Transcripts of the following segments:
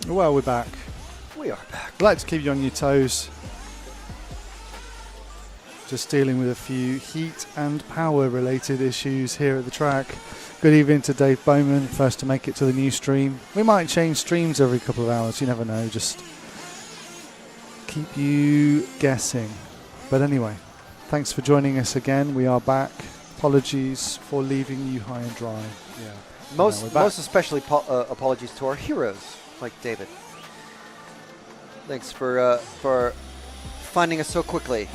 Well, we're back. We are back. I'd like to keep you on your toes. Just dealing with a few heat and power related issues here at the track. Good evening to Dave Bowman, first to make it to the new stream. We might change streams every couple of hours, you never know, just keep you guessing. But anyway, thanks for joining us again. We are back. Apologies for leaving you high and dry. Yeah. Most especially apologies to our heroes like David. Thanks for finding us so quickly.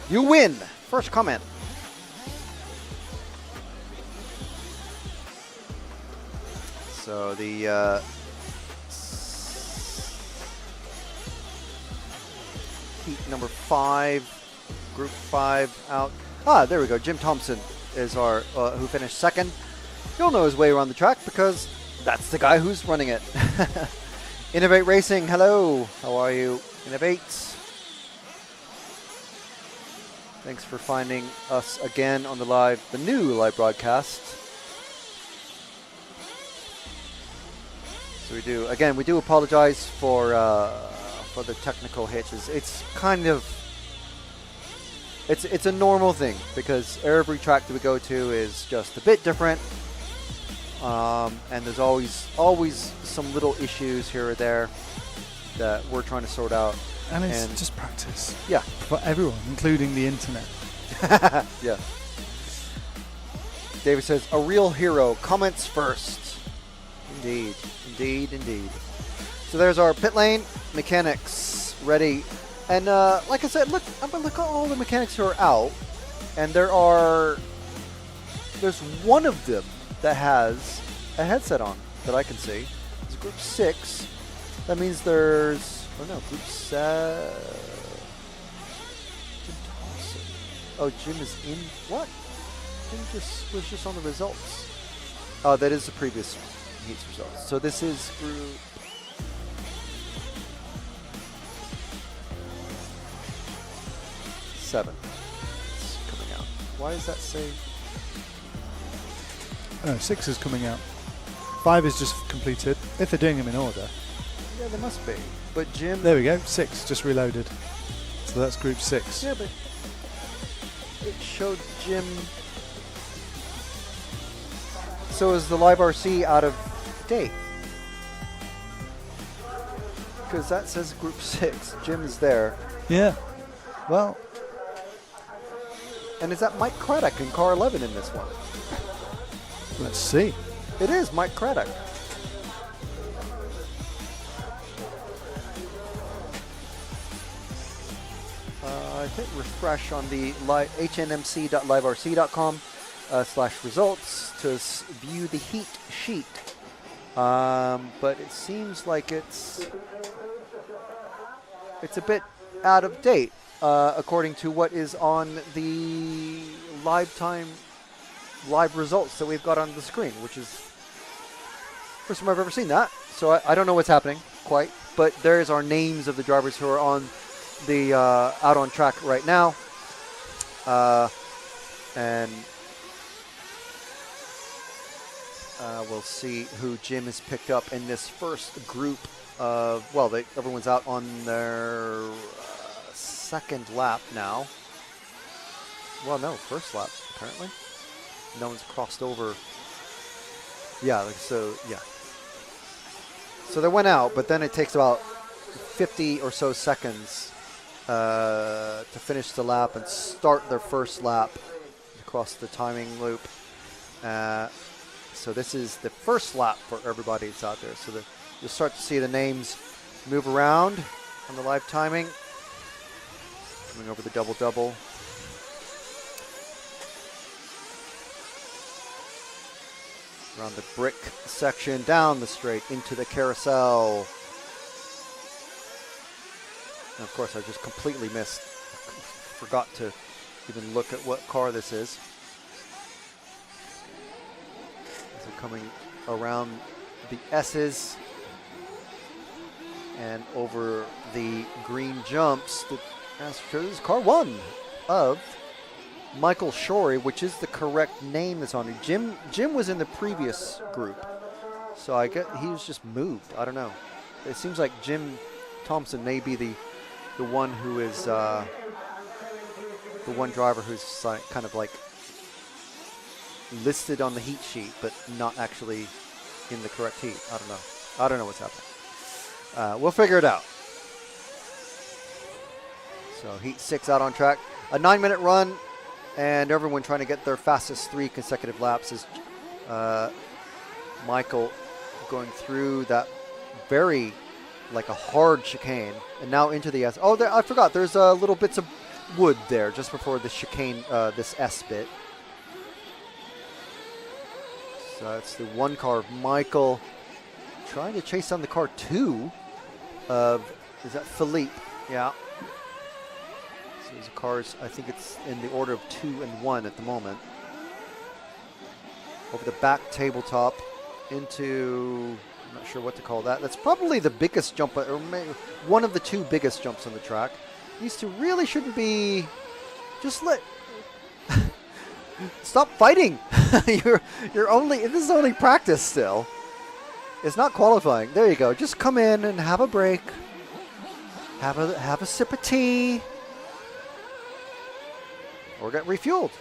You win. First comment. So the heat number 5, group 5 out. Ah, there we go. Jim Thompson is our who finished second. He'll know his way around the track because that's the guy who's running it. Innovate Racing, hello. How are you? Innovate. Thanks for finding us again on the new live broadcast. So we do apologize for the technical hitches. It's kind of it's a normal thing because every track that we go to is just a bit different. And there's always some little issues here or there that we're trying to sort out. And it's just practice. Yeah. For everyone, including the internet. Yeah. David says, a real hero comments first. Indeed. Indeed, indeed. So there's our pit lane. Mechanics ready. And like I said, look at all the mechanics who are out. And there's one of them that has a headset on that I can see. It's group 6. That means there's, group 7. Jim Thompson. Oh, Jim is in, what? Jim was just on the results. Oh, that is the previous heat's results. So this is group 7. It's coming out. Why does that say? 6 is coming out. 5 is just completed, if they're doing them in order. Yeah, there must be. But Jim... There we go, 6 just reloaded. So that's group 6. Yeah, but it showed Jim... So is the Live RC out of date? Because that says group 6. Jim is there. Yeah. Well... And is that Mike Craddock in car 11 in this one? Let's see. It is Mike Craddock. I think refresh on the hnmc.liverc.com/results to view the heat sheet. But it seems like it's a bit out of date according to what is on the live results that we've got on the screen, which is first time I've ever seen that. So I don't know what's happening quite, but there's our names of the drivers who are on the out on track right now, and we'll see who Jim has picked up in this first group of, well, everyone's out on their second lap now. Well, no, first lap apparently. No one's crossed over. Yeah, so yeah. So they went out, but then it takes about 50 or so seconds to finish the lap and start their first lap across the timing loop. So this is the first lap for everybody that's out there. So you'll start to see the names move around on the live timing. Coming over the double-double. Around the brick section, down the straight, into the carousel. And of course, I just completely forgot to even look at what car this is. So coming around the S's and over the green jumps. This is car 1 of Michael Shorey, which is the correct name that's on it. Jim was in the previous group, so I guess he was just moved. I don't know. it seems like Jim Thompson may be the one who is the one driver who's kind of like listed on the heat sheet, but not actually in the correct heat. I don't know. I don't know what's happening. We'll figure it out. So heat 6 out on track. A 9-minute run, and everyone trying to get their fastest 3 consecutive laps is Michael going through that very, like a hard chicane, and now into the S. Oh, there, I forgot. There's little bits of wood there just before the chicane, this S bit. So it's the 1 car of Michael trying to chase down the car 2 of, is that Philippe? Yeah. So these cars, I think it's in the order of 2 and 1 at the moment. Over the back tabletop into, I'm not sure what to call that. That's probably the biggest jump, or maybe one of the 2 biggest jumps on the track. These 2 really shouldn't be, just let, stop fighting. You're only, this is only practice still. It's not qualifying. There you go. Just come in and have a break. Have a sip of tea. Or get refueled.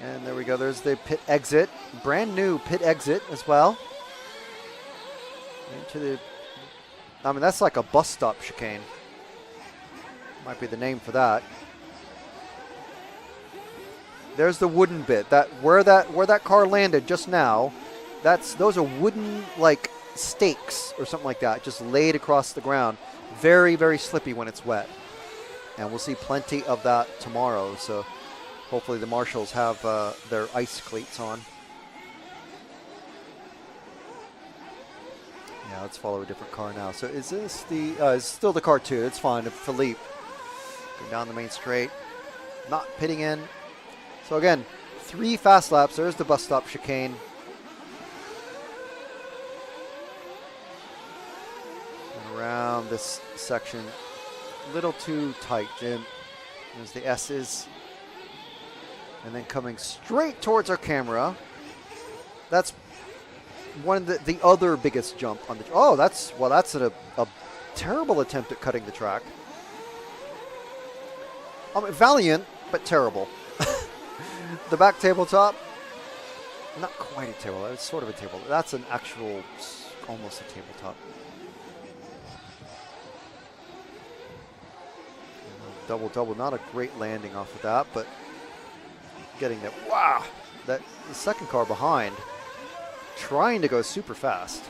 And there we go. There's the pit exit. Brand new pit exit as well. Into the, I mean, that's like a bus stop chicane. Might be the name for that. There's the wooden bit. Where that car landed just now. Those are wooden like stakes or something like that, just laid across the ground. Very, very slippy when it's wet. And we'll see plenty of that tomorrow. So hopefully the marshals have their ice cleats on. Yeah, let's follow a different car now. So is this the, it's still the car 2. It's fine. Philippe going down the main straight. Not pitting in. So again, 3 fast laps. There's the bus stop chicane. And around this section, a little too tight, Jim. There's the S's. And then coming straight towards our camera. That's one of the other biggest jump on the, oh, that's a terrible attempt at cutting the track. I mean, valiant, but terrible. The back tabletop, not quite a table, it's sort of a table. That's an actual, almost a tabletop. Double, not a great landing off of that, but getting that, wow, that the second car behind, trying to go super fast.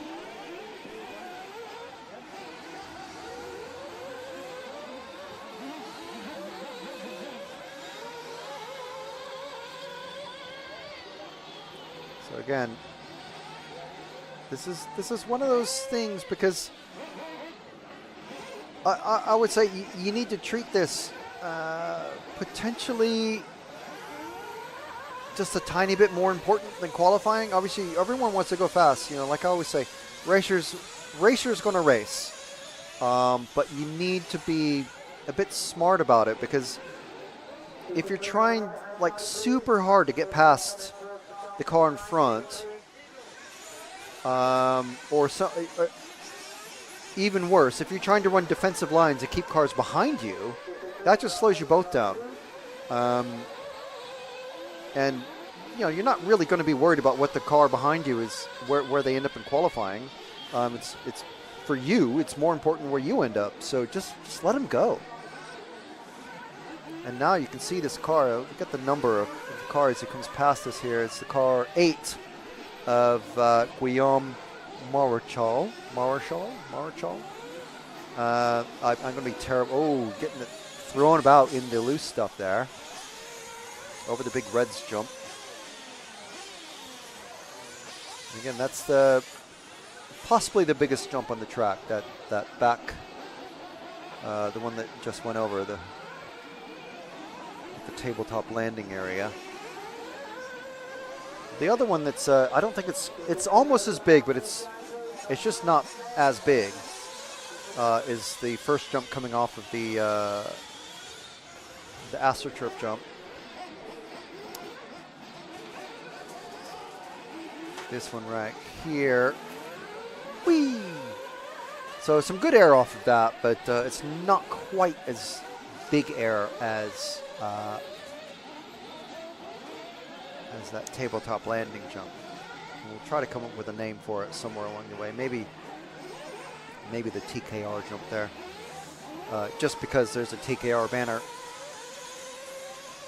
So again, this is one of those things, because I would say you need to treat this potentially just a tiny bit more important than qualifying. Obviously, everyone wants to go fast. You know, like I always say, racers going to race, but you need to be a bit smart about it, because if you're trying like super hard to get past the car in front, or even worse, if you're trying to run defensive lines to keep cars behind you, that just slows you both down. And you know, you're not really going to be worried about what the car behind you is, where they end up in qualifying. It's for you, it's more important where you end up. So just let them go. And now you can see this car. Look at the number of cars that comes past us here. It's the car 8 of Guillaume Marechal. I'm going to be terrible. Oh, getting it thrown about in the loose stuff there. Over the big Reds jump. And again, that's possibly the biggest jump on the track. That back, the one that just went over the tabletop landing area. The other one that's I don't think it's almost as big, but it's just not as big. Is the first jump coming off of the AstroTurf jump. This one right here. Whee! So some good air off of that, but it's not quite as big air as that tabletop landing jump. We'll try to come up with a name for it somewhere along the way. Maybe the TKR jump there, just because there's a TKR banner.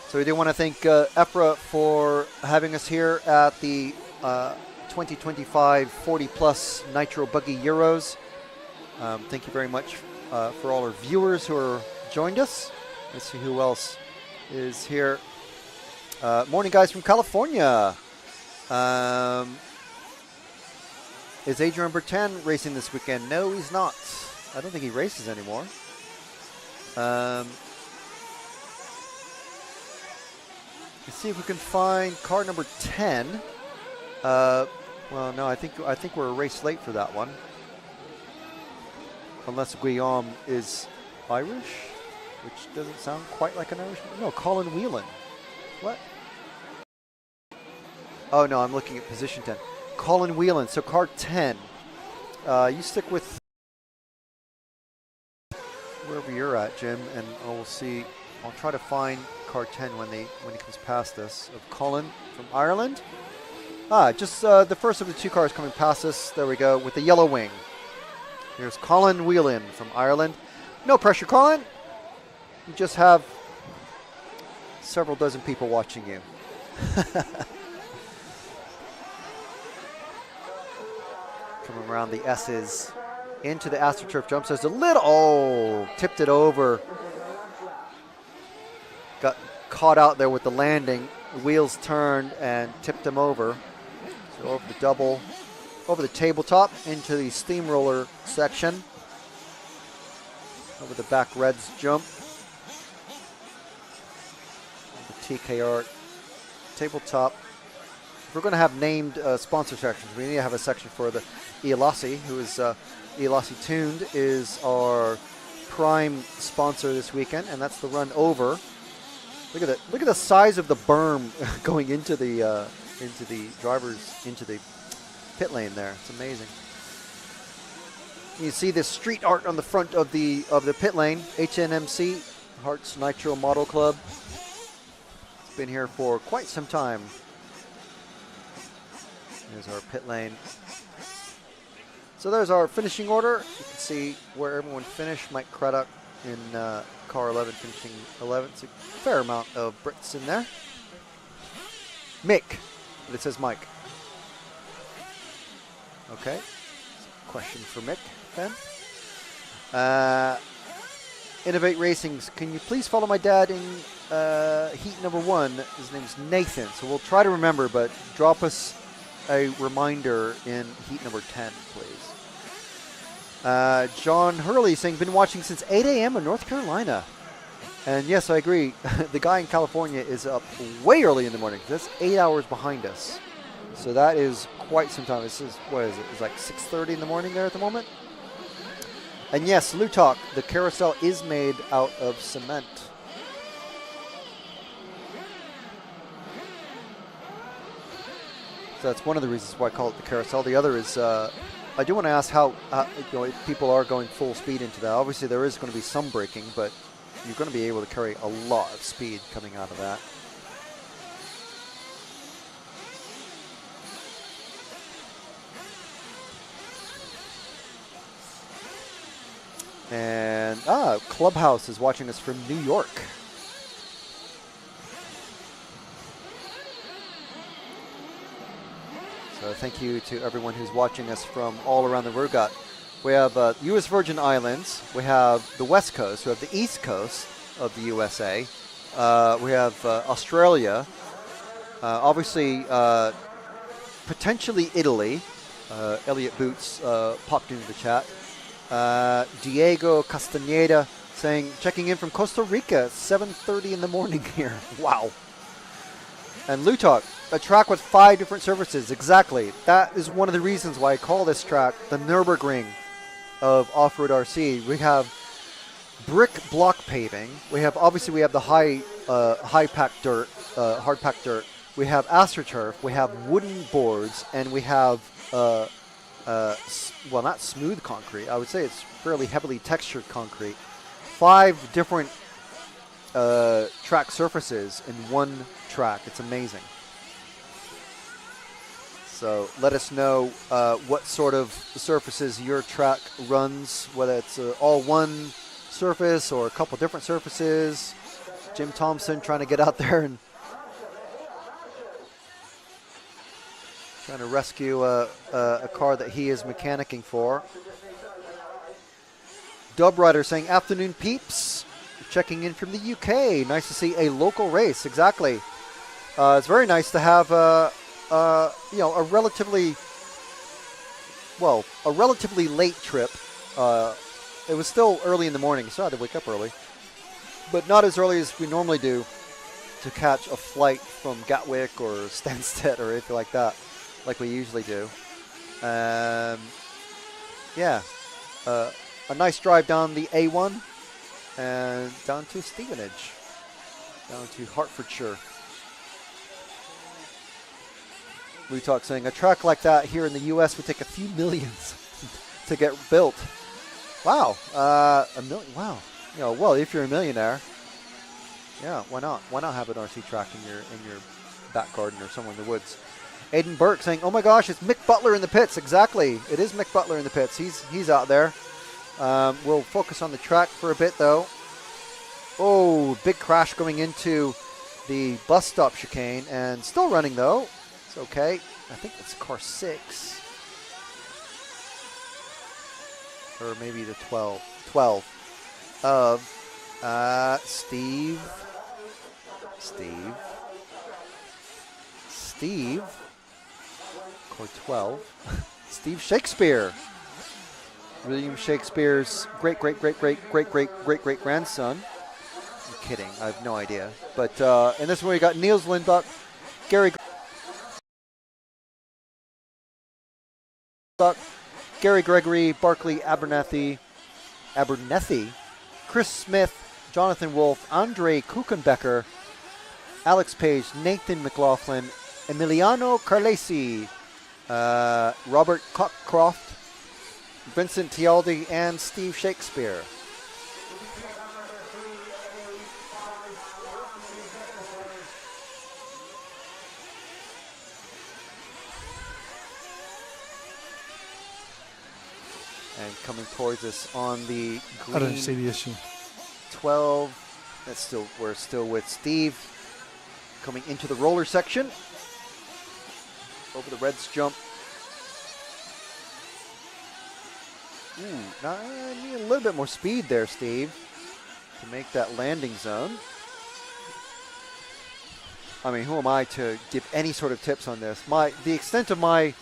So we do want to thank EFRA for having us here at the 2025 40-plus Nitro Buggy Euros. Thank you very much for all our viewers who are joined us. Let's see who else is here. Morning, guys from California. Is Adrian Bertin racing this weekend? No, he's not. I don't think he races anymore. Let's see if we can find car number 10. Well, no, I think we're a race late for that one. Unless Guillaume is Irish, which doesn't sound quite like an Irishman. No, Colin Whelan. What? Oh, no, I'm looking at position 10. Colin Whelan, so car 10. You stick with wherever you're at, Jim, and we'll see. I'll try to find car 10 when he comes past us. Of Colin from Ireland. Just the first of the two cars coming past us. There we go, with the yellow wing. Here's Colin Whelan from Ireland. No pressure, Colin. You just have several dozen people watching you. Coming around the S's into the AstroTurf jumps. There's a little, tipped it over. Got caught out there with the landing. The wheels turned and tipped him over. So over the double, over the tabletop into the steamroller section. Over the back Reds jump. The TKR tabletop. If we're going to have named sponsor sections, we need to have a section for the Ielasi, who is Ielasi Tuned, is our prime sponsor this weekend, and that's the run over. Look at that! Look at the size of the berm going into the pit lane there. It's amazing. You see this street art on the front of the pit lane. HNMC, Herts Nitro Model Club. It's been here for quite some time. Here's our pit lane. So there's our finishing order. You can see where everyone finished. Mike Craddock in car 11 finishing 11th. It's a fair amount of Brits in there. Mick, but it says Mike. Okay. Question for Mick then. Innovate Racings. Can you please follow my dad in heat number 1? His name's Nathan. So we'll try to remember, but drop us a reminder in heat number 10, please. John Hurley saying, been watching since 8 a.m. in North Carolina. And yes, I agree. The guy in California is up way early in the morning. That's 8 hours behind us. So that is quite some time. This is, what is it? It's like 6:30 in the morning there at the moment. And yes, Lutok, the carousel is made out of cement. So that's one of the reasons why I call it the carousel. The other is, I do want to ask how, if people are going full speed into that. Obviously, there is going to be some braking, but you're going to be able to carry a lot of speed coming out of that. And Clubhouse is watching us from New York. So thank you to everyone who's watching us from all around the world. We have U.S. Virgin Islands. We have the West Coast. We have the East Coast of the USA. We have Australia. Obviously, potentially Italy. Elliot Boots popped into the chat. Diego Castaneda saying, checking in from Costa Rica, 7:30 in the morning here. Wow. And Lutok, a track with 5 different surfaces. Exactly. That is one of the reasons why I call this track the Nürburgring of off-road RC. We have brick block paving. We have, obviously, we have the high packed dirt, hard packed dirt. We have AstroTurf. We have wooden boards, and we have well, not smooth concrete. I would say it's fairly heavily textured concrete. 5 different track surfaces in one track. It's amazing. So let us know what sort of surfaces your track runs, whether it's all one surface or a couple different surfaces. Jim Thompson trying to get out there and trying to rescue a car that he is mechanicking for. Dub Rider saying, afternoon peeps, checking in from the UK. Nice to see a local race, exactly. It's very nice to have a relatively late trip. It was still early in the morning, so I had to wake up early. But not as early as we normally do to catch a flight from Gatwick or Stansted or anything like that, like we usually do. A nice drive down the A1 and down to Stevenage, down to Hertfordshire. Blue Talk saying, a track like that here in the U.S. would take a few millions to get built. Wow, a million. Wow, well, if you're a millionaire, yeah, why not? Why not have an RC track in your back garden or somewhere in the woods? Aiden Burke saying, oh my gosh, it's Mick Butler in the pits. Exactly, it is Mick Butler in the pits. He's out there. We'll focus on the track for a bit though. Oh, big crash going into the bus stop chicane, and still running though. It's okay. I think it's car 6. Or maybe the 12 of Steve, car 12, Steve Shakespeare, William Shakespeare's great-grandson. I'm kidding, I have no idea. But in this one we got Niels Lindbuck, Gary Gregory, Barkley Abernethy, Chris Smith, Jonathan Wolf, Andre Kuchenbecker, Alex Page, Nathan McLaughlin, Emiliano Carlesi, Robert Cockcroft, Vincent Tialdi, and Steve Shakespeare. And coming towards us on the green. I don't see the issue. 12. We're still with Steve. Coming into the roller section. Over the Reds jump. Ooh, now I need a little bit more speed there, Steve, to make that landing zone. I mean, who am I to give any sort of tips on this? The extent of my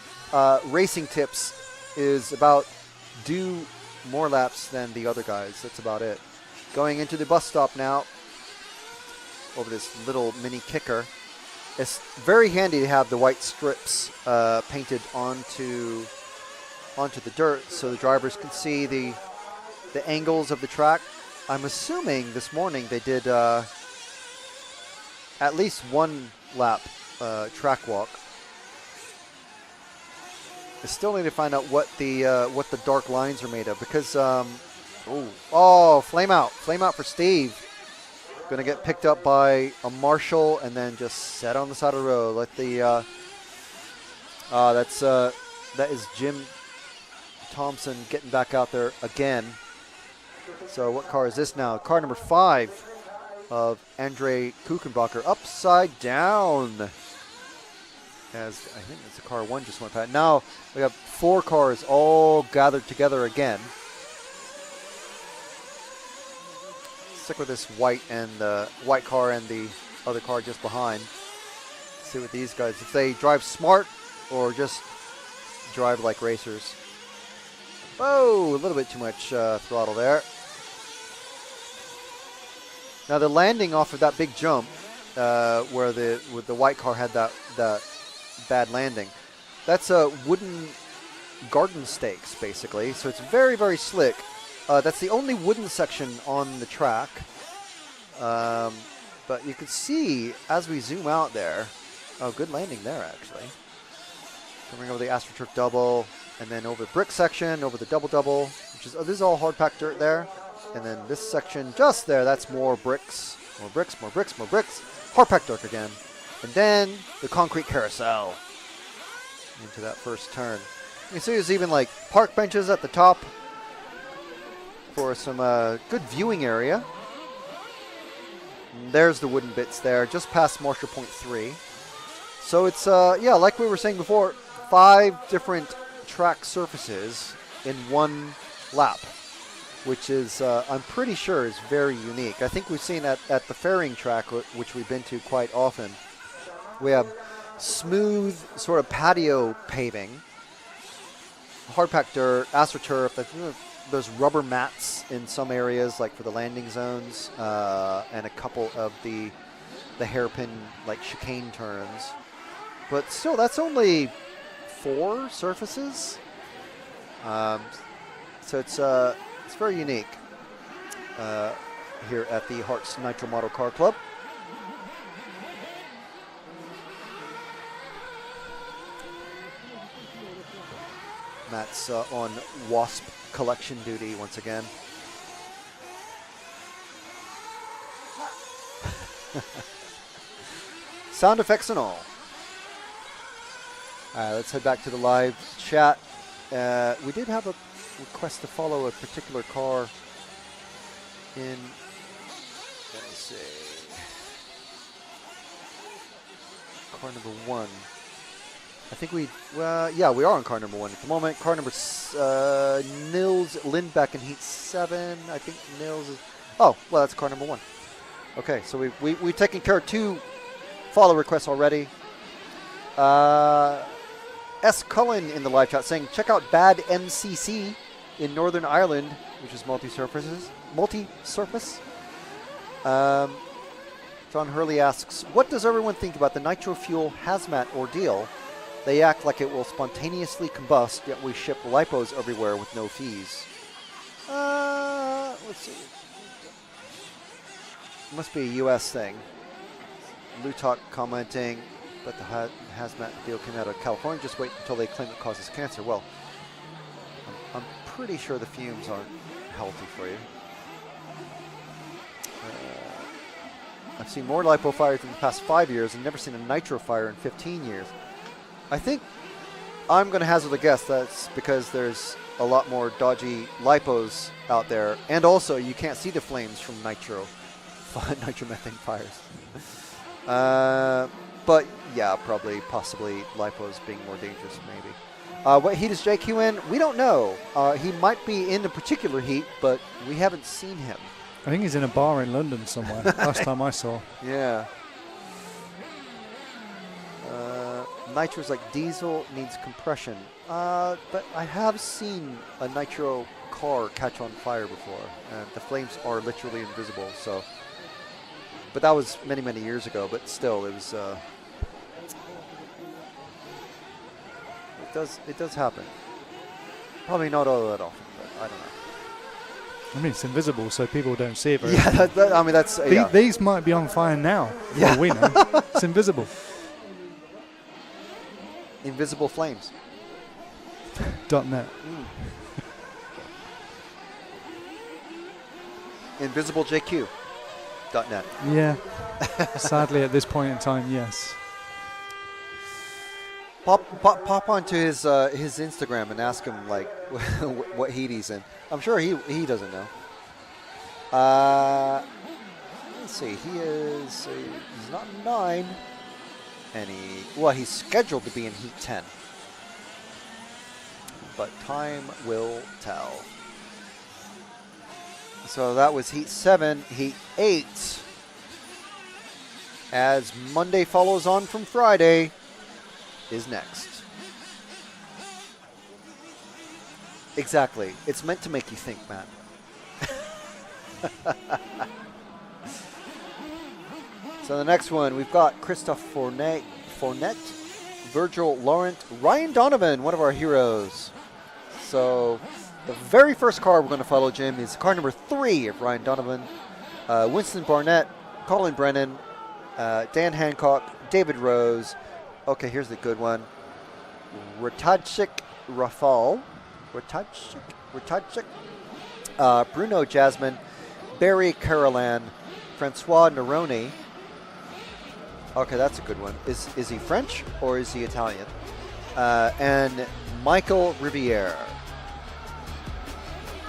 racing tips is about do more laps than the other guys. That's about it. Going into the bus stop now over this little mini kicker. It's very handy to have the white strips painted onto the dirt so the drivers can see the angles of the track. I'm assuming this morning they did at least one lap track walk. I still need to find out what the dark lines are made of because flame out for Steve. Gonna get picked up by a marshal and then just set on the side of the road. Let the that is Jim Thompson getting back out there again. So what car is this now? Car number 5 of Andre Kuchenbacher, upside down. As I think it's a car 1 just went past. Now we have 4 cars all gathered together again. Stick with this white car and the other car just behind. See what these guys, if they drive smart or just drive like racers. Oh, a little bit too much throttle there. Now the landing off of that big jump, where the white car had that bad landing, that's a wooden garden stakes basically. So it's very, very slick. That's the only wooden section on the track. But you can see as we zoom out there, oh, good landing there actually. Coming over the AstroTurf double. And then over the brick section, over the double-double, which is, this is all hard-packed dirt there. And then this section just there, that's more bricks, more bricks, more bricks, more bricks. Hard-packed dirt again. And then the concrete carousel into that first turn. You can see there's even like park benches at the top for some good viewing area. And there's the wooden bits there, just past Marshall Point 3. So it's, yeah, like we were saying before, 5 different track surfaces in one lap, which is, I'm pretty sure, is very unique. I think we've seen at the fairing track, which we've been to quite often, we have smooth sort of patio paving, hard-packed dirt, AstroTurf. There's rubber mats in some areas, like for the landing zones, and a couple of the hairpin, like chicane turns. But still, that's only 4 surfaces. So it's very unique here at the Herts Nitro Model Car Club. Matt's on Wasp collection duty once again. Sound effects and all. All right, let's head back to the live chat. We did have a request to follow a particular car in, let me see, car number 1. I think yeah, we are on car number 1 at the moment. Car number, Nils Lindbeck in heat 7. I think Nils is, oh, well, that's car number 1. Okay, so we've taken care of 2 follow requests already. S. Cullen in the live chat saying, check out Bad MCC in Northern Ireland, which is multi-surface. John Hurley asks, what does everyone think about the nitro fuel hazmat ordeal? They act like it will spontaneously combust, yet we ship lipos everywhere with no fees. Let's see. It must be a U.S. thing. Lutok commenting, but the hazmat deal came out of California. Just wait until they claim it causes cancer. Well, I'm pretty sure the fumes aren't healthy for you. I've seen more lipo fires in the past 5 years and never seen a nitro fire in 15 years. I think I'm going to hazard a guess that's because there's a lot more dodgy lipos out there, and also you can't see the flames from nitromethane fires. But yeah, possibly lipos being more dangerous, maybe. What heat is JQ in? We don't know. He might be in a particular heat, but we haven't seen him. I think he's in a bar in London somewhere. Last time I saw. Yeah. Nitro's like diesel, needs compression. But I have seen a nitro car catch on fire before, and the flames are literally invisible. So, but that was many, many years ago. But still, it was. It does happen. Probably not all that often, but I don't know. I mean, it's invisible, so people don't see it very often. Yeah, I mean, that's... yeah. These might be on fire now, for all we know. It's invisible. Invisible flames. .net. InvisibleJQ.net. Yeah. Sadly, at this point in time, yes. Pop onto his Instagram and ask him like what heat he's in. I'm sure he doesn't know. Let's see. He's not 9, and he's scheduled to be in heat 10, but time will tell. So that was heat 7, heat 8. As Monday follows on from Friday. Is next. Exactly. It's meant to make you think, Matt. So the next one, we've got Christophe Fournette, Virgil Laurent, Ryan Donovan, one of our heroes. So the very first car we're going to follow, Jim, is car number 3 of Ryan Donovan. Winston Barnett, Colin Brennan, Dan Hancock, David Rose. Okay, here's the good one. Ratajcik Rafal, Ratajczyk, Bruno Jasmine, Barry Carolan, Francois Neroni. Okay, that's a good one. Is he French or is he Italian? And Michael Riviere.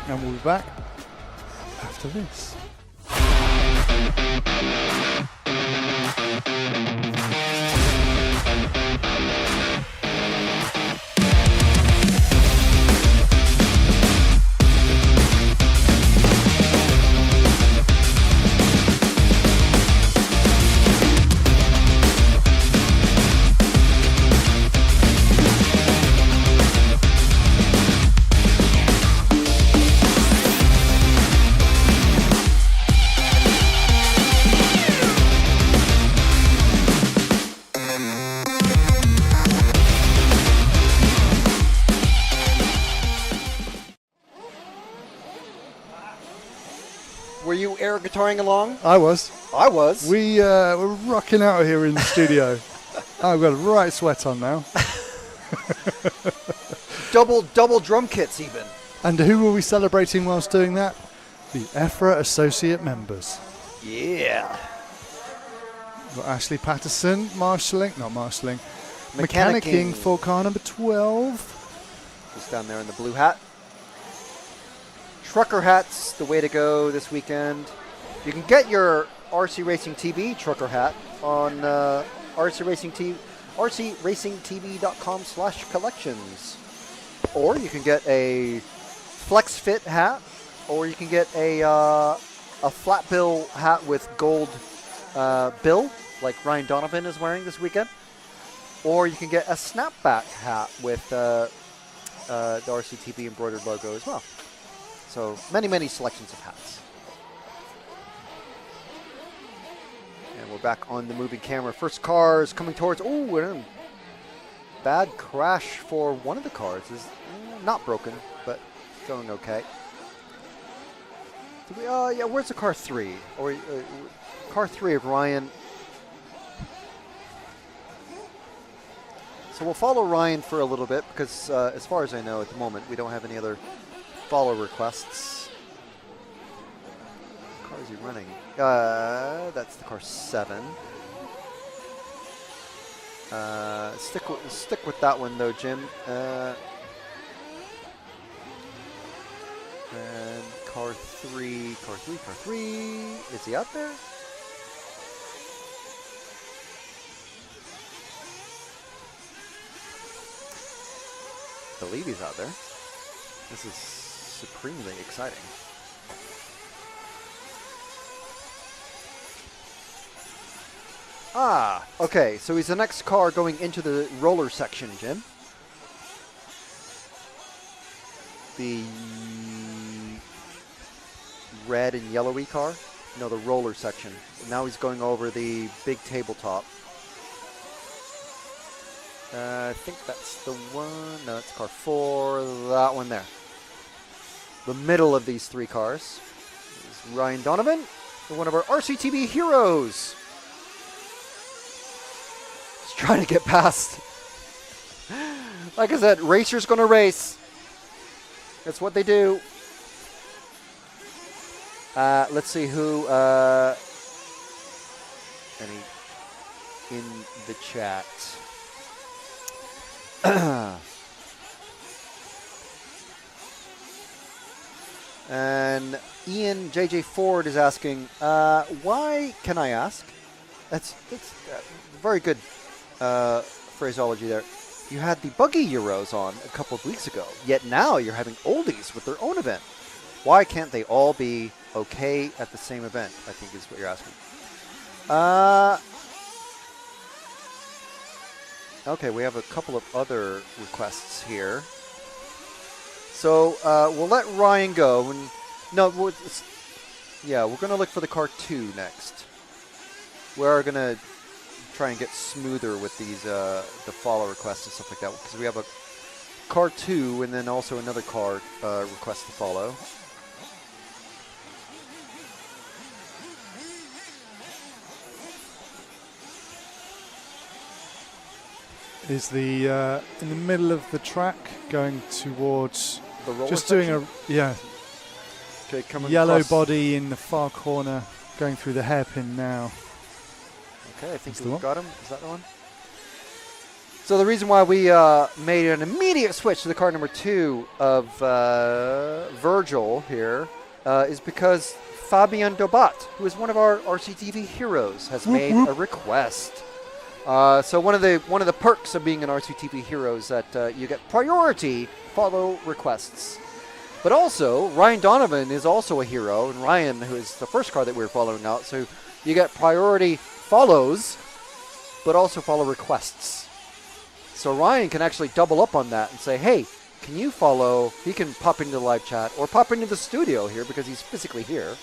And we'll be back after this. Were you air guitaring along? I was. I was. We're rocking out here in the studio. I've got a right sweat on now. double drum kits even. And who were we celebrating whilst doing that? The EFRA associate members. Yeah. We've got Ashley Patterson, mechanicking for car number 12. Just down there in the blue hat. Trucker hats, the way to go this weekend. You can get your RC Racing TV trucker hat on rcracingtv.com/collections. Or you can get a Flex Fit hat, or you can get a flat bill hat with gold bill, like Ryan Donovan is wearing this weekend. Or you can get a snapback hat with the RCTV embroidered logo as well. So many selections of hats. And we're back on the moving camera. First car is coming towards. Oh, bad crash for one of the cars. Is not broken, but going okay. Yeah, where's the car 3? Or car 3 of Ryan. So we'll follow Ryan for a little bit because, as far as I know, at the moment we don't have any other follow requests. What car is he running? That's the car 7. Stick with that one though, Jim. And car 3. Is he out there? I believe he's out there. This is supremely exciting. Okay, so he's the next car going into the roller section, Jim. The red and yellowy car? No, the roller section. Now he's going over the big tabletop. I think that's the one. No, it's car 4. That one there. The middle of these 3 cars is Ryan Donovan, one of our RCTV heroes. He's trying to get past. Like I said, racers gonna race. That's what they do. Let's see who. Any in the chat. And Ian JJ Ford is asking, why, can I ask? That's very good phraseology there. You had the Buggy Euros on a couple of weeks ago, yet now you're having oldies with their own event. Why can't they all be okay at the same event, I think is what you're asking. Okay, we have a couple of other requests here. So we'll let Ryan go. And no, we're going to look for the car 2 next. We're going to try and get smoother with these the follow requests and stuff like that, because we have a car 2 and then also another car request to follow. is the in the middle of the track, going towards The roller just section? doing a Okay, coming yellow across. body in the far corner, going through the hairpin now. Okay, I think That's the we've one. got him. Is that the one? So the reason why we made an immediate switch to the car number 2 of Virgil here is because Fabian Dobat, who is one of our RCTV heroes, has made a request. So one of the perks of being an RCTV hero is that you get priority follow requests. But also, Ryan Donovan is also a hero, and Ryan, who is the first car that we were following out, so you get priority follows, but also follow requests. So Ryan can actually double up on that and say, hey, can you follow? He can pop into the live chat or pop into the studio here because he's physically here.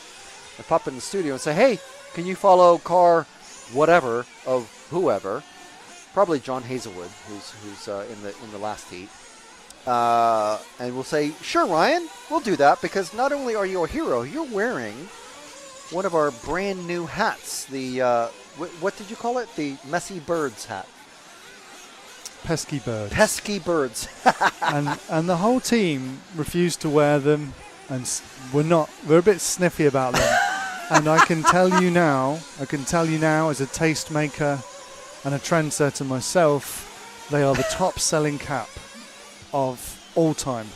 And pop in the studio and say, hey, can you follow car whatever of whoever? Probably John Hazelwood, who's in the last heat. And we'll say, sure, Ryan, we'll do that because not only are you a hero, you're wearing one of our brand new hats. The what did you call it? The Messy Birds hat. Pesky birds. Pesky birds. and the whole team refused to wear them, and we're a bit sniffy about them. And I can tell you now as a tastemaker and a trendsetter myself, they are the top selling cap of all time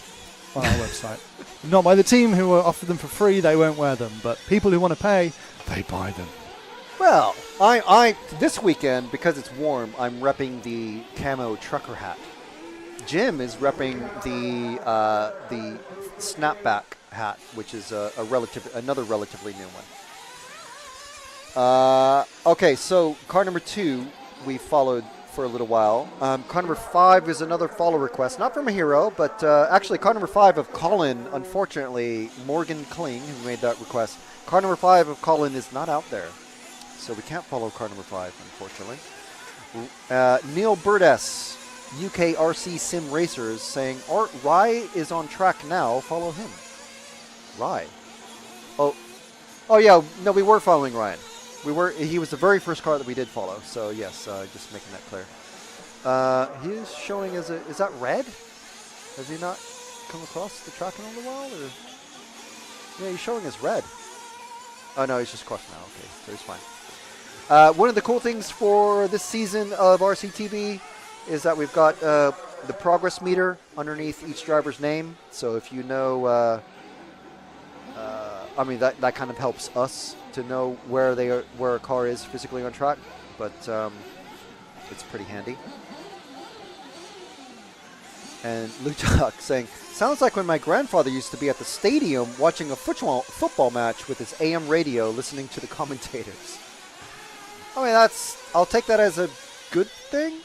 on our website. Not by the team who offer them for free, they won't wear them, but people who want to pay, they buy them. Well, I this weekend, because it's warm, I'm repping the camo trucker hat. Jim is repping the snapback hat, which is another relatively new one. Okay, so car number 2 we followed for a little while. Car number 5 is another follow request, not from a hero, but actually car number 5 of Colin, unfortunately, Morgan Kling, who made that request. Car number 5 of Colin is not out there. So we can't follow car number 5, unfortunately. Neil Burdes, UK RC Sim Racers, saying, Art Rye is on track now. Follow him. Rye. Oh yeah. No, we were following Ryan. He was the very first car that we did follow. So yes, just making that clear. He is showing as is that red? Has he not come across the track in a little while? Or? Yeah, he's showing as red. Oh no, he's just crossed now. Okay, so he's fine. One of the cool things for this season of RCTV is that we've got the progress meter underneath each driver's name. So if you know, that kind of helps us to know where a car is physically on track. But it's pretty handy. And Lutak saying, sounds like when my grandfather used to be at the stadium watching a football match with his AM radio listening to the commentators. I mean, I'll take that as a good thing.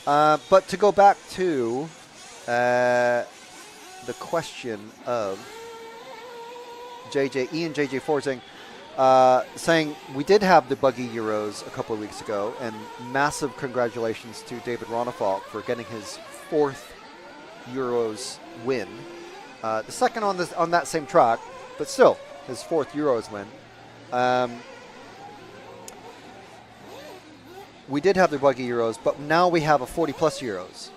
But to go back to the question of Ian JJ4 saying we did have the Buggy Euros a couple of weeks ago, and massive congratulations to David Ronafalk for getting his 4th Euros win. The second on that same track, but still his 4th Euros win. We did have the Buggy Euros, but now we have a 40-plus Euros.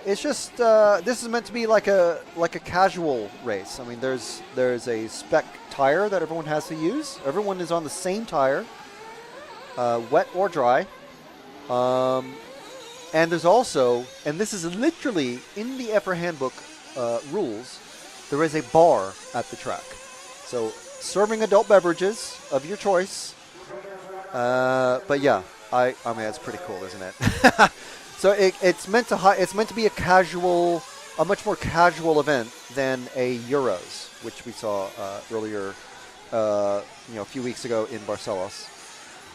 It's just this is meant to be like a casual race. I mean, there's a Spec tire that everyone has to use. Everyone is on the same tire, wet or dry. And there's also, and this is literally in the EFRA handbook rules, there is a bar at the track. So serving adult beverages of your choice. But yeah. I mean, that's pretty cool, isn't it? So it's meant to be a much more casual event than a Euros, which we saw earlier, a few weeks ago in Barcelos.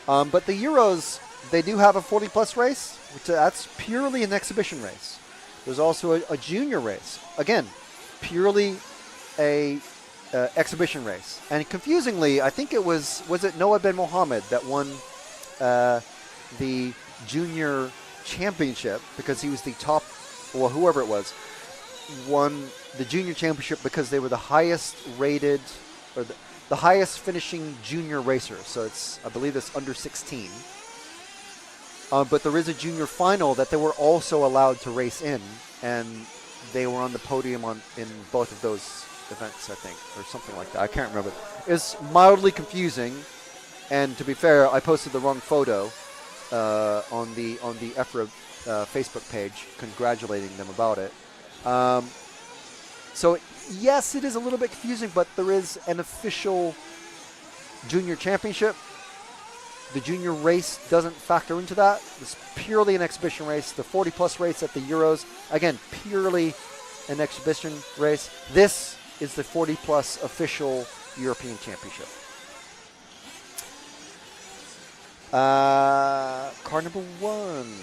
But the Euros, they do have a 40-plus race, which that's purely an exhibition race. There's also a junior race, again, purely a exhibition race. And confusingly, I think it was it Noah Ben Mohammed that won the junior championship because he was the top, well, whoever it was, won the junior championship because they were the highest rated or the highest finishing junior racer. So I believe it's under 16. But there is a junior final that they were also allowed to race in, and they were on the podium in both of those events, I think, or something like that. I can't remember. It's mildly confusing, and to be fair, I posted the wrong photo on the EFRA Facebook page, congratulating them about it. So yes, it is a little bit confusing, but there is an official junior championship. The junior race doesn't factor into that. It's purely an exhibition race. The 40-plus race at the Euros, again, purely an exhibition race. This is the 40-plus official European Championship. Car number 1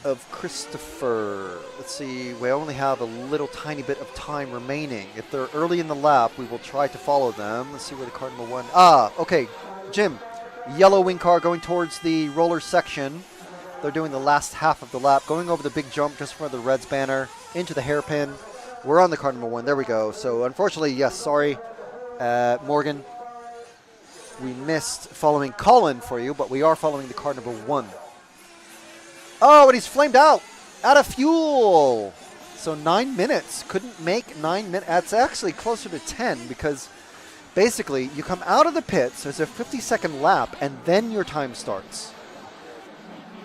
of Christopher. Let's see, we only have a little tiny bit of time remaining. If they're early in the lap, we will try to follow them. Let's see where the car number 1... okay, Jim. Yellow wing car going towards the roller section. They're doing the last half of the lap, going over the big jump just for the Reds banner, into the hairpin. We're on the car number 1. There we go. So unfortunately, yes, sorry, Morgan. We missed following Colin for you, but we are following the car number 1. Oh, and he's flamed out of fuel. So 9 minutes. Couldn't make 9 minutes. That's actually closer to 10 because basically you come out of the pits, there's a 50-second lap, and then your time starts.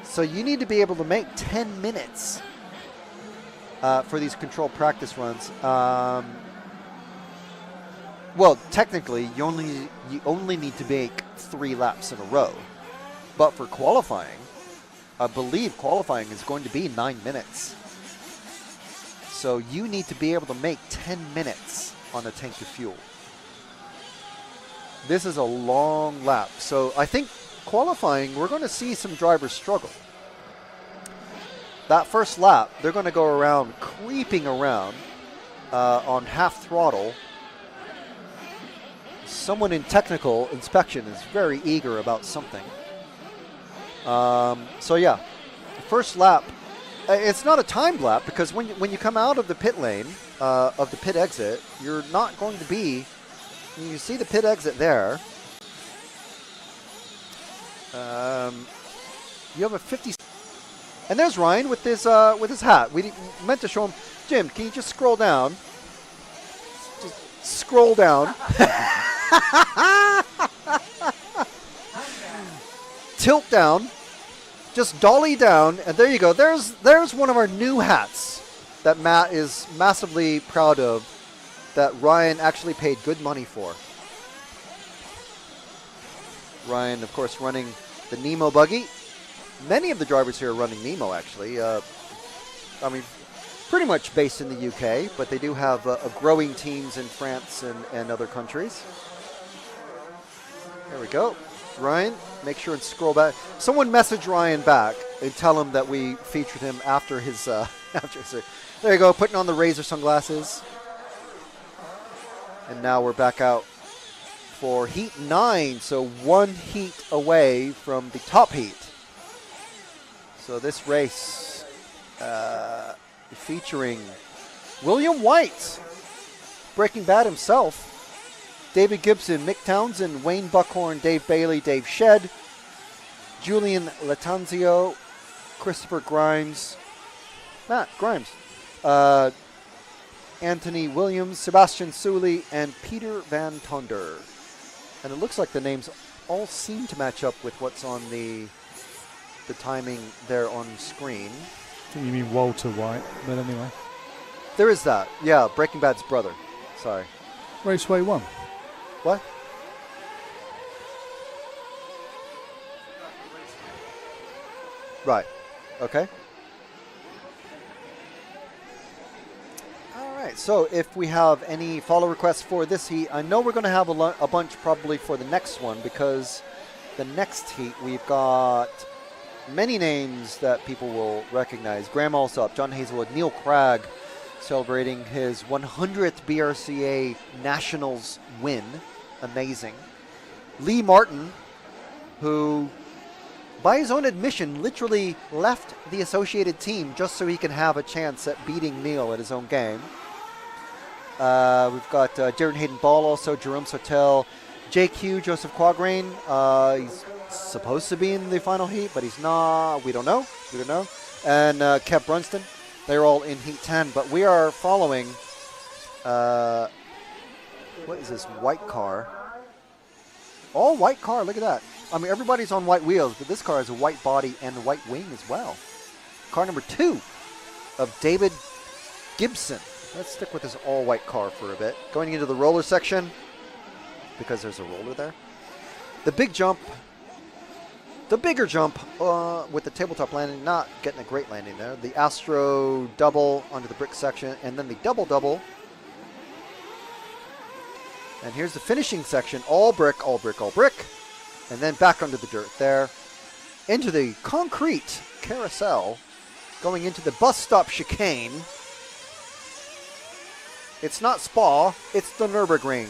So you need to be able to make 10 minutes for these controlled practice runs. Well, technically, you only need to make 3 laps in a row. But for qualifying, I believe qualifying is going to be 9 minutes. So you need to be able to make 10 minutes on a tank of fuel. This is a long lap. So I think qualifying, we're going to see some drivers struggle. That first lap, they're going to go around, creeping around on half throttle. Someone in technical inspection is very eager about something. So yeah, the first lap, it's not a timed lap because when you come out of the pit lane, of the pit exit, you're not going to be, you see the pit exit there. You have a 50, and there's Ryan with his hat. We meant to show him. Jim, can you just scroll down? Just scroll down. Tilt down, just dolly down, and there you go. There's one of our new hats that Matt is massively proud of, that Ryan actually paid good money for. Ryan, of course, running the Nemo buggy. Many of the drivers here are running Nemo, actually. I mean, pretty much based in the UK, but they do have growing teams in France and other countries. There we go. Ryan, make sure and scroll back. Someone message Ryan back and tell him that we featured him after his... There you go, putting on the Razor sunglasses. And now we're back out for Heat 9, so 1 heat away from the top heat. So this race featuring William White, Breaking Bad himself, David Gibson, Mick Townsend, Wayne Buckhorn, Dave Bailey, Dave Shedd, Julian Latanzio, Christopher Grimes, Matt Grimes, Anthony Williams, Sebastian Sully, and Peter Van Tonder. And it looks like the names all seem to match up with what's on the timing there on screen. I think you mean Walter White, but anyway. There is that. Yeah, Breaking Bad's brother. Sorry. Raceway 1. What? Right. Okay. All right. So if we have any follow requests for this heat, I know we're going to have a bunch probably for the next one, because the next heat we've got many names that people will recognize. Graham Alsop, John Hazelwood, Neil Cragg, celebrating his 100th BRCA Nationals win. Amazing. Lee Martin, who, by his own admission, literally left the Associated team just so he can have a chance at beating Neil at his own game. We've got Jared Hayden Ball, also Jerome Sotel, JQ, Joseph Quagrain. He's supposed to be in the final heat, but he's not. We don't know. We don't know. And Kev Brunston, they're all in Heat 10. But we are following, what is this, white car? All white car, look at that. I mean, everybody's on white wheels, but this car has a white body and a white wing as well. Car number 2 of David Gibson. Let's stick with this all-white car for a bit. Going into the roller section, because there's a roller there. The big jump, the bigger jump with the tabletop landing, not getting a great landing there. The Astro double onto the brick section, and then the double-double. And here's the finishing section, all brick, all brick, all brick. And then back onto the dirt there. Into the concrete carousel, going into the bus stop chicane. It's not Spa, it's the Nürburgring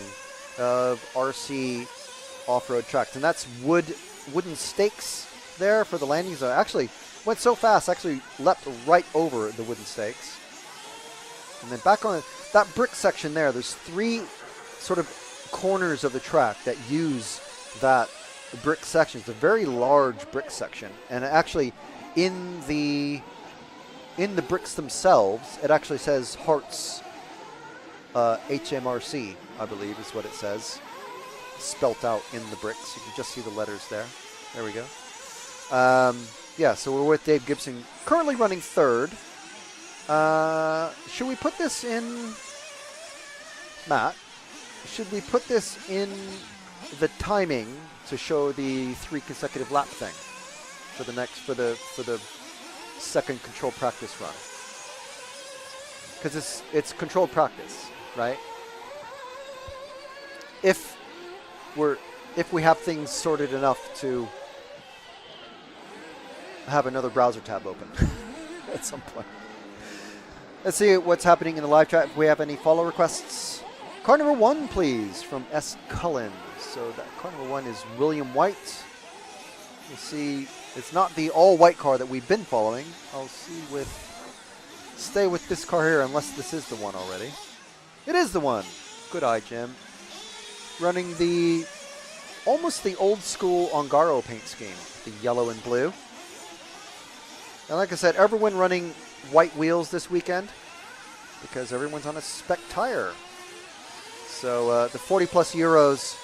of RC off-road tracks. And that's wooden stakes there for the landings. I actually went so fast, actually leapt right over the wooden stakes. And then back on that brick section there, there's 3 sort of corners of the track that use that brick section. It's a very large brick section. And actually in the bricks themselves, it actually says Herts HMRC, I believe is what it says, spelt out in the bricks. You can just see the letters there. There we go. Yeah, so we're with Dave Gibson, currently running 3rd. Should we put this in, Matt? Should we put this in the timing to show the 3 consecutive lap thing for the second controlled practice run? Because it's controlled practice, right? If we have things sorted enough to have another browser tab open at some point. Let's see what's happening in the live chat. If we have any follow requests. Car number 1, please, from S. Cullen. So that car number 1 is William White. We'll see. It's not the all-white car that we've been following. I'll stay with this car here, unless this is the one already. It is the one. Good eye, Jim. Running almost the old-school Ongaro paint scheme, the yellow and blue. And like I said, everyone running white wheels this weekend because everyone's on a Spec tire. So the 40-plus Euros,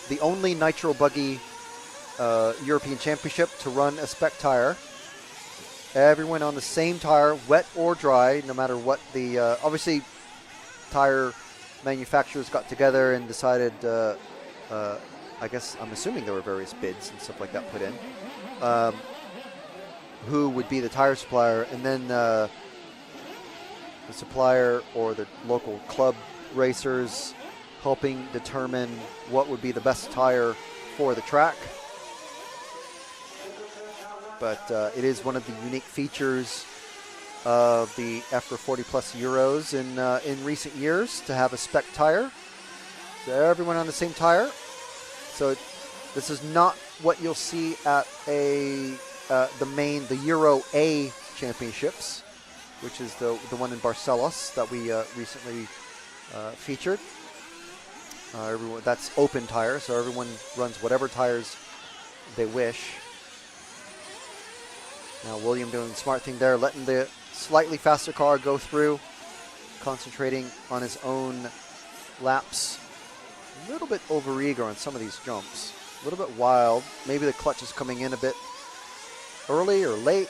the only Nitro Buggy European Championship to run a Spec tire. Everyone on the same tire, wet or dry, no matter what the... obviously, tire manufacturers got together and decided, I guess, I'm assuming there were various bids and stuff like that put in, who would be the tire supplier, and then the supplier or the local club racers helping determine what would be the best tire for the track. But it is one of the unique features of the EFRA 40-plus Euros in recent years to have a Spec tire. So everyone on the same tire. So this is not what you'll see at the Euro A Championships, which is the one in Barcelos that we recently featured. That's open tire, so everyone runs whatever tires they wish. Now William doing the smart thing there, letting the slightly faster car go through, concentrating on his own laps. A little bit overeager on some of these jumps. A little bit wild. Maybe the clutch is coming in a bit early or late,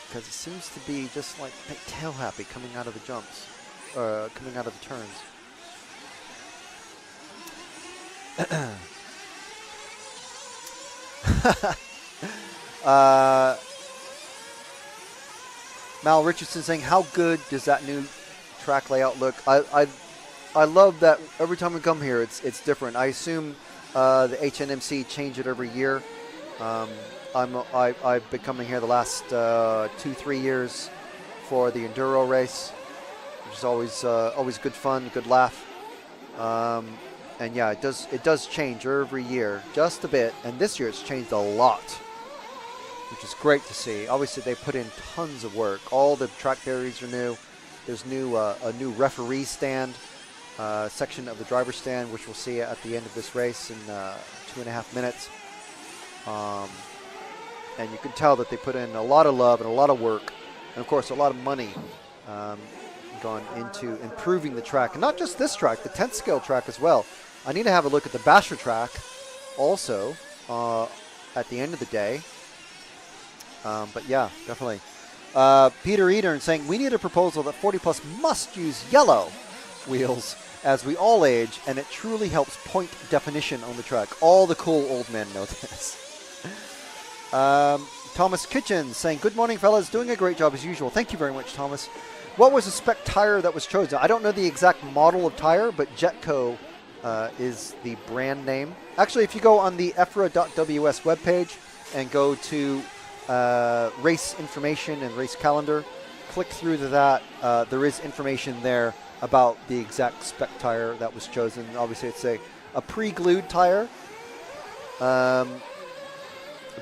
because it seems to be just like tail happy coming out of the jumps, coming out of the turns. Mal Richardson saying, how good does that new track layout look? I love that every time we come here, it's different. I assume the HNMC change it every year. I've been coming here the last 2-3 years for the enduro race, which is always good fun, good laugh. And yeah, it does change every year, just a bit. And this year it's changed a lot, which is great to see. Obviously, they put in tons of work. All the track barriers are new. There's a new referee stand section of the driver's stand, which we'll see at the end of this race in 2.5 minutes. And you can tell that they put in a lot of love and a lot of work, and of course a lot of money gone into improving the track. And not just this track, the 10th scale track as well. I need to have a look at the Basher track also at the end of the day. But yeah, definitely. Peter Edern saying, we need a proposal that 40 Plus must use yellow wheels as we all age, and it truly helps point definition on the track. All the cool old men know this. Thomas Kitchen saying, good morning, fellas. Doing a great job as usual. Thank you very much, Thomas. What was the Spec tire that was chosen? I don't know the exact model of tire, but Jetco is the brand name. Actually, if you go on the EFRA.ws webpage and go to race information and race calendar, click through to that. There is information there about the exact Spec tire that was chosen. Obviously, it's a pre-glued tire.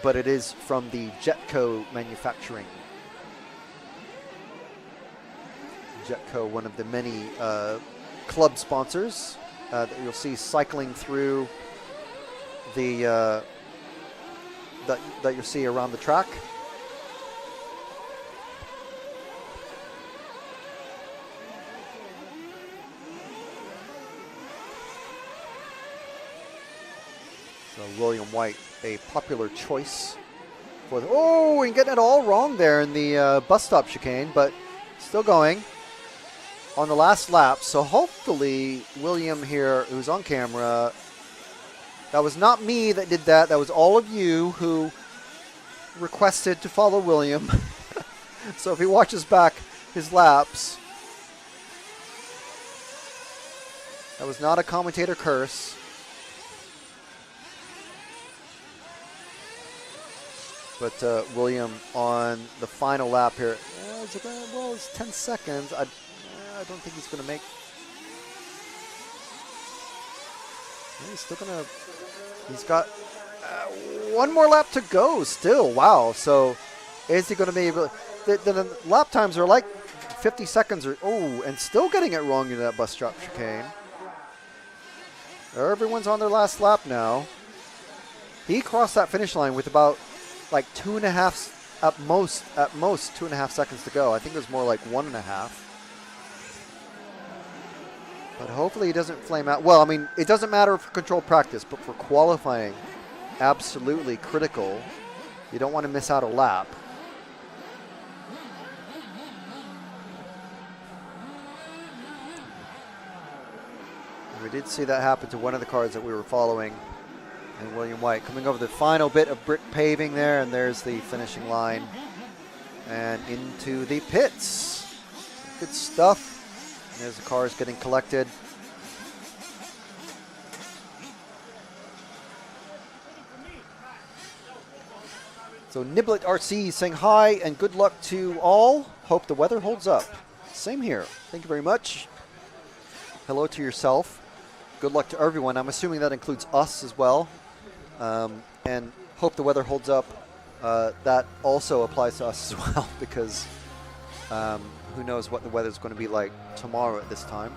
But it is from the Jetco manufacturing. Jetco, one of the many club sponsors that you'll see cycling through the that you'll see around the track. So William White, a popular choice for the, oh, and getting it all wrong there in the bus stop chicane, but still going on the last lap. So hopefully William here, who's on camera, that was not me that did that. That was all of you who requested to follow William. So if he watches back his laps, that was not a commentator curse. But William on the final lap here. Well, it's 10 seconds. I don't think he's going to make. He's still going to. He's got one more lap to go still. Wow. So is he going to be able? The lap times are like 50 seconds or and still getting it wrong in that bus stop chicane. Everyone's on their last lap now. He crossed that finish line with about like 2.5, at most 2.5 seconds to go. I think it was more like 1.5. But hopefully he doesn't flame out. Well, I mean, it doesn't matter for controlled practice, but for qualifying, absolutely critical. You don't want to miss out a lap. We did see that happen to one of the cars that we were following. And William White coming over the final bit of brick paving there, and there's the finishing line. And into the pits. Good stuff. And there's the cars getting collected. So Niblet RC saying hi and good luck to all. Hope the weather holds up. Same here. Thank you very much. Hello to yourself. Good luck to everyone. I'm assuming that includes us as well. And hope the weather holds up. That also applies to us as well, because who knows what the weather's going to be like tomorrow at this time.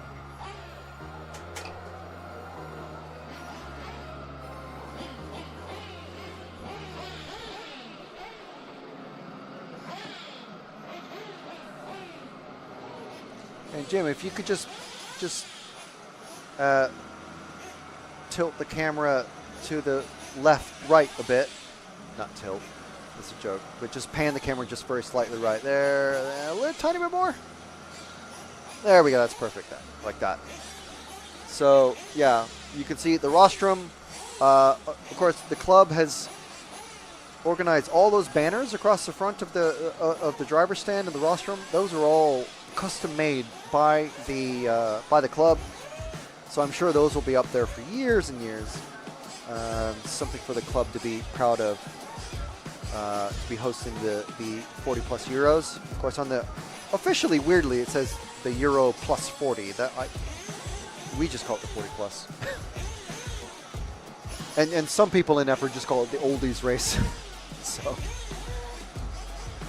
And Jim, if you could just tilt the camera to the right a bit. Not tilt, that's a joke, but just pan the camera just very slightly right there. A little tiny bit more. There we go, that's perfect, like that. So yeah, you can see the rostrum. Of course, the club has organized all those banners across the front of the driver's stand and the rostrum. Those are all custom made by the club. So I'm sure those will be up there for years and years. Something for the club to be proud of, to be hosting the 40 plus Euros. Of course, on the officially, weirdly, it says the Euro plus 40. We just call it the 40 plus. and some people in EFRA just call it the oldies race. So,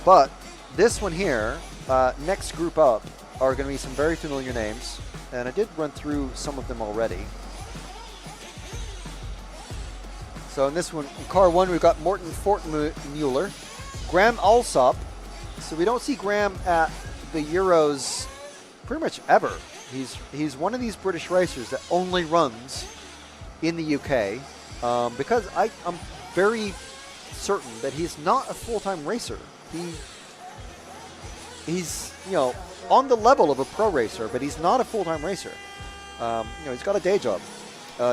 but this one here, next group up are going to be some very familiar names. and I did run through some of them already. So in this one, in car 1, we've got Morten Fortmuller, Graham Alsop. So we don't see Graham at the Euros pretty much ever. He's one of these British racers that only runs in the UK because I'm very certain that he's not a full-time racer. He's on the level of a pro racer, but he's not a full-time racer. He's got a day job.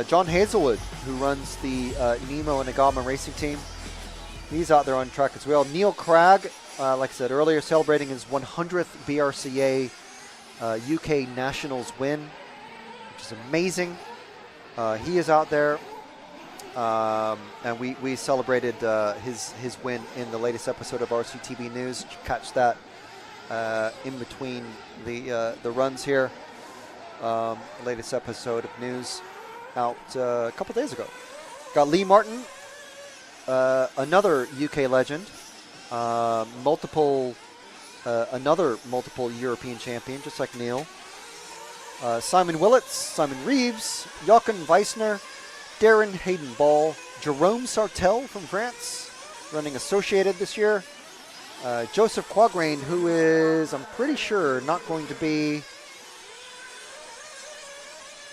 John Hazelwood, who runs the Nemo and Agama racing team, he's out there on track as well. Neil Cragg, like I said earlier, celebrating his 100th BRCA UK Nationals win, which is amazing. He is out there, and we celebrated his win in the latest episode of RCTV News. Catch that in between the runs here. Latest episode of news out a couple days ago. Got Lee Martin, another UK legend, another multiple European champion, just like Neil. Simon Willits, Simon Reeves, Jochen Weissner, Darren Hayden Ball, Jerome Sartel from France, running Associated this year. Joseph Quagrain, who is, I'm pretty sure, not going to be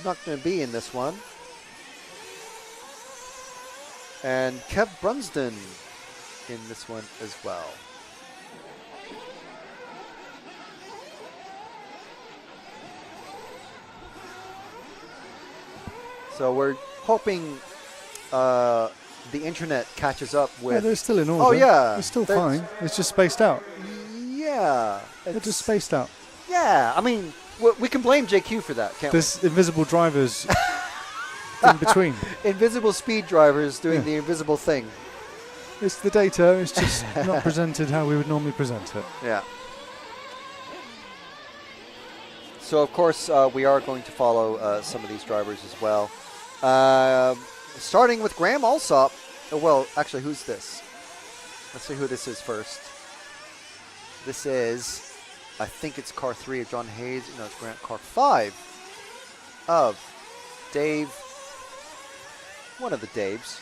in this one. And Kev Brunsden in this one as well. So we're hoping the internet catches up with... Yeah, they're still in order. Oh, yeah. It's still fine. It's just spaced out. Yeah. They're just spaced out. Yeah. I mean, we can blame JQ for that, can't There's invisible drivers in between. Invisible speed drivers doing the invisible thing. It's the data. It's just not presented how we would normally present it. Yeah. So, of course, we are going to follow some of these drivers as well. Starting with Graham Alsop. Well, actually, who's this? Let's see who this is first. This is, I think it's car 3 of John Hayes. No, it's car 5 of Dave. One of the Daves.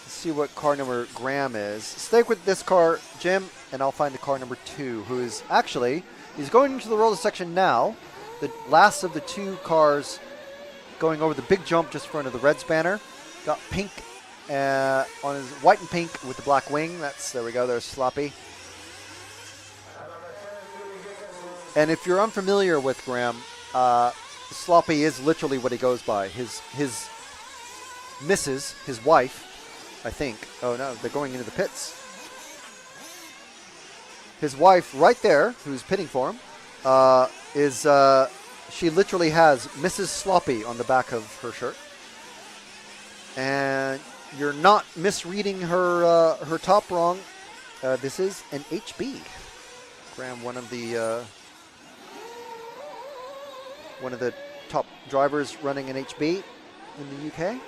Let's see what car number Graham is. Stay with this car, Jim, and I'll find the car number 2, who is actually, he's going into the roller section now. The last of the 2 cars going over the big jump just in front of the Reds banner. Got pink on his white and pink with the black wing. There we go, there's Sloppy. And if you're unfamiliar with Graham, Sloppy is literally what he goes by. His missus, his wife, I think. Oh no, they're going into the pits. His wife right there, who's pitting for him, she literally has Mrs. Sloppy on the back of her shirt. And you're not misreading her top wrong. This is an HB. Graham, one of the top drivers running an HB in the UK.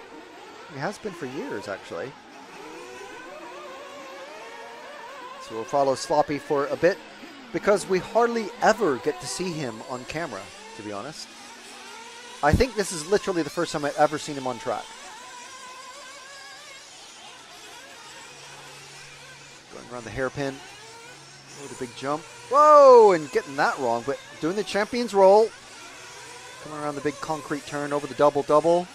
He has been for years, actually. So we'll follow Sloppy for a bit because we hardly ever get to see him on camera, to be honest. I think this is literally the first time I've ever seen him on track. Going around the hairpin. Oh, the big jump. Whoa, and getting that wrong, but doing the champion's roll. Coming around the big concrete turn over the double-double.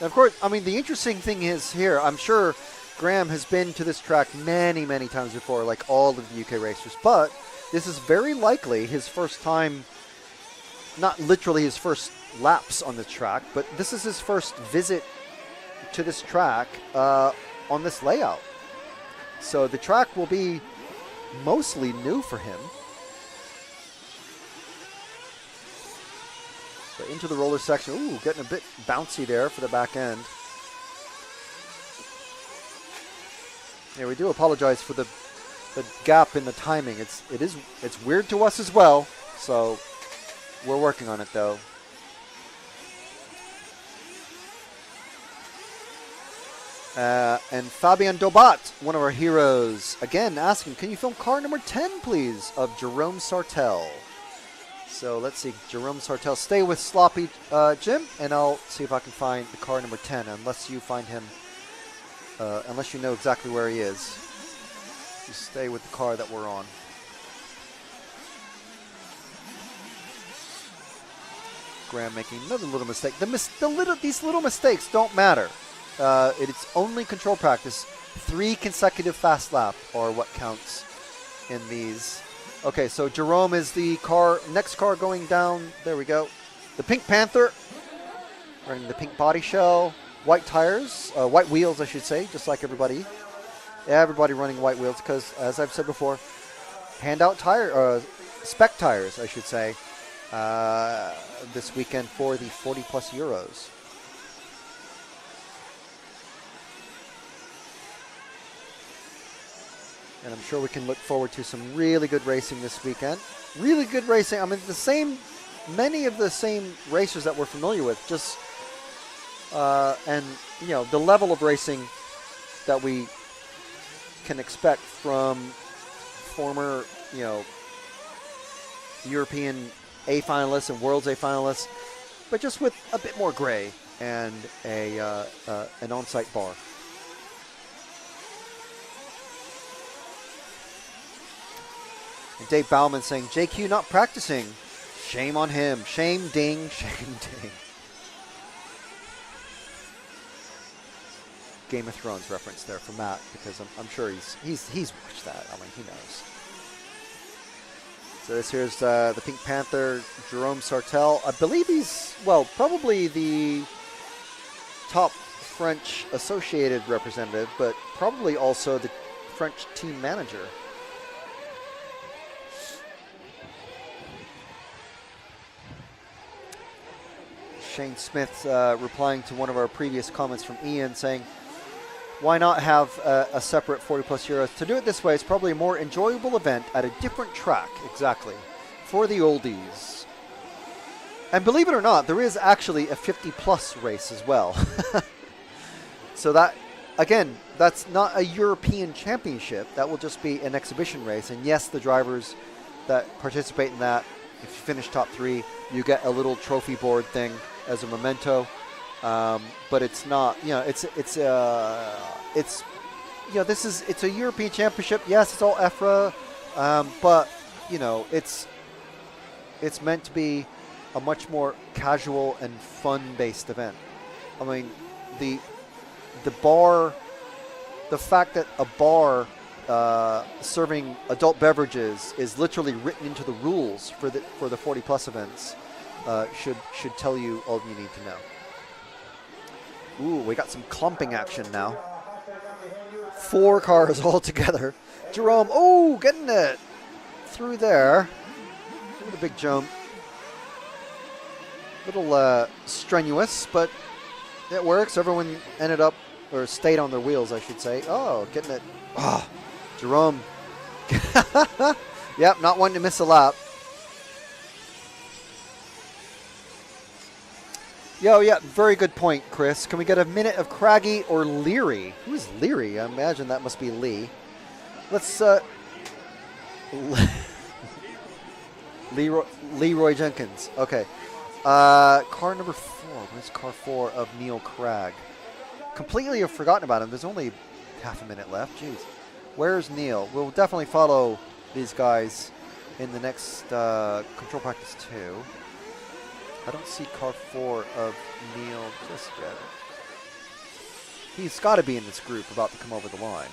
And of course, I mean, the interesting thing is here, I'm sure Graham has been to this track many, many times before, like all of the UK racers, but this is very likely his first time, not literally his first laps on the track, but this is his first visit to this track on this layout. So the track will be mostly new for him. So into the roller section. Ooh, getting a bit bouncy there for the back end. Yeah, we do apologize for the gap in the timing. It's weird to us as well. So we're working on it though. And Fabian Dobat, one of our heroes, again asking, can you film car number 10, please, of Jerome Sartel? So let's see. Jerome Sartell, stay with Sloppy Jim, and I'll see if I can find the car number 10, unless you find him, unless you know exactly where he is. You stay with the car that we're on. Graham making another little mistake. These little mistakes don't matter. It's only control practice. 3 consecutive fast lap are what counts in these. Okay, so Jerome is the next car going down. There we go. The Pink Panther, running the pink body shell, white tires, white wheels, I should say, just like everybody. Yeah, everybody running white wheels because, as I've said before, handout spec tires, I should say, this weekend for the 40+ Euros. And I'm sure we can look forward to some really good racing this weekend. Really good racing. I mean, many of the same racers that we're familiar with. Just, and you know, the level of racing that we can expect from former, you know, European A finalists and World's A finalists, but just with a bit more gray and an on-site bar. And Dave Bauman saying, JQ not practicing. Shame on him. Shame ding, shame ding. Game of Thrones reference there for Matt, because I'm sure he's watched that. I mean, he knows. So this here's the Pink Panther, Jerome Sartell. I believe he's, well, probably the top French associated representative, but probably also the French team manager. Shane Smith replying to one of our previous comments from Ian saying, why not have a separate 40+ Euros? To do it this way, it's probably a more enjoyable event at a different track, exactly, for the oldies. And believe it or not, there is actually a 50+ race as well. So that, again, that's not a European championship. That will just be an exhibition race. And yes, the drivers that participate in that, if you finish top 3, you get a little trophy board thing as a memento. But it's not, you know, it's you know, it's a European championship. Yes, it's all EFRA, but you know, it's meant to be a much more casual and fun-based event. I mean, the fact that a bar serving adult beverages is literally written into the rules for the 40+ events should tell you all you need to know. Ooh, we got some clumping action now. 4 cars all together. Jerome, oh, getting it through there. Look at the big jump. Little strenuous, but it works. Everyone ended up, or stayed on their wheels, I should say. Oh, getting it. Oh, Jerome. Yep, not wanting to miss a lap. Yo, yeah, very good point, Chris. Can we get a minute of Craggy or Leary? Who's Leary? I imagine that must be Lee. Let's, Leroy Jenkins. Okay. Car number 4. Where's car 4 of Neil Cragg? Completely have forgotten about him. There's only half a minute left. Jeez. Where's Neil? We'll definitely follow these guys in the next control practice 2. I don't see car 4 of Neil just yet. He's got to be in this group about to come over the line.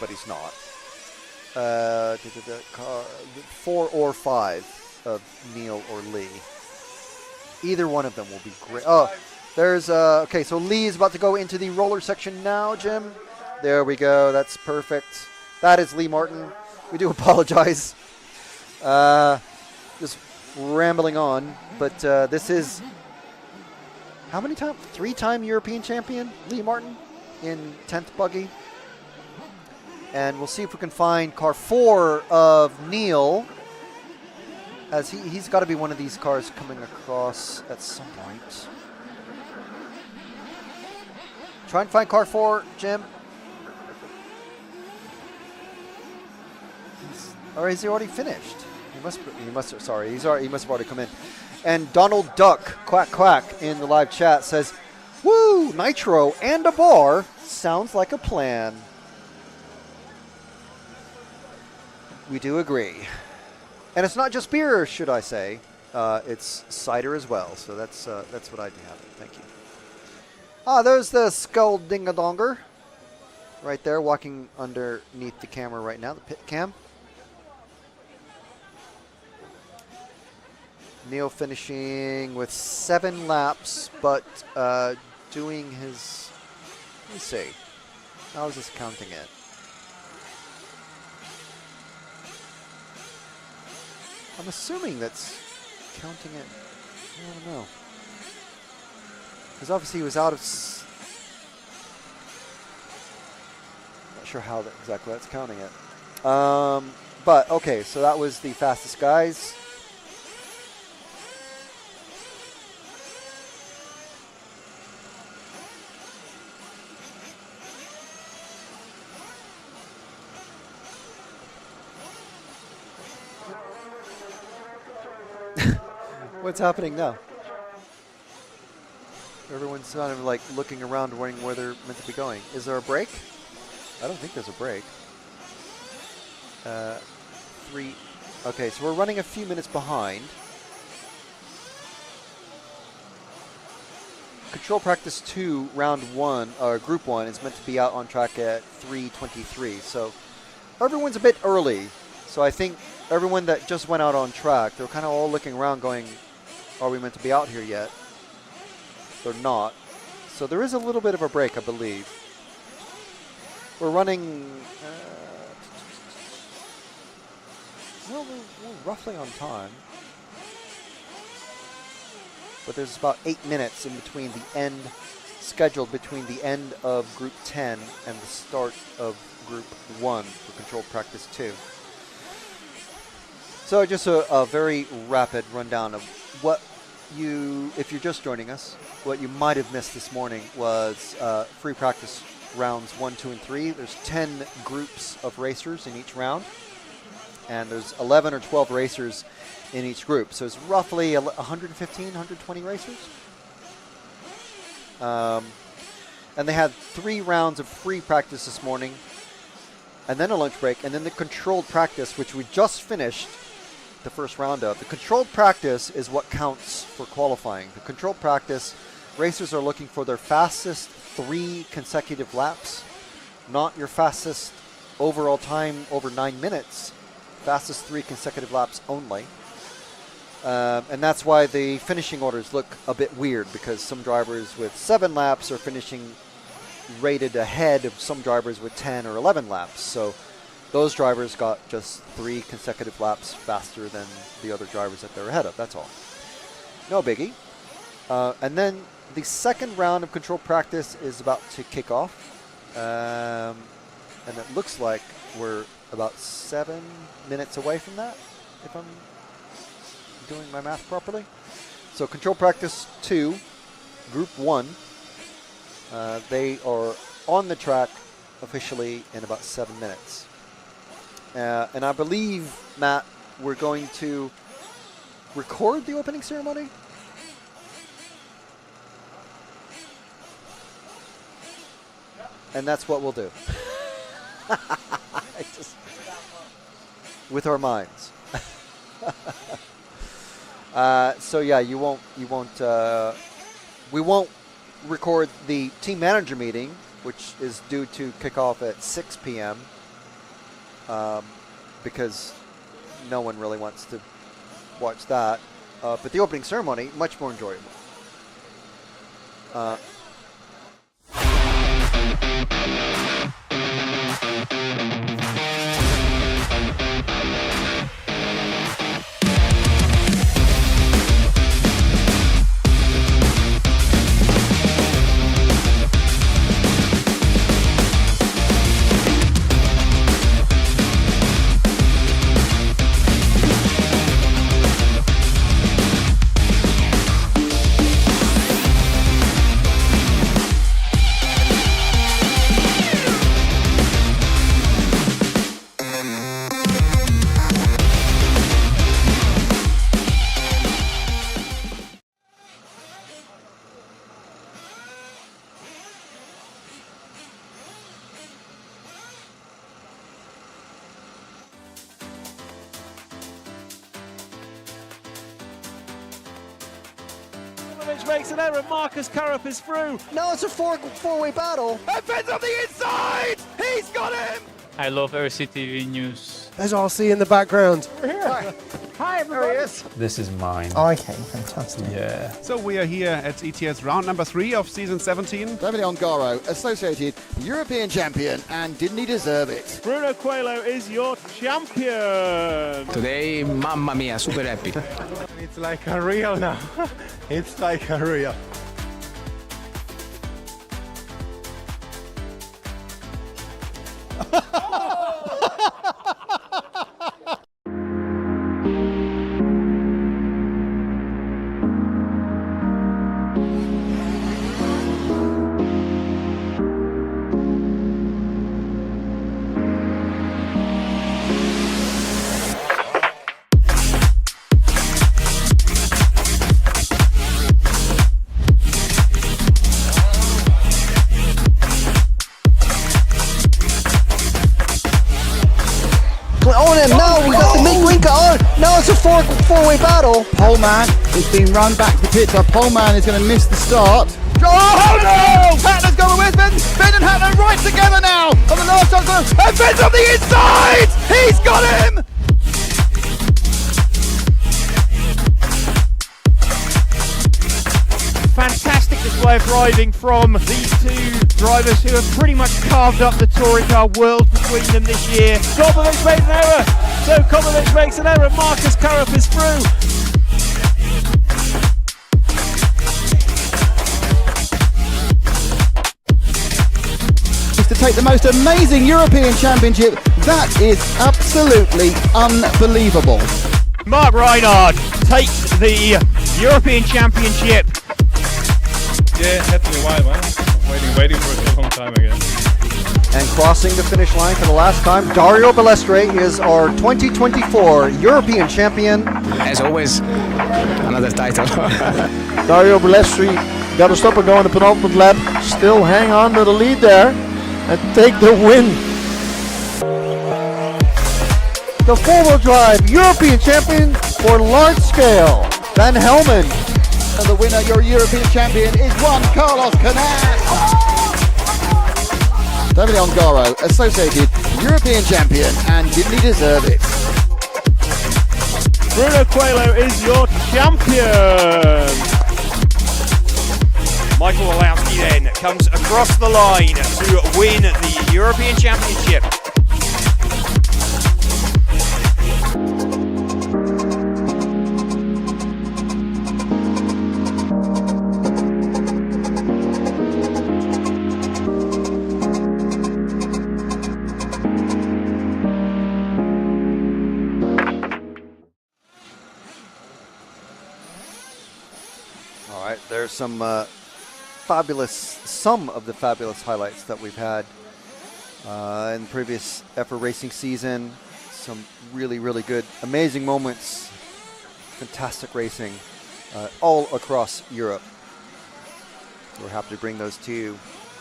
But he's not. Car 4 or 5 of Neil or Lee. Either one of them will be great. Oh, there's, okay, so Lee is about to go into the roller section now, Jim. There we go. That's perfect. That is Lee Martin. We do apologize. Just rambling on, but this is how many times? 3-time European champion Lee Martin in 10th buggy, and we'll see if we can find car 4 of Neil, as he's got to be one of these cars coming across at some point. Try and find car 4, Jim. Or is he already finished? He must have, sorry, he must have already come in. And Donald Duck, quack quack, in the live chat says, "Woo, Nitro and a bar sounds like a plan." We do agree. And it's not just beer, should I say. It's cider as well. So that's what I'd have. Thank you. Ah, there's the Skull Dingadonger. Right there, walking underneath the camera right now, the pit cam. Neil finishing with 7 laps, but doing his, let me see, how is this counting it? I'm assuming that's counting it, I don't know. Because obviously he was out of, not sure how exactly that's counting it. But okay, so that was the fastest guys. What's happening now? Everyone's kind of like looking around, wondering where they're meant to be going. Is there a break? I don't think there's a break. 3. Okay, so we're running a few minutes behind. Control Practice 2, Round 1, or Group 1, is meant to be out on track at 3:23. So everyone's a bit early. So I think everyone that just went out on track, they're kind of all looking around going, are we meant to be out here yet? They're not. So there is a little bit of a break, I believe. We're running, well, we're roughly on time. But there's about 8 minutes in between the end, scheduled between the end of Group 10 and the start of Group 1 for Control Practice 2. So just a very rapid rundown of what you, if you're just joining us, what you might have missed this morning was free practice rounds 1, 2, and 3. There's 10 groups of racers in each round, and there's 11 or 12 racers in each group. So it's roughly 115, 120 racers. And they had 3 rounds of free practice this morning, and then a lunch break, and then the controlled practice, which we just finished the first round of. The controlled practice is what counts for qualifying. The controlled practice, racers are looking for their fastest 3 consecutive laps, not your fastest overall time over 9 minutes, fastest 3 consecutive laps only. And that's why the finishing orders look a bit weird, because some drivers with 7 laps are finishing rated ahead of some drivers with 10 or 11 laps. So those drivers got just 3 consecutive laps faster than the other drivers that they're ahead of. That's all. No biggie. And then the second round of control practice is about to kick off. And it looks like we're about 7 minutes away from that, if I'm doing my math properly. So control practice 2, Group 1, they are on the track officially in about 7 minutes. And I believe, Matt, we're going to record the opening ceremony? And that's what we'll do. With our minds. So yeah, we won't record the team manager meeting, which is due to kick off at 6 p.m. Because no one really wants to watch that. But the opening ceremony, much more enjoyable. Popovich makes an error. Marcus Karup is through. Now it's a four-way battle. And Ben's on the inside. He's got him. I love RCTV News. There's RC in the background. Hi, everybody. This is mine. Okay, fantastic. Yeah. So we are here at ETS round number 3 of season 17. Davide Ongaro, associated European champion, and didn't he deserve it? Bruno Coelho is your champion. Today, mamma mia, super happy. It's like a real now. It's like a real. On him now, we got the Mink on. Now it's a four-way battle. Poleman is being run back to pits. Our Poleman is going to miss the start. Oh no! Hatler's going with Ben. Ben and Hatler right together now. On the last time, and Ben's on the inside. He's got him. Fantastic display of driving from these two drivers who have pretty much carved up the touring car world between them this year. Clubl made an error. So Clubl makes an error. Marcus Karup is through. To take the most amazing European championship. That is absolutely unbelievable. Mark Reinhard takes the European Championship. Yeah, it had to be a while, man. Waiting for it a long time again. And crossing the finish line for the last time, Dario Balestre is our 2024 European champion. As always, another title. Dario Balestre got to stop and go on the penultimate lap. Still hang on to the lead there and take the win. The four-wheel drive European champion for large scale, Van Helmen. And the winner, your European champion, is Juan Carlos Canas. Davide Ongaro, associated European champion, and didn't he deserve it? Bruno Coelho is your champion. Michael Olowski then comes across the line to win the European Championship. All right, there's some some of the fabulous highlights that we've had in the previous EFRA racing season. Some really, really good, amazing moments, fantastic racing all across Europe. We're happy to bring those to you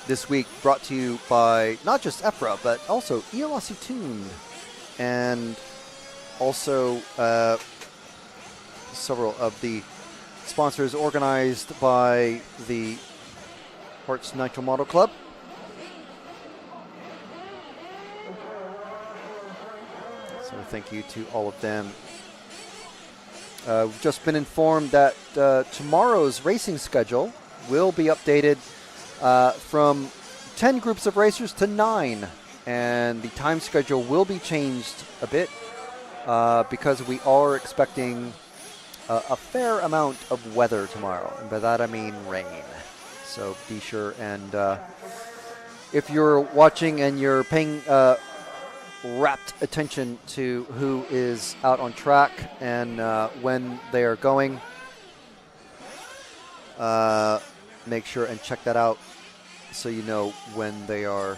this week, brought to you by not just EFRA, but also Iolasi Tuned, and also several of the sponsors organized by the Herts Nitro Model Club. So thank you to all of them. We've just been informed that tomorrow's racing schedule will be updated from 10 groups of racers to 9. And the time schedule will be changed a bit because we are expecting a fair amount of weather tomorrow. And by that I mean rain. So be sure and if you're watching and you're paying rapt attention to who is out on track and when they are going, make sure and check that out so you know when they're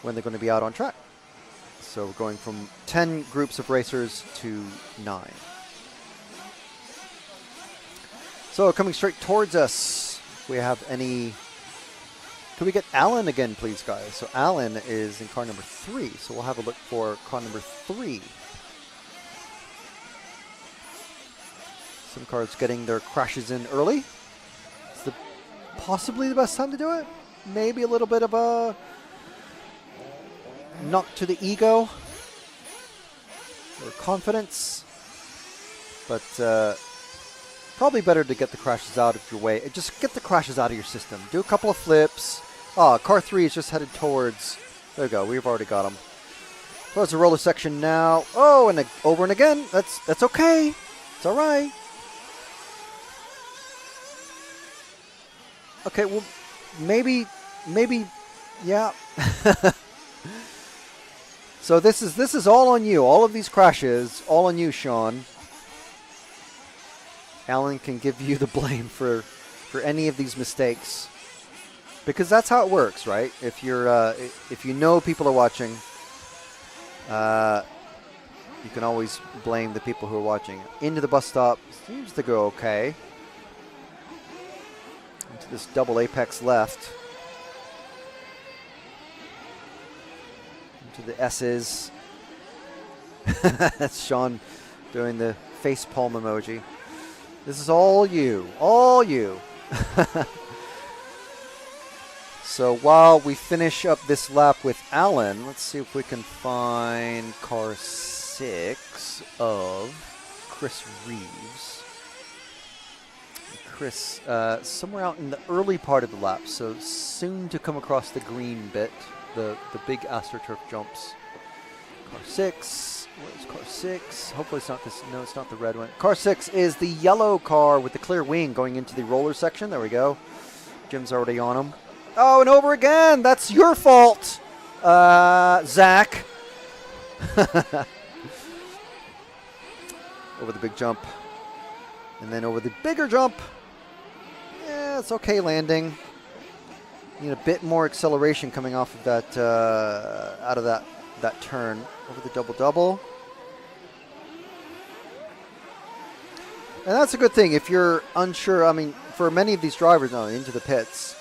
going to be out on track. So we're going from 10 groups of racers to 9. So coming straight towards us, we have any... Can we get Alan again, please, guys? So Alan is in car number 3. So we'll have a look for car number 3. Some cars getting their crashes in early. It's possibly the best time to do it. Maybe a little bit of a knock to the ego or confidence. But probably better to get the crashes out of your way. Just get the crashes out of your system. Do a couple of flips. Car 3 is just headed towards. There we go. We've already got him. Towards the roller section now. Oh, and over and again. That's okay. It's all right. Okay, well, maybe, yeah. So this is all on you. All of these crashes, all on you, Sean. Alan can give you the blame for any of these mistakes, because that's how it works, right? If you're if you know people are watching, you can always blame the people who are watching. Into the bus stop seems to go okay. Into this double apex left. Into the S's. That's Sean doing the face palm emoji. This is all you. All you. So while we finish up this lap with Alan, let's see if we can find car 6 of Chris Reeves. Chris, somewhere out in the early part of the lap, so soon to come across the green bit, the big AstroTurf jumps. Car 6. What is car 6? Hopefully it's not this. No, it's not the red one. Car 6 is the yellow car with the clear wing going into the roller section. There we go. Jim's already on him. Oh, and over again. That's your fault, Zach. Over the big jump. And then over the bigger jump. Yeah, it's okay landing. Need a bit more acceleration coming off of that, out of that turn. Over the double-double. And that's a good thing. If you're unsure, I mean, for many of these drivers now into the pits,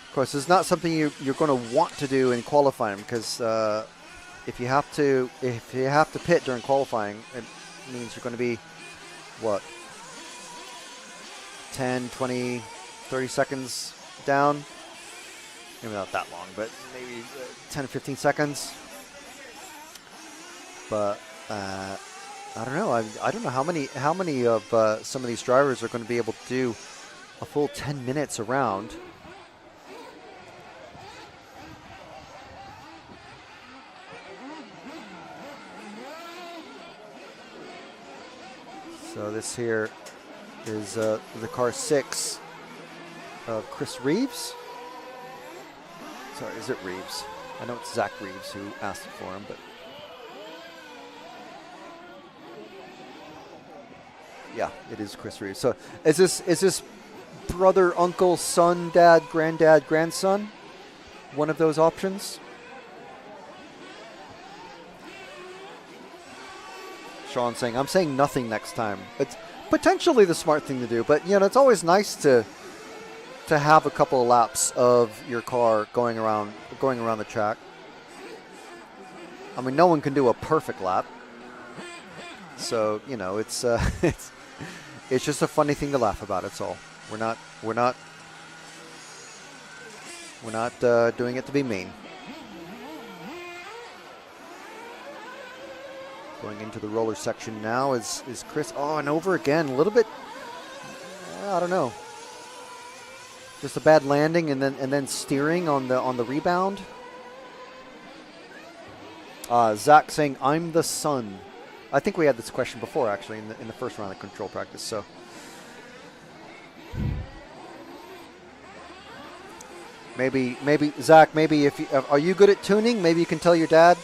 of course, it's not something you're going to want to do in qualifying, because if you have to pit during qualifying, it means you're going to be, what, 10, 20, 30 seconds down? Maybe not that long, but maybe 10 or 15 seconds. But I don't know. I don't know how many of some of these drivers are going to be able to do a full 10 minutes around. So this here is the car 6 of Chris Reeves. Sorry, is it Reeves? I know it's Zach Reeves who asked it for him, but yeah, it is Chris Reeves. So is this brother, uncle, son, dad, granddad, grandson? One of those options? Sean saying, I'm saying nothing next time. It's potentially the smart thing to do, but you know, it's always nice to have a couple of laps of your car going around the track. I mean, no one can do a perfect lap. So, you know, it's it's just a funny thing to laugh about. It's all. We're not doing it to be mean. Going into the roller section now is Chris. Oh, and over again, a little bit. I don't know. Just a bad landing and then steering on the rebound. Zach saying, "I'm the sun." I think we had this question before, actually, in the first round of control practice. So, maybe Zach, maybe if you, are you good at tuning? Maybe you can tell your dad.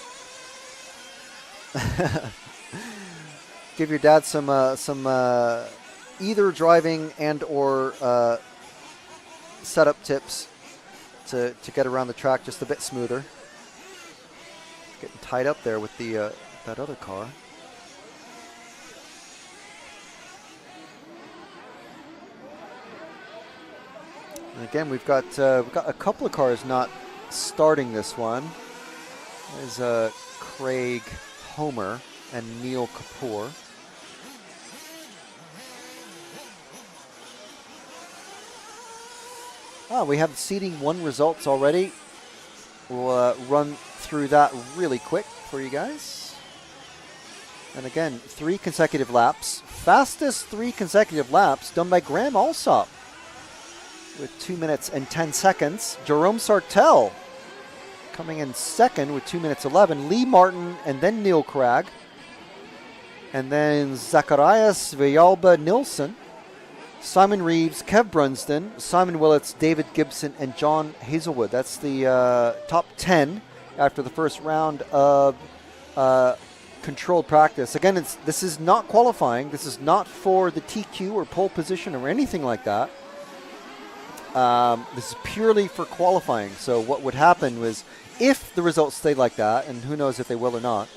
Give your dad some either driving and or setup tips to get around the track just a bit smoother. Getting tied up there with the that other car. And again, we've got a couple of cars not starting this one. There's Craig Homer and Neil Kapoor. We have seeding 1 results already. We'll run through that really quick for you guys. And again, 3 consecutive laps. Fastest 3 consecutive laps done by Graham Alsop with 2 minutes and 10 seconds. Jerome Sartell coming in second with 2 minutes 11. Lee Martin and then Neil Cragg. And then Zacharias Villalba Nilsson. Simon Reeves, Kev Brunsden, Simon Willits, David Gibson, and John Hazelwood. That's the top 10 after the first round of controlled practice. Again, this is not qualifying. This is not for the TQ or pole position or anything like that. This is purely for qualifying. So what would happen was, if the results stay like that, and who knows if they will or not,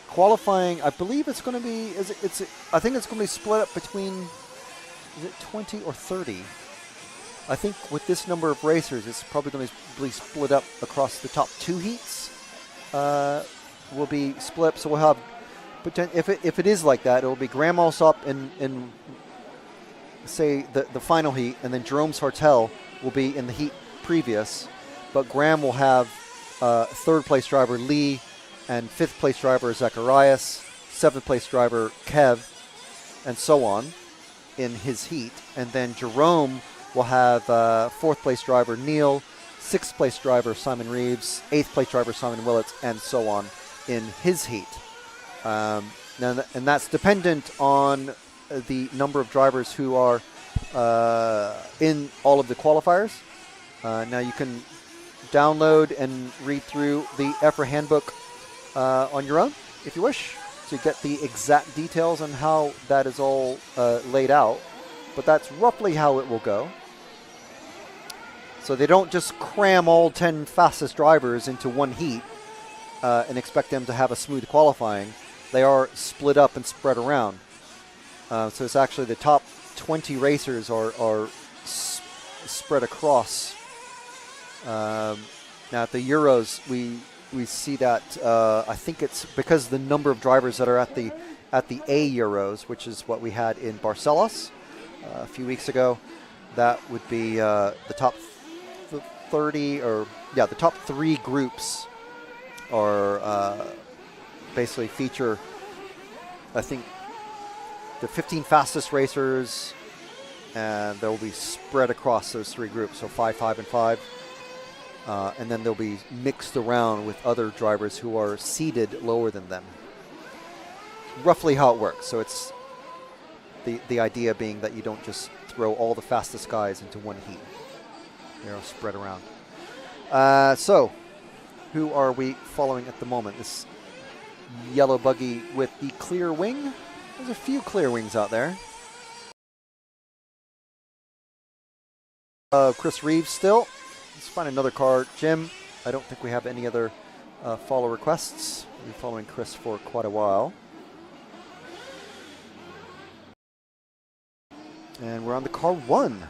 qualifying, I believe it's going to be, I think it's going to be split up between, is it 20 or 30? I think with this number of racers, it's probably going to be split up across the top 2 heats. Will be split up, so we'll have, if it is like that, it will be Graham Alsop in say, the final heat, and then Jerome Sartell will be in the heat previous, but Graham will have 3rd place driver Lee, and 5th place driver Zacharias, 7th place driver Kev, and so on in his heat. And then Jerome will have 4th place driver Neil, 6th place driver Simon Reeves, 8th place driver Simon Willits, and so on in his heat. And that's dependent on the number of drivers who are in all of the qualifiers. Now you can download and read through the EFRA handbook on your own, if you wish, to get the exact details on how that is all laid out. But that's roughly how it will go. So they don't just cram all 10 fastest drivers into one heat and expect them to have a smooth qualifying. They are split up and spread around. So it's actually the top 20 racers are spread across. Now at the Euros, we see that I think it's because the number of drivers that are at the A Euros, which is what we had in Barcelos a few weeks ago. That would be the top 30, or yeah, the top 3 groups are basically feature, I think, the 15 fastest racers, and they'll be spread across those 3 groups, so 5, 5, and 5. And then they'll be mixed around with other drivers who are seeded lower than them. Roughly how it works. So it's the idea being that you don't just throw all the fastest guys into one heat. They're spread around. So who are we following at the moment? This yellow buggy with the clear wing. There's a few clear wings out there. Chris Reeves still. Let's find another car. Jim, I don't think we have any other follow requests. We've been following Chris for quite a while. And we're on the car 1.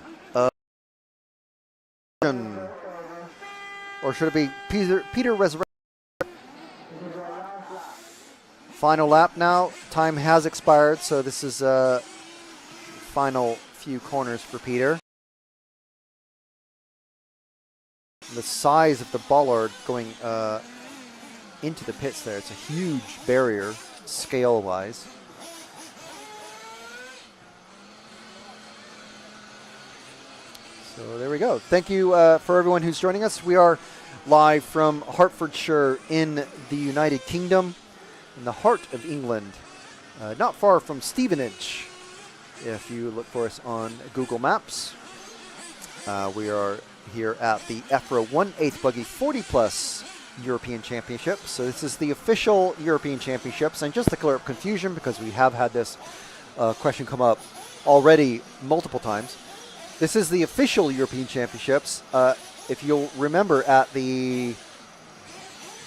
Or should it be Peter Resurrection? Final lap now. Time has expired, so this is final few corners for Peter. The size of the bollard going into the pits there, it's a huge barrier scale-wise. So there we go. Thank you for everyone who's joining us. We are live from Hertfordshire in the United Kingdom, in the heart of England, not far from Stevenage, if you look for us on Google Maps. We are here at the EFRA 1/8 Buggy 40 Plus European Championship. So this is the official European Championships. And just to clear up confusion, because we have had this question come up already multiple times, this is the official European Championships. If you'll remember, at the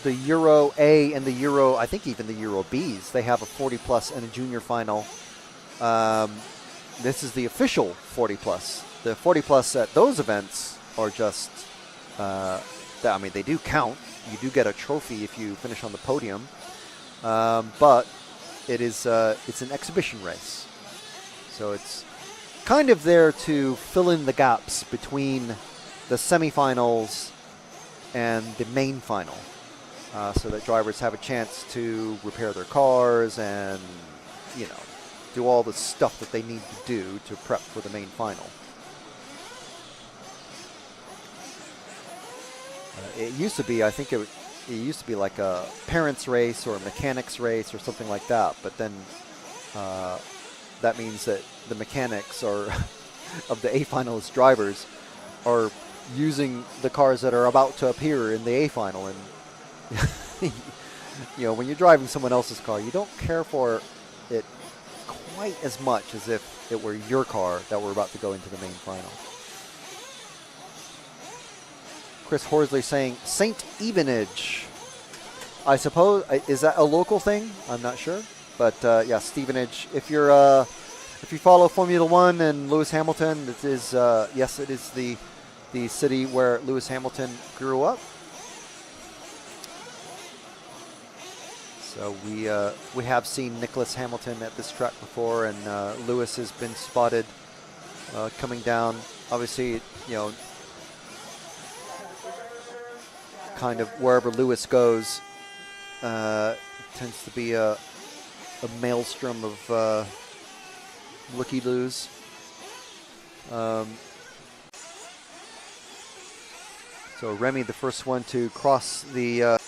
Euro A and the Euro, I think even the Euro Bs, they have a 40 plus and a junior final. This is the official 40 plus. The 40 plus at those events are just, I mean, they do count. You do get a trophy if you finish on the podium, but it is it's an exhibition race, so it's kind of there to fill in the gaps between the semifinals and the main final, so that drivers have a chance to repair their cars and, you know, do all the stuff that they need to do to prep for the main final. It used to be, I think it used to be like a parents race or a mechanics race or something like that, but then that means that the mechanics are of the A finalist drivers are using the cars that are about to appear in the A final, and you know, when you're driving someone else's car, you don't care for it quite as much as if it were your car that were about to go into the main final. Chris Horsley saying St. Evenage. I suppose, is that a local thing? I'm not sure, but yeah, Stevenage. If you follow Formula One and Lewis Hamilton, it is yes, it is the city where Lewis Hamilton grew up. So we have seen Nicholas Hamilton at this track before, and Lewis has been spotted coming down. Obviously, you know, kind of wherever Lewis goes, tends to be a maelstrom of looky-loos. So Remy, the first one to cross the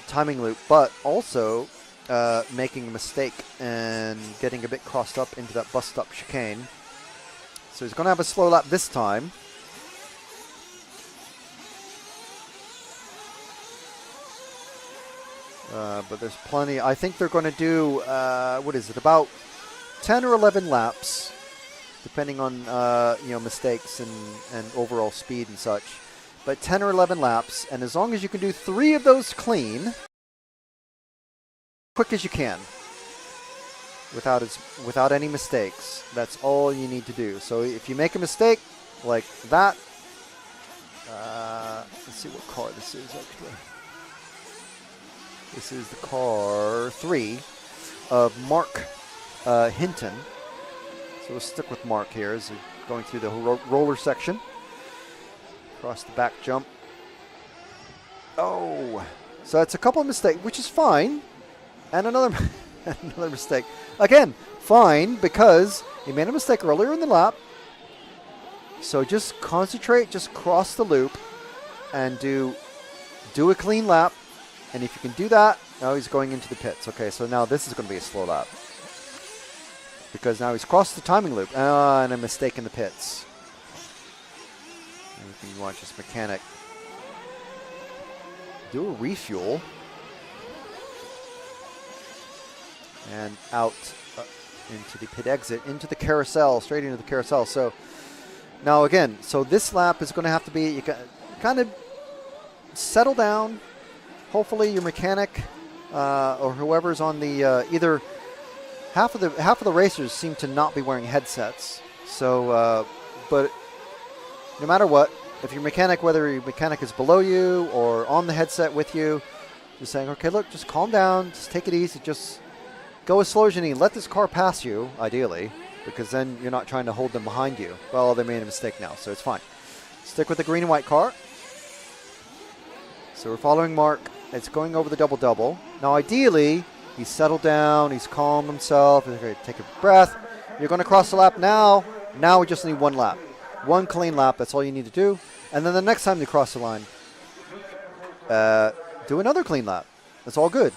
timing loop, but also making a mistake and getting a bit crossed up into that bus stop chicane. So he's going to have a slow lap this time. But there's plenty. I think they're going to do, what is it, about 10 or 11 laps, depending on you know, mistakes and overall speed and such. But 10 or 11 laps, and as long as you can do 3 of those clean, quick as you can, without any mistakes, that's all you need to do. So if you make a mistake like that, let's see what car this is actually. This is the car 3 of Mark Hinton. So we'll stick with Mark here as we're going through the roller section. Across the back jump. Oh, so it's a couple of mistakes, which is fine. And another mistake. Again, fine, because he made a mistake earlier in the lap. So just concentrate, just cross the loop and do a clean lap. And if you can do that, now he's going into the pits. Okay, so now this is going to be a slow lap, because now he's crossed the timing loop and a mistake in the pits. And you can watch this mechanic do a refuel and out into the pit exit, into the carousel, straight into the carousel. So now again, so this lap is going to have to be, you kind of settle down. Hopefully your mechanic or whoever's on the either half of the racers seem to not be wearing headsets. So, but no matter what, if your mechanic, whether your mechanic is below you or on the headset with you, just saying, okay, look, just calm down, just take it easy, just go as slow as you need. Let this car pass you, ideally, because then you're not trying to hold them behind you. Well, they made a mistake now, so it's fine. Stick with the green and white car. So we're following Mark. It's going over the double-double. Now, ideally, he's settled down. He's calmed himself. He's going to take a breath. You're going to cross the lap now. Now we just need one lap. One clean lap. That's all you need to do. And then the next time you cross the line, do another clean lap. That's all good.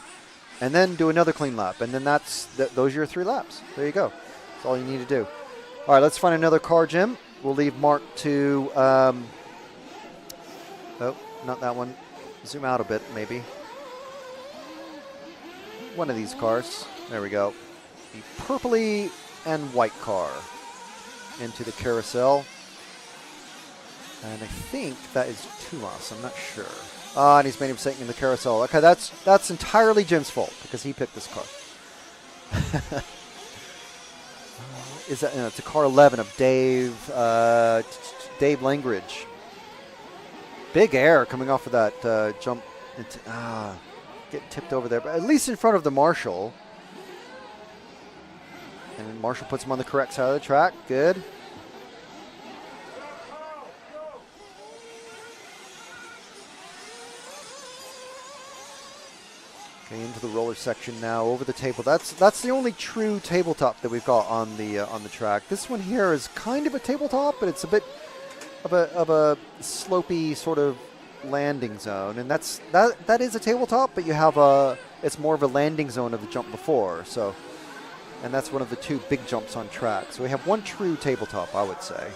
And then do another clean lap. And then those are your 3 laps. There you go. That's all you need to do. All right, let's find another car, Jim. We'll leave Mark to... oh, not that one. Zoom out a bit, maybe. One of these cars. There we go. The purpley and white car into the carousel. And I think that is Tumas. I'm not sure. And he's made a mistake in the carousel. Okay, that's entirely Jim's fault because he picked this car. Is that? It's a car 11 of Dave Langridge. Big air coming off of that jump. Get tipped over there, but at least in front of the marshal. And Marshall puts him on the correct side of the track. Good. Okay, into the roller section now, over the table. That's the only true tabletop that we've got on the track. This one here is kind of a tabletop, but it's a bit of a slopey sort of landing zone, and that is a tabletop, but you have it's more of a landing zone of the jump before. So, and that's one of the two big jumps on track. So we have one true tabletop, I would say.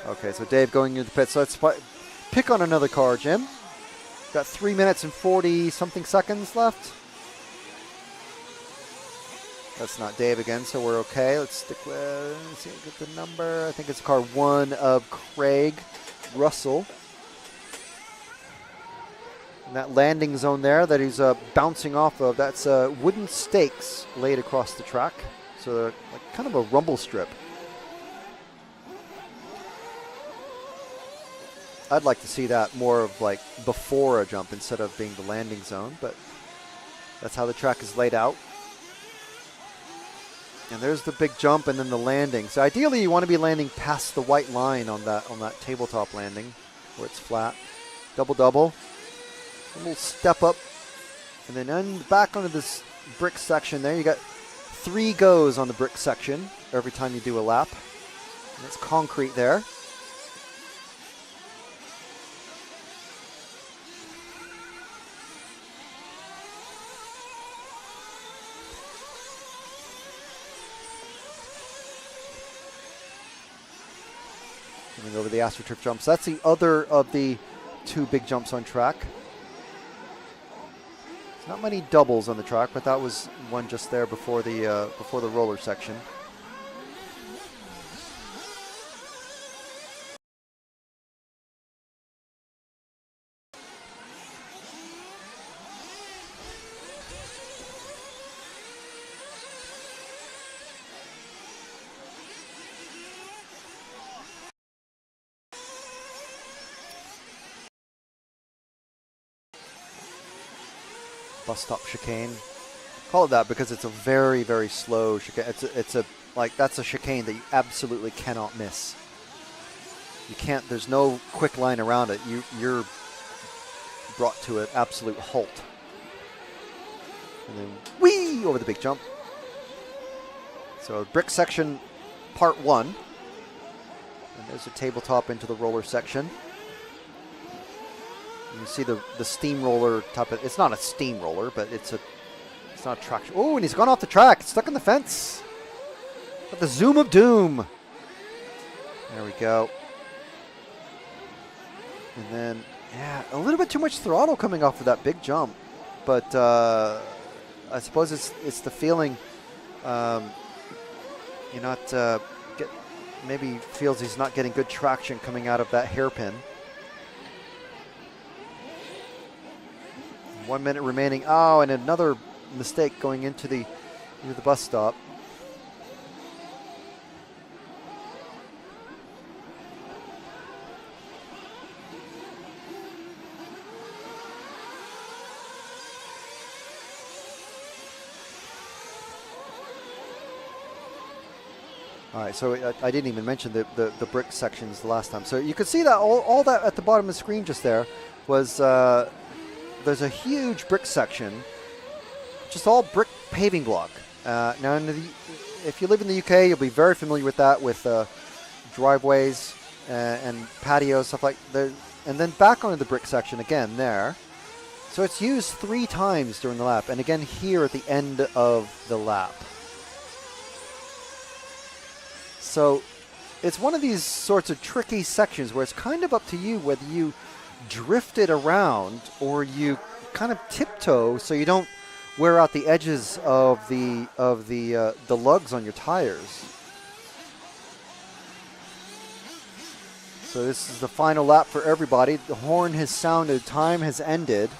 Okay, so Dave going into the pit. So let's pick on another car, Jim. Got 3 minutes and 40 something seconds left. That's not Dave again, so we're okay. Let's stick with, let's see, get the number. I think it's car 1 of Craig Russell. And that landing zone there that he's bouncing off of, that's wooden stakes laid across the track. So like kind of a rumble strip. I'd like to see that more of like before a jump instead of being the landing zone, but that's how the track is laid out. And there's the big jump and then the landing. So ideally you want to be landing past the white line on that tabletop landing where it's flat. Double double. A little step up. And then back onto this brick section there. You got 3 goes on the brick section every time you do a lap. And it's concrete there. Coming over the AstroTurf jumps. That's the other of the 2 big jumps on track. There's not many doubles on the track, but that was one just there before the roller section. Bus stop chicane. Call it that because it's a very, very slow chicane. That's a chicane that you absolutely cannot miss. You can't. There's no quick line around it. You're brought to an absolute halt. And then whee over the big jump. So brick section, part 1. And there's a tabletop into the roller section. You see the steamroller top. It's not a steamroller, but it's not a traction. Oh, and he's gone off the track. It's stuck in the fence. Got the zoom of doom. There we go. And then, yeah, a little bit too much throttle coming off of that big jump. But I suppose it's the feeling. Maybe feels he's not getting good traction coming out of that hairpin. 1 minute remaining. Oh, and another mistake going into the bus stop. All right, so I didn't even mention the brick sections the last time. So you could see that all that at the bottom of the screen just there was there's a huge brick section, just all brick paving block. Now, if you live in the UK, you'll be very familiar with that, with driveways and patios, stuff like that. And then back onto the brick section again there. So it's used 3 times during the lap, and again here at the end of the lap. So it's one of these sorts of tricky sections where it's kind of up to you whether you drift it around or you kind of tiptoe so you don't wear out the edges of the lugs on your tires. So this is the final lap for everybody. The horn has sounded. Time has ended.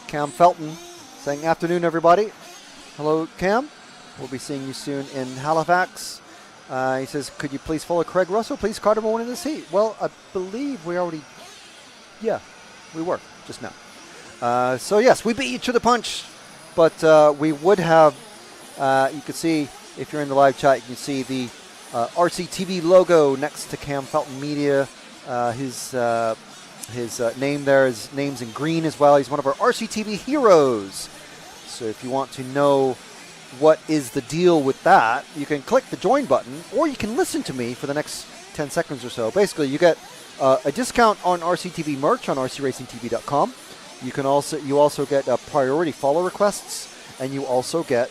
Cam Felton saying, "Afternoon, everybody." Hello, Cam. We'll be seeing you soon in Halifax. He says, could you please follow Craig Russell? Please, car number 1 in this heat. Well, I believe we already, yeah, we were just now. So yes, we beat you to the punch, but we would have, you can see, if you're in the live chat, you can see the RCTV logo next to Cam Felton Media. His name there, his name's in green as well. He's one of our RCTV heroes. So if you want to know what is the deal with that, you can click the join button, or you can listen to me for the next 10 seconds or so. Basically, you get a discount on RCTV merch on rcracingtv.com. You also get priority follow requests, and you also get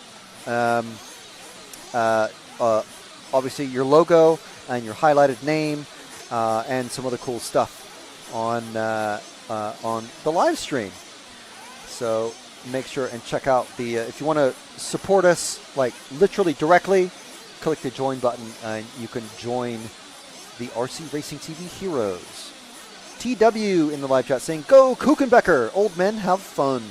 obviously your logo and your highlighted name and some other cool stuff on the live stream. So make sure and check out the if you want to support us like literally directly, click the join button and you can join the RC Racing TV heroes. TW in the live chat saying, go Kuchenbecker, old men have fun.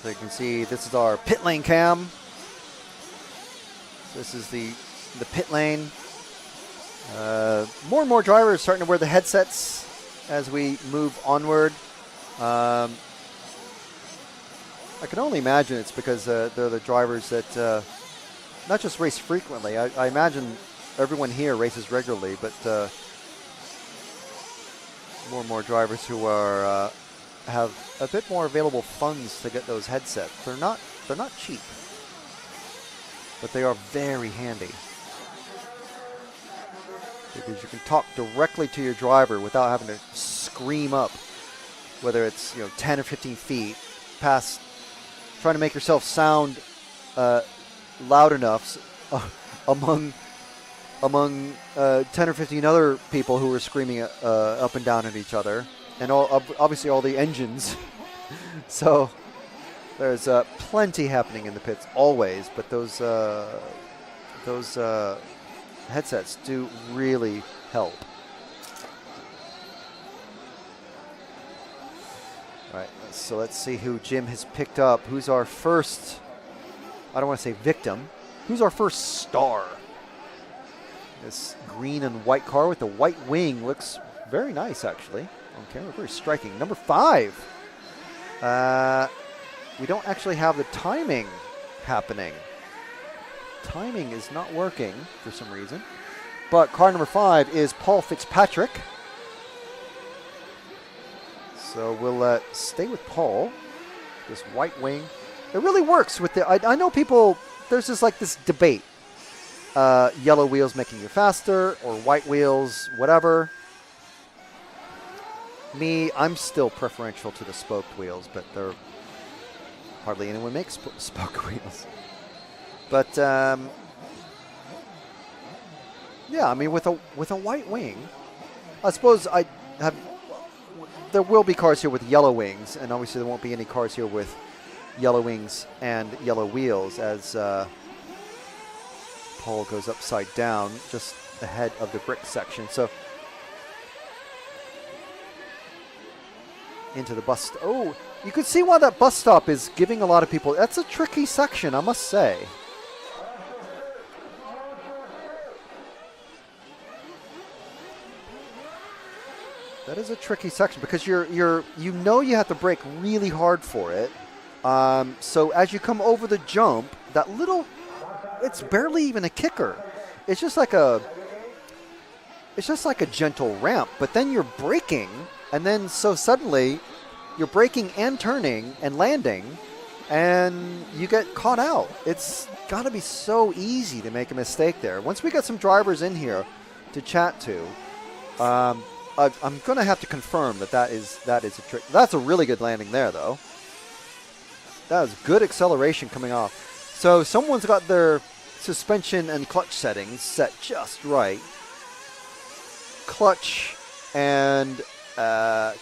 So you can see this is our pit lane cam. This is the pit lane. More and more drivers starting to wear the headsets as we move onward. I can only imagine it's because they're the drivers that not just race frequently. I imagine everyone here races regularly, but more and more drivers who are have a bit more available funds to get those headsets. They're not cheap, but they are very handy because you can talk directly to your driver without having to scream up, whether it's 10 or 15 feet past, trying to make yourself sound loud enough among 10 or 15 other people who are screaming up and down at each other. And obviously all the engines. So there's plenty happening in the pits always, but those headsets do really help. All right, so let's see who Jim has picked up. Who's our first, I don't want to say victim, who's our first star? This green and white car with the white wing looks very nice actually. On camera, very striking. Number 5. We don't actually have the timing happening. Timing is not working for some reason. But car number 5 is Paul Fitzpatrick. So we'll stay with Paul. This white wing. It really works with the. I know people. There's just like this debate. Yellow wheels making you faster, or white wheels, whatever. Me, I'm still preferential to the spoked wheels, but hardly anyone makes spoked wheels. But yeah, I mean, with a white wing, I suppose there will be cars here with yellow wings, and obviously there won't be any cars here with yellow wings and yellow wheels as Paul goes upside down just ahead of the brick section. So. Into the bus. Oh, you can see why that bus stop is giving a lot of people. That's a tricky section, I must say. That is a tricky section because you have to brake really hard for it. So as you come over the jump, it's barely even a kicker. It's just like a gentle ramp, but then you're braking. And then so suddenly you're braking and turning and landing and you get caught out. It's got to be so easy to make a mistake there. Once we got some drivers in here to chat to, I'm going to have to confirm that is a trick. That's a really good landing there, though. That was good acceleration coming off. So someone's got their suspension and clutch settings set just right. Clutch and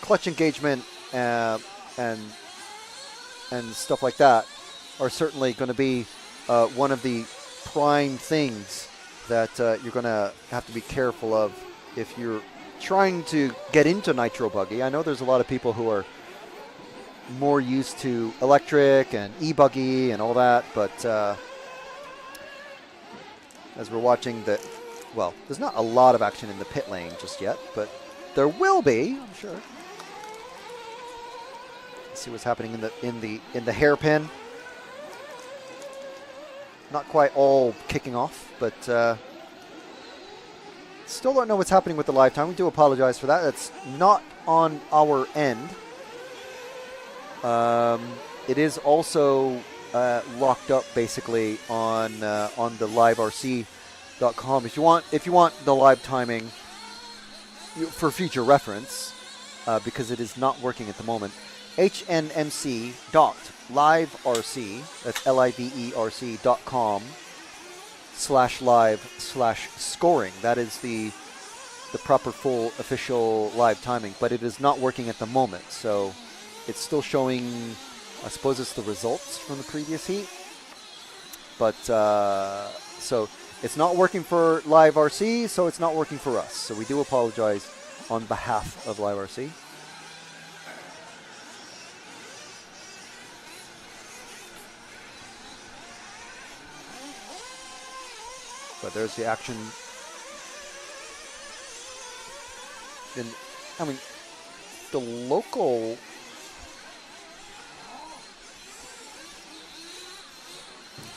clutch engagement and stuff like that are certainly going to be one of the prime things that you're going to have to be careful of if you're trying to get into Nitro Buggy. I know there's a lot of people who are more used to electric and e-buggy and all that, but as we're watching well, there's not a lot of action in the pit lane just yet, but there will be, I'm sure. Let's see what's happening in the hairpin. Not quite all kicking off, but still don't know what's happening with the live time. We do apologize for that. That's not on our end. It is also locked up basically on the liverc.com. If you want the live timing for future reference, because it is not working at the moment, hnmc.liverc, that's liverc.com/live/scoring. That is the proper full official live timing, but it is not working at the moment. So it's still showing, I suppose it's the results from the previous heat. But so it's not working for liverc, so it's not working for us. So we do apologize on behalf of liverc. But there's the action. I mean, the local.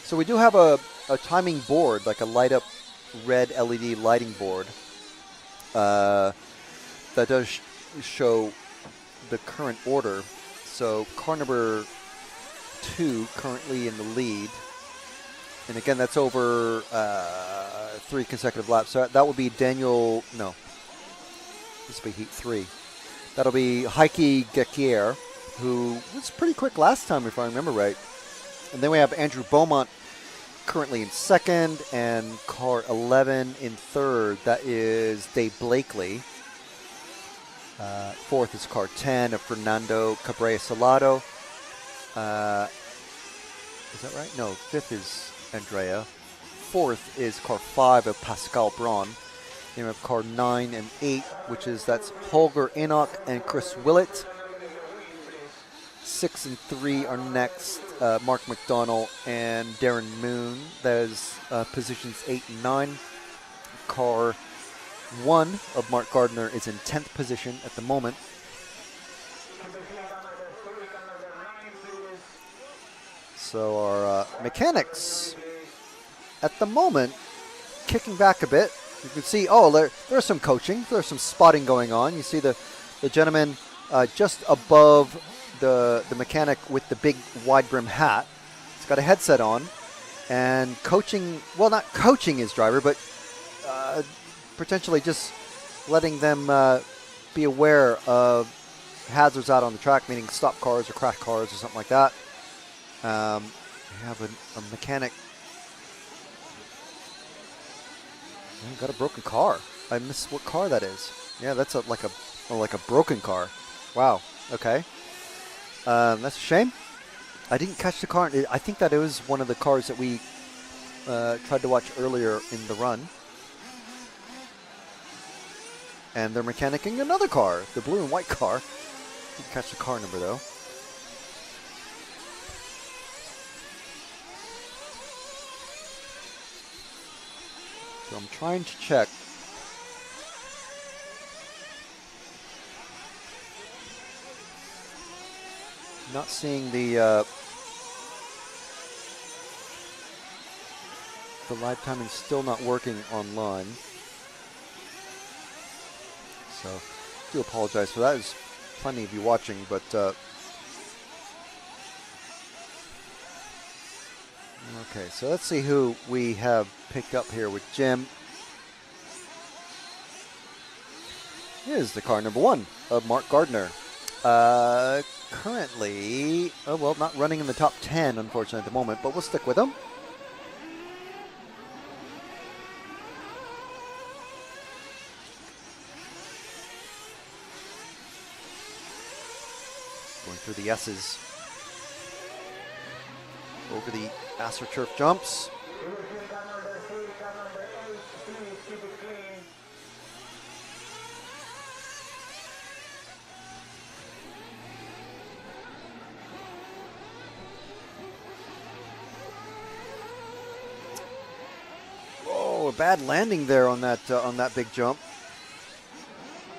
So we do have a timing board, like a light up red LED lighting board that does show the current order. So car number 2 currently in the lead. And again, that's over 3 consecutive laps. So that will be Daniel, no, this will be heat 3. That'll be Heike Gekier, who was pretty quick last time, if I remember right. And then we have Andrew Beaumont currently in 2nd, and car 11 in 3rd. That is Dave Blakely. 4th is car 10 of Fernando Cabrera Salado. Is that right? No, 5th is Andrea. 4th is car 5 of Pascal Braun. Then we have car 9 and 8, that's Holger Enoch and Chris Willett. 6 and 3 are next, Mark McDonnell and Darren Moon. That is positions 8 and 9. Car 1 of Mark Gardner is in 10th position at the moment. So our mechanics at the moment kicking back a bit. You can see, there's some coaching, there's some spotting going on. You see the gentleman just above the mechanic with the big wide brim hat. He's got a headset on and coaching, well, not coaching his driver, but potentially just letting them be aware of hazards out on the track, meaning stop cars or crash cars or something like that. We have a mechanic. Got a broken car. I missed what car that is. Yeah, that's like a broken car. Wow. Okay. That's a shame. I didn't catch the car. I think that it was one of the cars that we tried to watch earlier in the run. And they're mechanicking another car, the blue and white car. Didn't catch the car number though. So I'm trying to check. Not seeing the live timing still not working online. So I do apologize for that. There's plenty of you watching, but okay, so let's see who we have picked up here with Jim. is the car number 1 of Mark Gardner. Currently, well, not running in the top 10, unfortunately, at the moment, but we'll stick with him. Going through the S's. Over the AstroTurf jumps. Oh, a bad landing there on that big jump.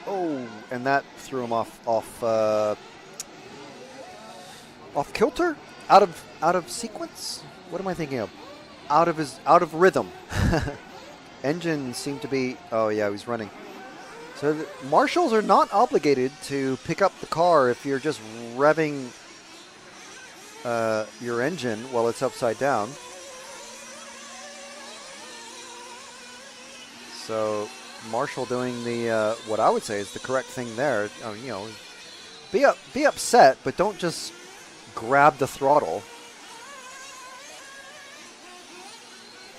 Oh, and that threw him off kilter, out of sequence. What am I thinking of? Out of rhythm. Engine seemed to be. Oh yeah, he's running. So the marshals are not obligated to pick up the car if you're just revving your engine while it's upside down. So Marshall doing the what I would say is the correct thing there. You know, be upset, but don't just grab the throttle.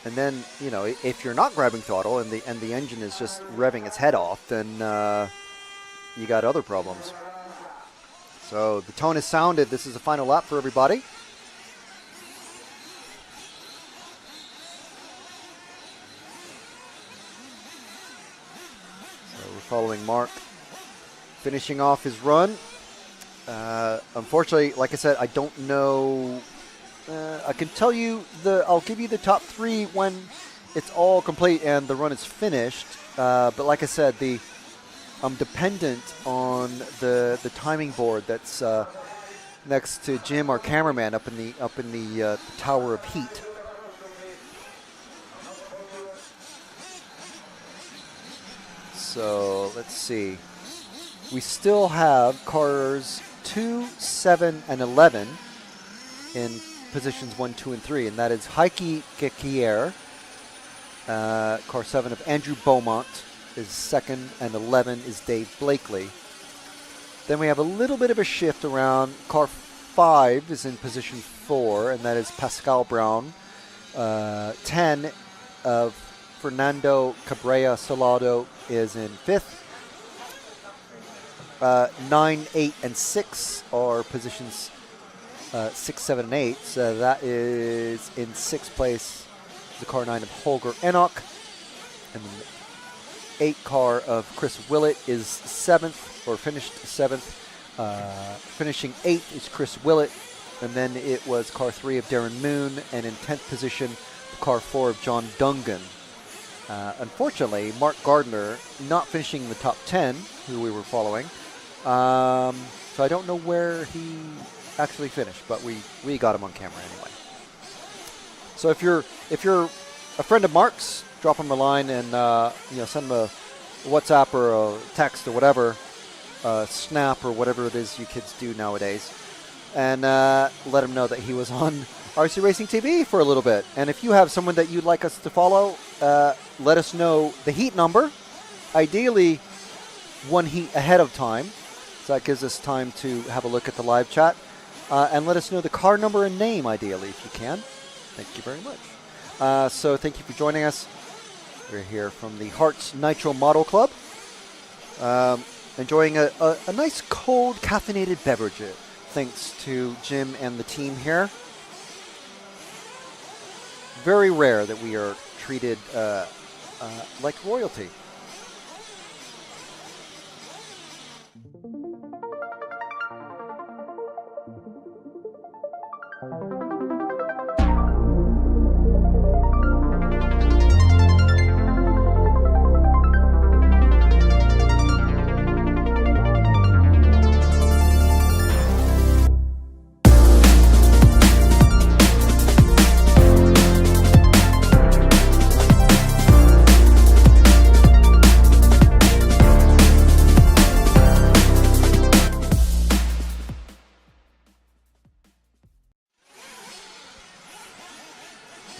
And then, you know, if you're not grabbing throttle and the engine is just revving its head off, then you got other problems. So the tone is sounded. This is the final lap for everybody. So we're following Mark, finishing off his run. Unfortunately, like I said, I don't know. I can tell you I'll give you the top 3 when it's all complete and the run is finished. But like I said, I'm dependent on the timing board that's next to Jim, our cameraman, up in the Tower of Heat. So let's see. We still have cars 2, 7, and 11 in positions 1, 2, and 3, and that is Heike Gekier. Car 7 of Andrew Beaumont is second, and 11 is Dave Blakely. Then we have a little bit of a shift around. Car 5 is in position 4, and that is Pascal Brown. 10 of Fernando Cabrera Salado is in 5th. 9, 8, and 6 are positions 6, 7, and 8. So that is in 6th place, the car 9 of Holger Enoch. And the 8 car of Chris Willett is 7th, or finished 7th. Finishing 8th is Chris Willett. And then it was car 3 of Darren Moon. And in 10th position, car 4 of John Dungan. Unfortunately, Mark Gardner not finishing in the top 10, who we were following. So I don't know where he actually finished, but we got him on camera anyway. So if you're a friend of Mark's, drop him a line and send him a WhatsApp or a text or whatever, Snap or whatever it is you kids do nowadays, and let him know that he was on RC Racing TV for a little bit. And if you have someone that you'd like us to follow, let us know the heat number, ideally 1 heat ahead of time. So that gives us time to have a look at the live chat. And let us know the car number and name, ideally, if you can. Thank you very much. So thank you for joining us. We're here from the Herts Nitro Model Club. Enjoying a nice cold caffeinated beverage, thanks to Jim and the team here. Very rare that we are treated like royalty.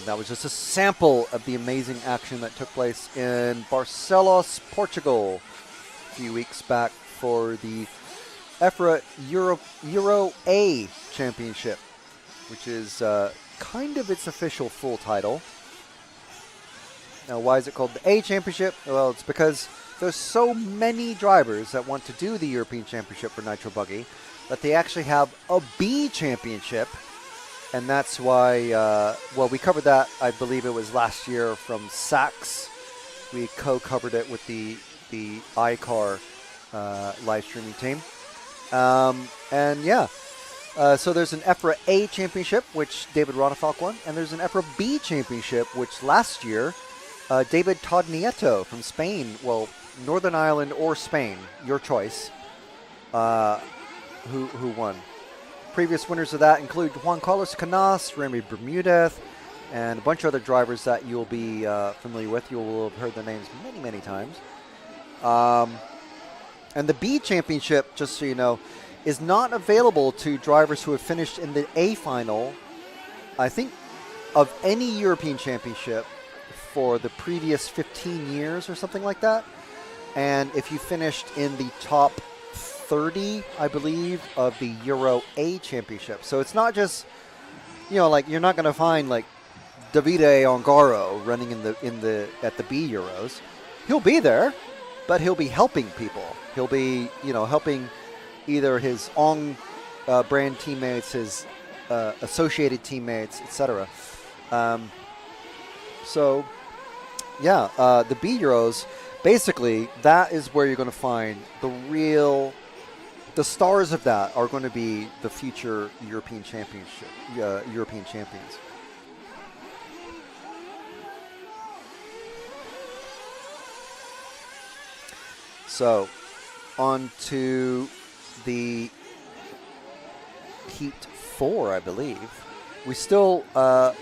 That was just a sample of the amazing action that took place in Barcelos, Portugal few weeks back for the EFRA Euro A Championship, which is kind of its official full title. Now, why is it called the A Championship? Well, it's because there's so many drivers that want to do the European Championship for Nitro Buggy that they actually have a B Championship. And that's why, well, we covered that, I believe it was last year from Sachs. We co-covered it with the iCar live streaming team. And yeah, so there's an EFRA A Championship, which David Ronefalk won, and there's an EFRA B Championship, which last year, David Todd Nieto from Spain, well, Northern Ireland or Spain, your choice, who won. Previous winners of that include Juan Carlos Canas, Remy Bermudez, and a bunch of other drivers that you'll be familiar with. You will have heard their names many, many times. And the B Championship, just so you know, is not available to drivers who have finished in the A final, I think, of any European Championship for the previous 15 years or something like that. And if you finished in the top 30, I believe, of the Euro A Championship. So it's not just, you know, like you're not going to find like Davide Ongaro running at the B Euros. He'll be there, but he'll be helping people. He'll be, you know, helping either his own brand teammates, his associated teammates, etc. So, yeah, the B Euros, basically, that is where you're going to find the stars of that are going to be the future European champions. So, on to the Heat 4, I believe. We still are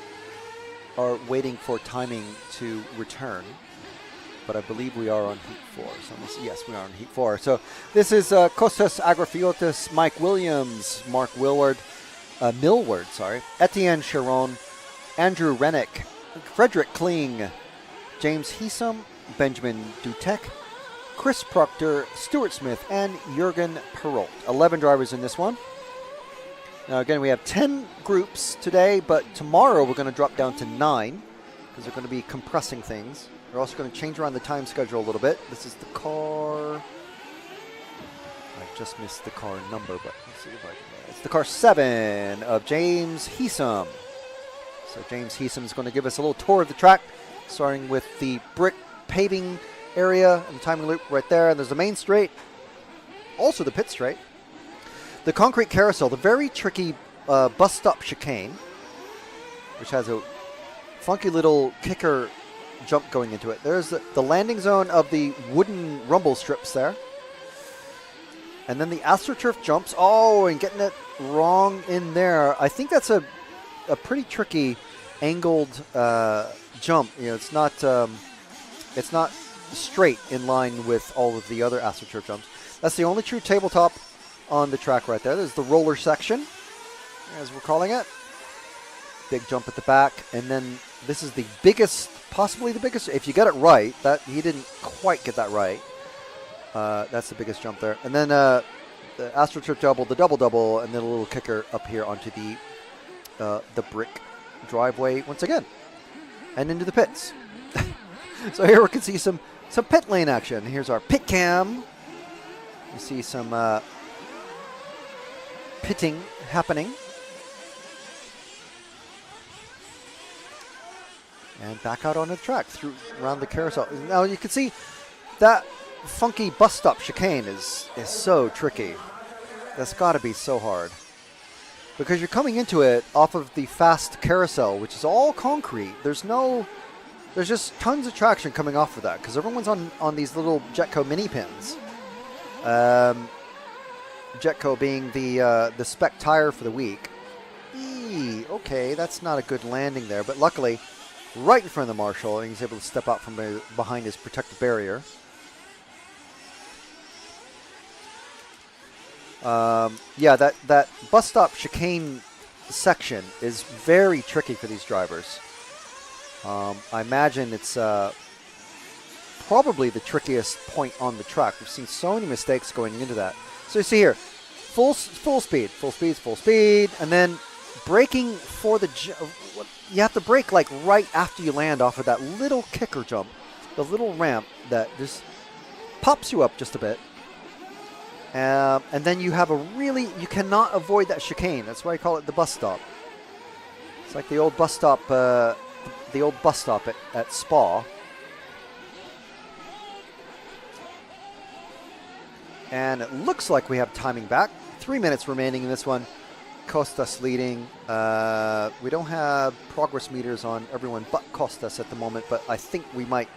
waiting for timing to return, but I believe we are on Heat 4. So yes, we are on Heat 4. So this is Kostas Agrafiotis, Mike Williams, Mark Millward, Etienne Chiron, Andrew Rennick, Frederick Kling, James Heesum, Benjamin Dutek, Chris Proctor, Stuart Smith, and Jurgen Perrault. 11 drivers in this one. Now, again, we have 10 groups today, but tomorrow we're going to drop down to 9 because they're going to be compressing things. We're also going to change around the time schedule a little bit. This is the car. I just missed the car number, but let's see if I can. It's the car 7 of James Heesum. So James Heesum is going to give us a little tour of the track, starting with the brick paving area and the timing loop right there. And there's the main straight, also the pit straight. The concrete carousel, the very tricky bus stop chicane, which has a funky little kicker jump going into it. There's the landing zone of the wooden rumble strips there. And then the AstroTurf jumps. Oh, and getting it wrong in there. I think that's a pretty tricky angled jump. You know, it's not straight in line with all of the other AstroTurf jumps. That's the only true tabletop on the track right there. There's the roller section, as we're calling it. Big jump at the back. And then this is the biggest, possibly the biggest, if you get it right. That he didn't quite get that right. That's the biggest jump there. And then the AstroTurf double, the double, and then a little kicker up here onto the brick driveway once again. And into the pits. So here we can see some pit lane action. Here's our pit cam. You see some pitting happening. And back out on the track through around the carousel. Now you can see that funky bus stop chicane is so tricky. That's got to be so hard. Because you're coming into it off of the fast carousel, which is all concrete. There's just tons of traction coming off of that because everyone's on these little Jetco mini pins. Jetco being the Spec tire for the week. Okay, that's not a good landing there, but luckily, right in front of the marshal, and he's able to step out from behind his protective barrier. Yeah, that bus stop chicane section is very tricky for these drivers. I imagine it's probably the trickiest point on the track. We've seen so many mistakes going into that. So you see here, full speed, and then braking for the you have to brake like right after you land off of that little kicker jump, the little ramp that just pops you up just a bit. And then you have you cannot avoid that chicane. That's why I call it the bus stop. It's like the old bus stop, at Spa. And it looks like we have timing back. 3 minutes remaining in this one. Costas leading. We don't have progress meters on everyone but Costas at the moment, but I think we might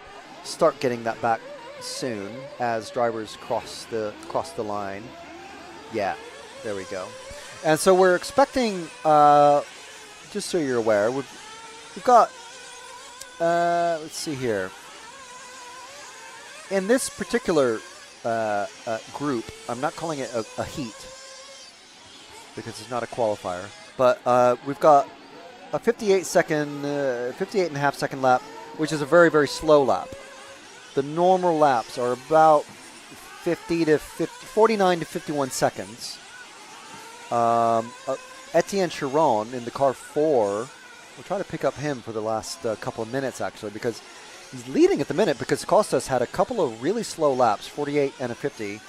start getting that back soon as drivers cross the line. Yeah, there we go. And so we're expecting, just so you're aware, we've got, let's see here. In this particular group, I'm not calling it a heat because it's not a qualifier, but we've got a 58 and a half second lap, which is a very, very slow lap. The normal laps are about 49 to 51 seconds. Etienne Chiron in the car 4, we'll try to pick up him for the last couple of minutes actually, because he's leading at the minute because Costas had a couple of really slow laps, 48 and a 50.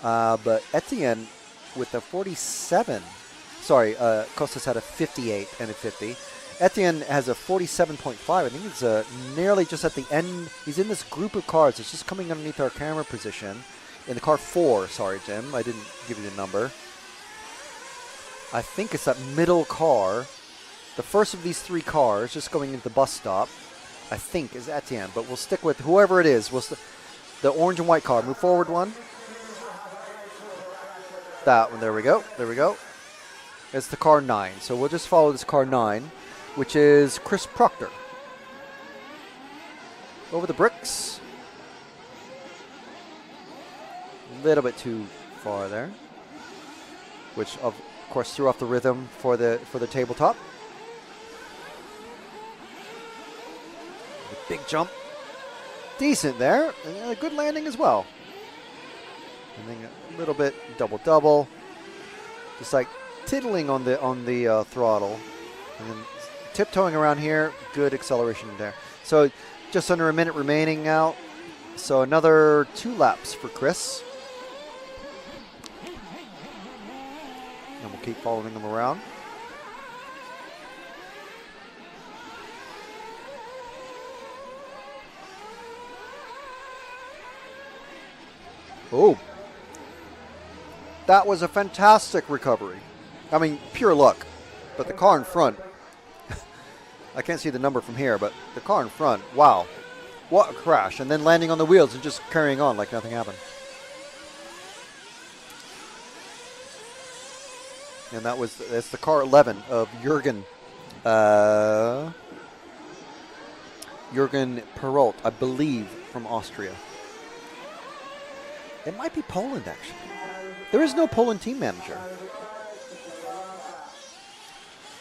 But Etienne with a 47, Costas had a 58 and a 50. Etienne has a 47.5. I think he's nearly just at the end. He's in this group of cars. It's just coming underneath our camera position. In the car 4, sorry, Jim. I didn't give you the number. I think it's that middle car. The first of these 3 cars just going into the bus stop, I think, is Etienne. But we'll stick with whoever it is. The orange and white car. Move forward one. That one. There we go. There we go. It's the car 9. So we'll just follow this car 9, which is Chris Proctor. Over the bricks. A little bit too far there, which of course threw off the rhythm for the tabletop. A big jump, decent there, and a good landing as well. And then a little bit double, just like tiddling on the throttle, and then tiptoeing around here. Good acceleration there. So just under a minute remaining now. So another 2 laps for Chris. And we'll keep following them around. Oh, that was a fantastic recovery. I mean, pure luck. But the car in front, I can't see the number from here, but the car in front, wow. What a crash. And then landing on the wheels and just carrying on like nothing happened. And that's the car 11 of Jürgen Perrault, I believe, from Austria. It might be Poland, actually. There is no Poland team manager.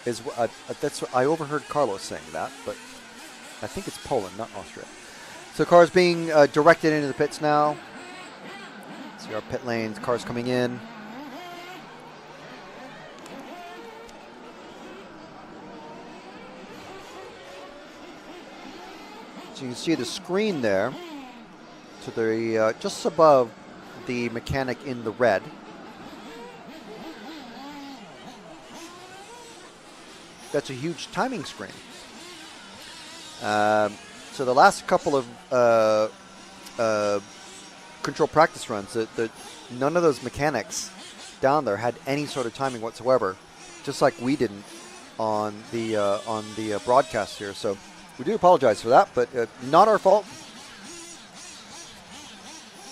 That's what I overheard Carlos saying that, but I think it's Poland, not Austria. So cars being directed into the pits now. See our pit lanes, cars coming in. So you can see the screen there to the just above the mechanic in the red. That's a huge timing screen. So the last couple of control practice runs, none of those mechanics down there had any sort of timing whatsoever, just like we didn't on the broadcast here. So we do apologize for that, but not our fault.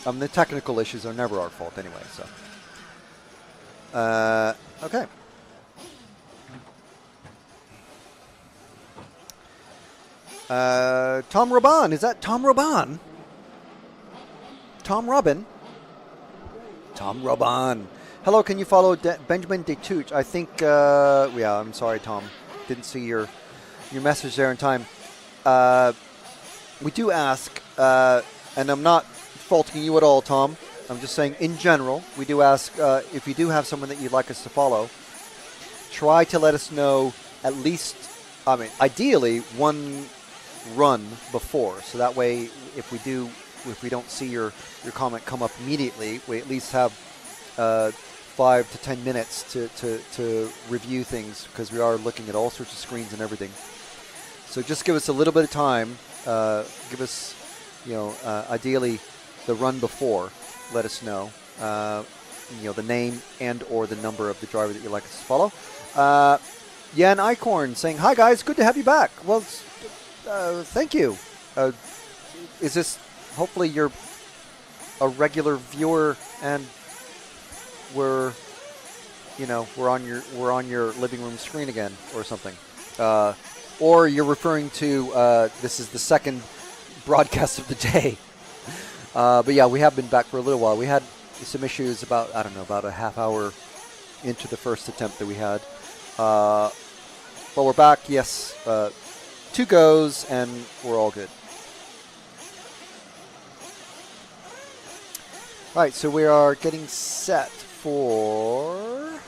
The technical issues are never our fault anyway. So okay. Tom Robin. Is that Tom Robin? Tom Robin? Tom Robin. Hello, can you follow Benjamin Detouche? I think, yeah, I'm sorry, Tom. Didn't see your message there in time. We do ask, and I'm not faulting you at all, Tom. I'm just saying, in general, we do ask if you do have someone that you'd like us to follow, try to let us know at least, I mean, ideally, one run before. So that way, if we don't see your comment come up immediately, we at least have 5 to 10 minutes to review things, because we are looking at all sorts of screens and everything. So just give us a little bit of time. Give us, ideally, the run before. Let us know, the name and or the number of the driver that you'd like us to follow. Jan Eichhorn saying, "Hi guys, good to have you back." Well, thank you. Is this hopefully you're a regular viewer and we're on your living room screen again or something, or you're referring to this is the second broadcast of the day. But yeah, we have been back for a little while. We had some issues about a half hour into the first attempt that we had. But we're back, yes. 2 goes, and we're all good. All right, so we are getting set for...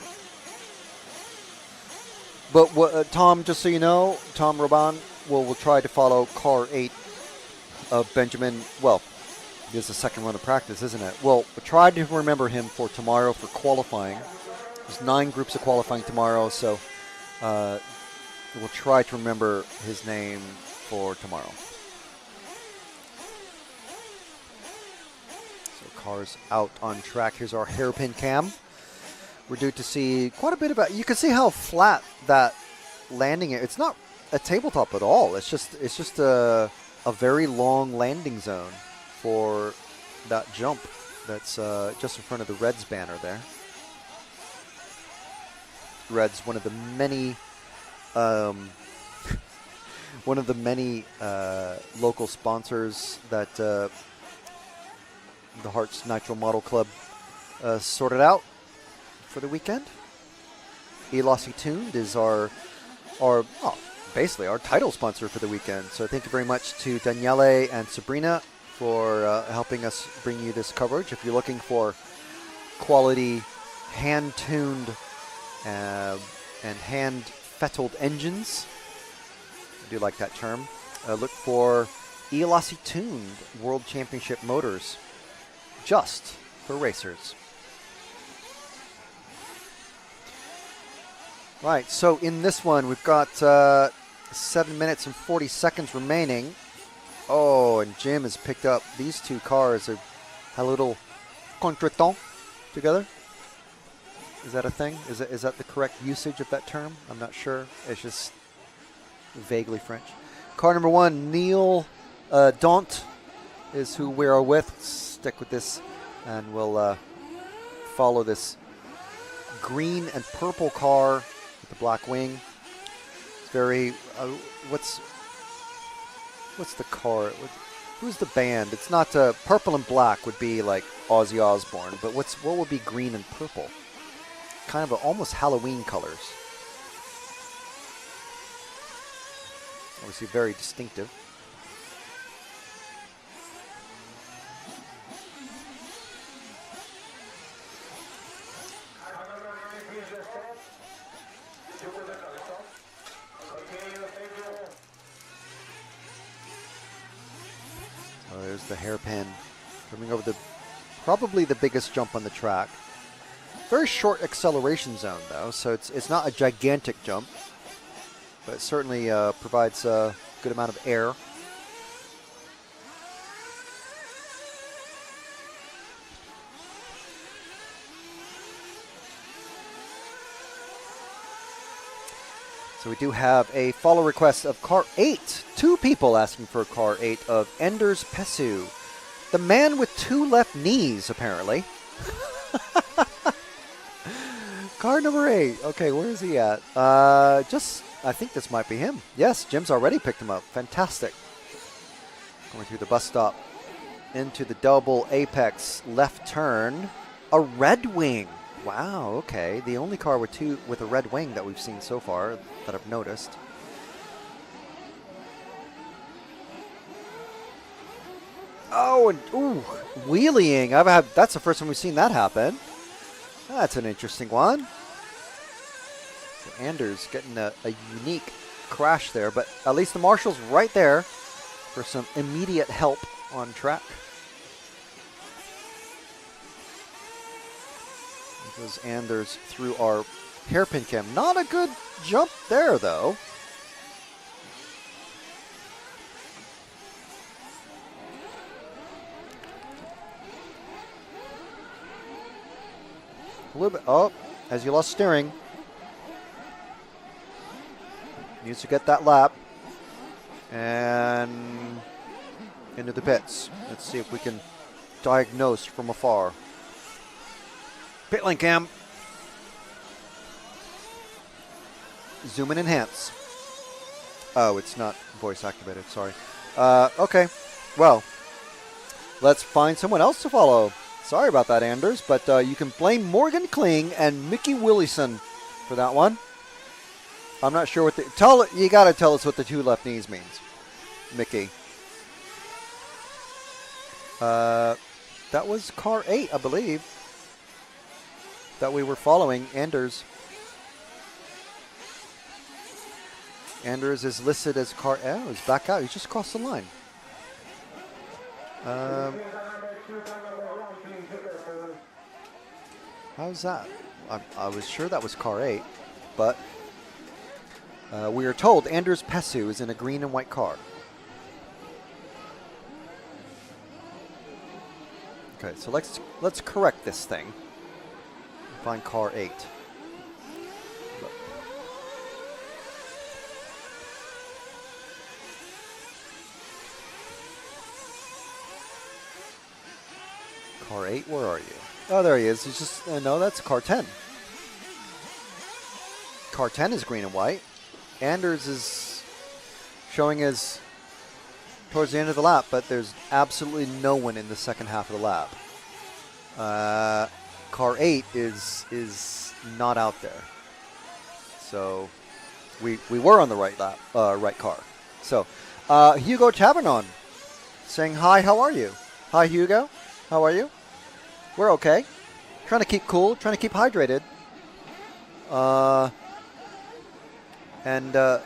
But Tom, just so you know, Tom Roban will try to follow car 8 of Benjamin, well, this is the second run of practice, isn't it? Well, we'll try to remember him for tomorrow for qualifying. There's 9 groups of qualifying tomorrow, so we'll try to remember his name for tomorrow. So cars out on track. Here's our hairpin cam. We're due to see quite a bit about. You can see how flat that landing is. It's not a tabletop at all. It's just a very long landing zone for that jump that's just in front of the Reds banner there. Reds, one of the many local sponsors that the Herts Nitro Model Club sorted out for the weekend. Elossi Tuned is basically our title sponsor for the weekend. So thank you very much to Daniele and Sabrina for helping us bring you this coverage. If you're looking for quality hand-tuned and hand-fettled engines, I do like that term, look for Elossi Tuned World Championship motors, just for racers. Right, so in this one, we've got 7 minutes and 40 seconds remaining. Oh, and Jim has picked up these 2 cars. Are a little contretemps together. Is that a thing? Is that the correct usage of that term? I'm not sure. It's just vaguely French. Car number 1, Neil Daunt, is who we are with. Stick with this, and we'll follow this green and purple car with the black wing. It's very what's the car? Who's the band? It's not purple and black would be like Ozzy Osbourne, but what would be green and purple? Kind of almost Halloween colors. Obviously very distinctive. So there's the hairpin coming over probably the biggest jump on the track. Very short acceleration zone though, so it's not a gigantic jump, but it certainly provides a good amount of air. So we do have a follow request of car 8. 2 people asking for car 8 of Enders Pesu. The man with 2 left knees, apparently. Car number 8. Okay, where is he at? I think this might be him. Yes, Jim's already picked him up. Fantastic. Going through the bus stop into the double apex left turn. A Red Wing. Wow, okay. The only car with a red wing that we've seen so far that I've noticed. Oh, and ooh, wheeling. That's the first time we've seen that happen. That's an interesting one. So Anders getting a unique crash there, but at least the marshal's right there for some immediate help on track. Goes Anders through our hairpin cam. Not a good jump there, though. A little bit. Oh, as you lost steering. Needs to get that lap. And into the pits. Let's see if we can diagnose from afar. Pit lane cam. Zoom and enhance. Oh, it's not voice activated, sorry. Okay, well, let's find someone else to follow. Sorry about that, Anders, but you can blame Morgan Kling and Mickey Willison for that one. I'm not sure what you gotta tell us what the 2 left knees means, Mickey. That was car 8, I believe, that we were following. Anders is listed as car. Oh, he's back out. He's just crossed the line. How's that? I was sure that was car 8, but we are told Anders Pesu is in a green and white car. Okay, so let's correct this thing. Find car 8. Car 8, where are you? Oh, there he is. He's just, no, that's car 10. Car 10 is green and white. Anders is showing as towards the end of the lap, but there's absolutely no one in the second half of the lap. Car 8 is not out there. So we were on the right lap, right car. So Hugo Tabernon saying hi, how are you? Hi Hugo, how are you? We're okay. Trying to keep cool, trying to keep hydrated. And I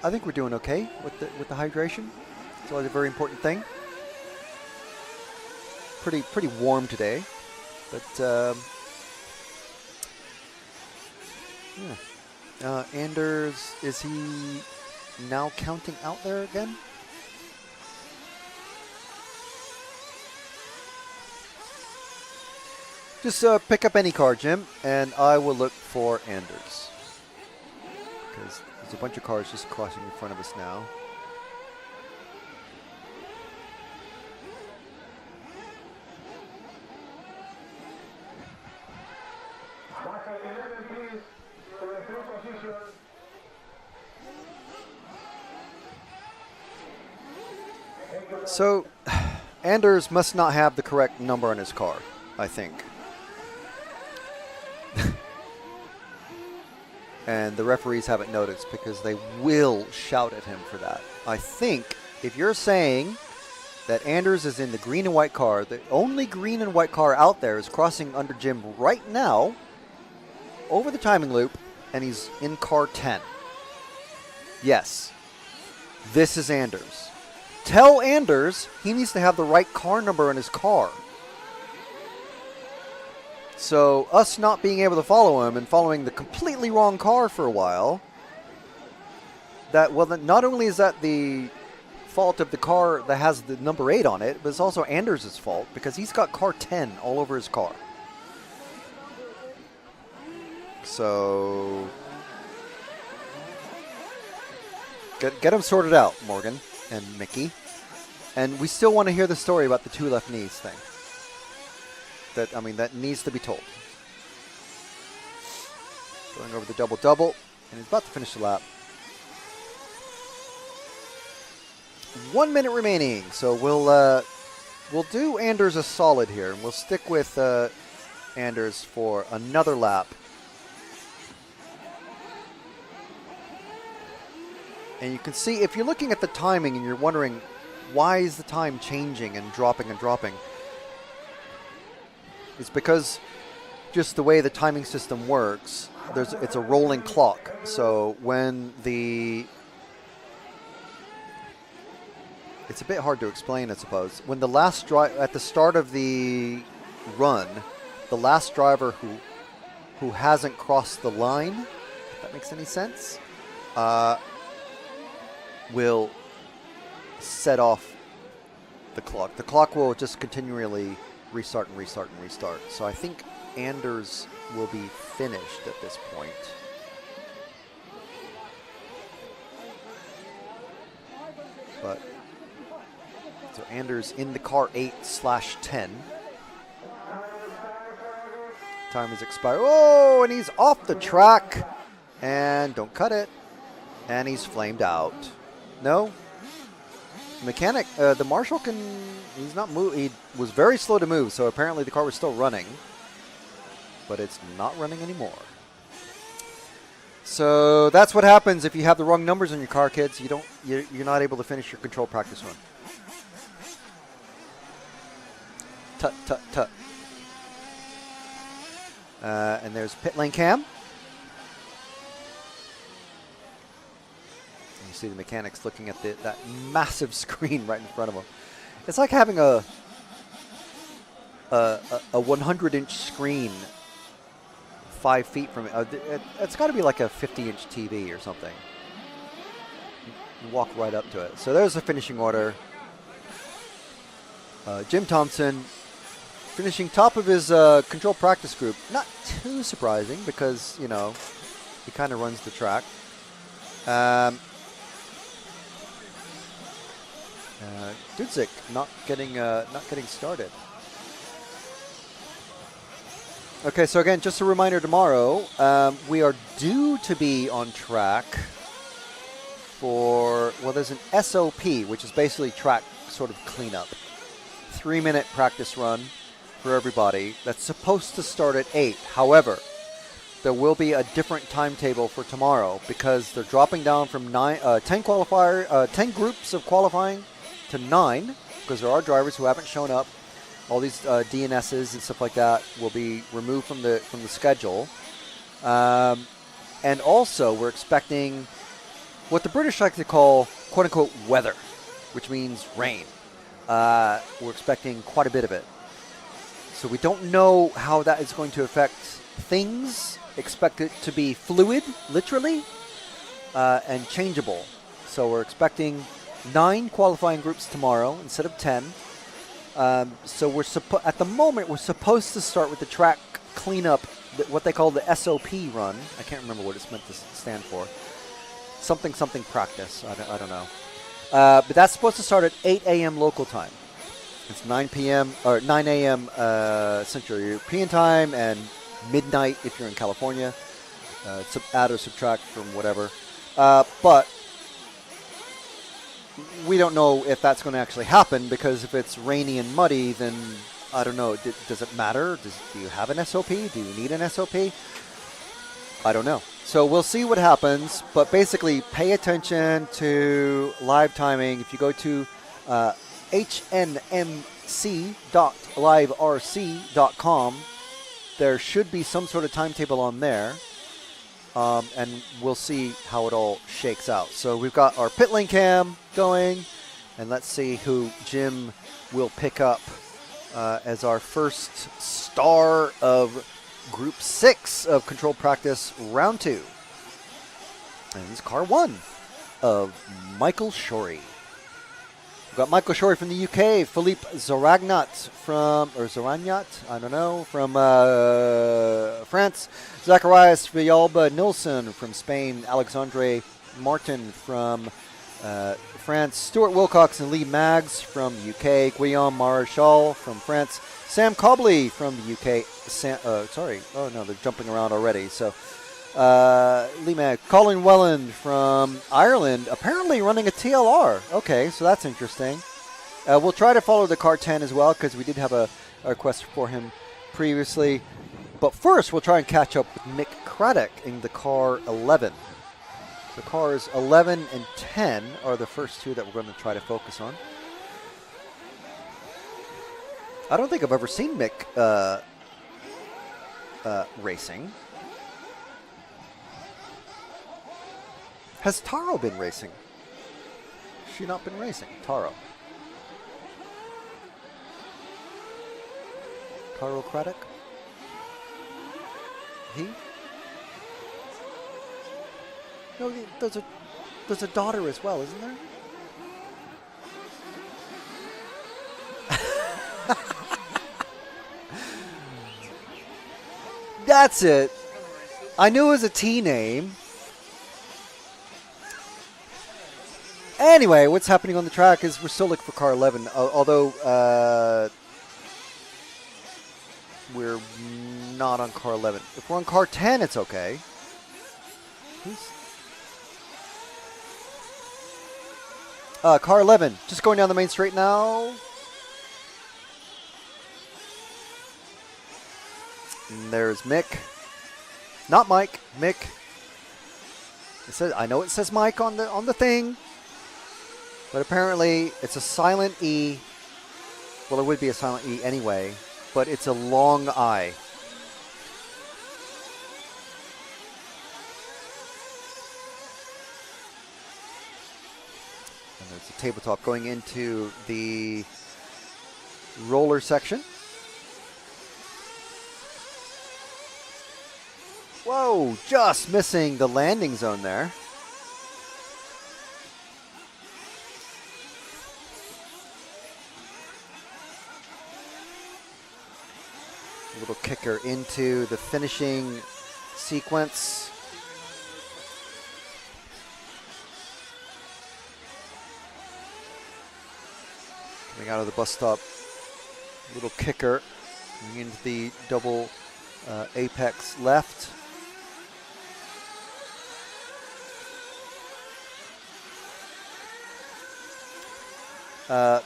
think we're doing okay with the hydration. It's always a very important thing. Pretty warm today, but yeah. Anders, is he now counting out there again? Just pick up any car, Jim, and I will look for Anders. Because there's a bunch of cars just crossing in front of us now. So, Anders must not have the correct number on his car, I think. And the referees haven't noticed because they will shout at him for that. I think if you're saying that Anders is in the green and white car, the only green and white car out there is crossing under Jim right now over the timing loop, and he's in car 10. Yes, this is Anders. Tell Anders he needs to have the right car number in his car. So us not being able to follow him and following the completely wrong car for a while, that, well, not only is that the fault of the car that has the number 8 on it, but it's also Anders' fault because he's got car 10 all over his car. So get them sorted out, Morgan and Mickey. And we still want to hear the story about the 2 left knees thing. That needs to be told. Going over the double-double, and he's about to finish the lap. 1 minute remaining, so we'll do Anders a solid here, and we'll stick with Anders for another lap. And you can see, if you're looking at the timing and you're wondering why is the time changing and dropping and dropping? It's because just the way the timing system works, it's a rolling clock. So when it's a bit hard to explain, I suppose. When the last drive at the start of the run, the last driver who hasn't crossed the line, if that makes any sense, will set off the clock. The clock will just continually restart and restart and restart. So I think Anders will be finished at this point. But so Anders in the car 8/10. Time has expired. Oh, and he's off the track. And don't cut it. And he's flamed out. No. Mechanic, the marshal he's not move. He was very slow to move, so apparently the car was still running. But it's not running anymore. So that's what happens if you have the wrong numbers on your car, kids. You're not able to finish your control practice run. Tut, tut, tut. And there's pit lane cam. You see the mechanics looking at that massive screen right in front of them. It's like having a 100-inch screen 5 feet from it. It's got to be like a 50-inch TV or something. You walk right up to it. So there's the finishing order. Jim Thompson finishing top of his control practice group. Not too surprising because, you know, he kind of runs the track. Dudzik not getting started. Okay, so again, just a reminder, tomorrow we are due to be on track for, well, there's an SOP, which is basically track sort of cleanup. 3-minute practice run for everybody. That's supposed to start at 8. However, there will be a different timetable for tomorrow because they're dropping down from 10 groups of qualifying to 9 because there are drivers who haven't shown up. All these DNSs and stuff like that will be removed from the schedule. And also, we're expecting what the British like to call, quote-unquote, weather, which means rain. We're expecting quite a bit of it. So we don't know how that is going to affect things. Expect it to be fluid, literally, and changeable. So we're expecting 9 qualifying groups tomorrow instead of 10. So at the moment, we're supposed to start with the track cleanup, what they call the SOP run. I can't remember what it's meant to stand for. Something practice. I don't know. But that's supposed to start at 8 a.m. local time. It's 9 p.m. or 9 a.m. Central European time and midnight if you're in California. Add or subtract from whatever. But we don't know if that's going to actually happen because if it's rainy and muddy, then I don't know. Does it matter? Do you have an SOP? Do you need an SOP? I don't know. So we'll see what happens. But basically, pay attention to live timing. If you go to hnmc.liverc.com, there should be some sort of timetable on there. And we'll see how it all shakes out. So we've got our pit lane cam going, and let's see who Jim will pick up as our first star of Group 6 of Control Practice Round 2. And it's car 1 of Michael Shorey. We've got Michael Shorey from the UK, Philippe Zoragnat from France, Zacharias Villalba Nilsson from Spain, Alexandre Martin from France, Stuart Wilcox and Lee Maggs from the UK, Guillaume Marechal from France, Sam Cobley from the UK, they're jumping around already, so Lee Maggs, Colin Welland from Ireland, apparently running a TLR. Okay, so that's interesting. We'll try to follow the car 10 as well because we did have a request for him previously. But first, we'll try and catch up with Mick Craddock in the car 11. The cars 11 and 10 are the first two that we're going to try to focus on. I don't think I've ever seen Mick racing. Has Taro been racing? Has she not been racing? Taro. Taro Craddock? He? No, there's a daughter as well, isn't there? That's it. I knew it was a T name. Anyway, what's happening on the track is we're still looking for car 11, although we're not on car 11. If we're on car 10, it's okay. Car 11, just going down the main straight now. And there's Mick. Not Mike, Mick. It says, I know it says Mike on the thing, but apparently it's a silent E. Well, it would be a silent E anyway, but it's a long I. And there's a tabletop going into the roller section. Whoa, just missing the landing zone there. A little kicker into the finishing sequence. Coming out of the bus stop, little kicker going into the double apex left.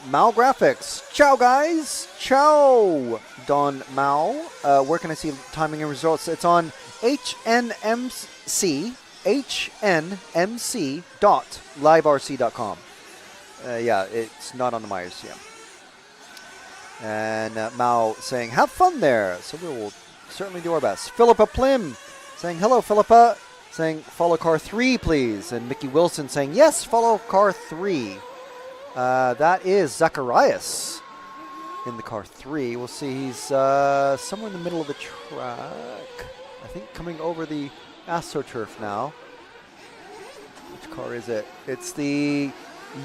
Mao Graphics. Ciao, guys. Ciao, Don Mao. Where can I see timing and results? It's on HNMC.liverc.com. Yeah, it's not on the Myers yet. And Mao saying, have fun there. So we will certainly do our best. Philippa Plim saying, hello, Philippa. Saying, follow car 3, please. And Mickey Wilson saying, yes, follow car 3. That is Zacharias in the car 3. We'll see he's somewhere in the middle of the track. I think coming over the AstroTurf now. Which car is it? It's the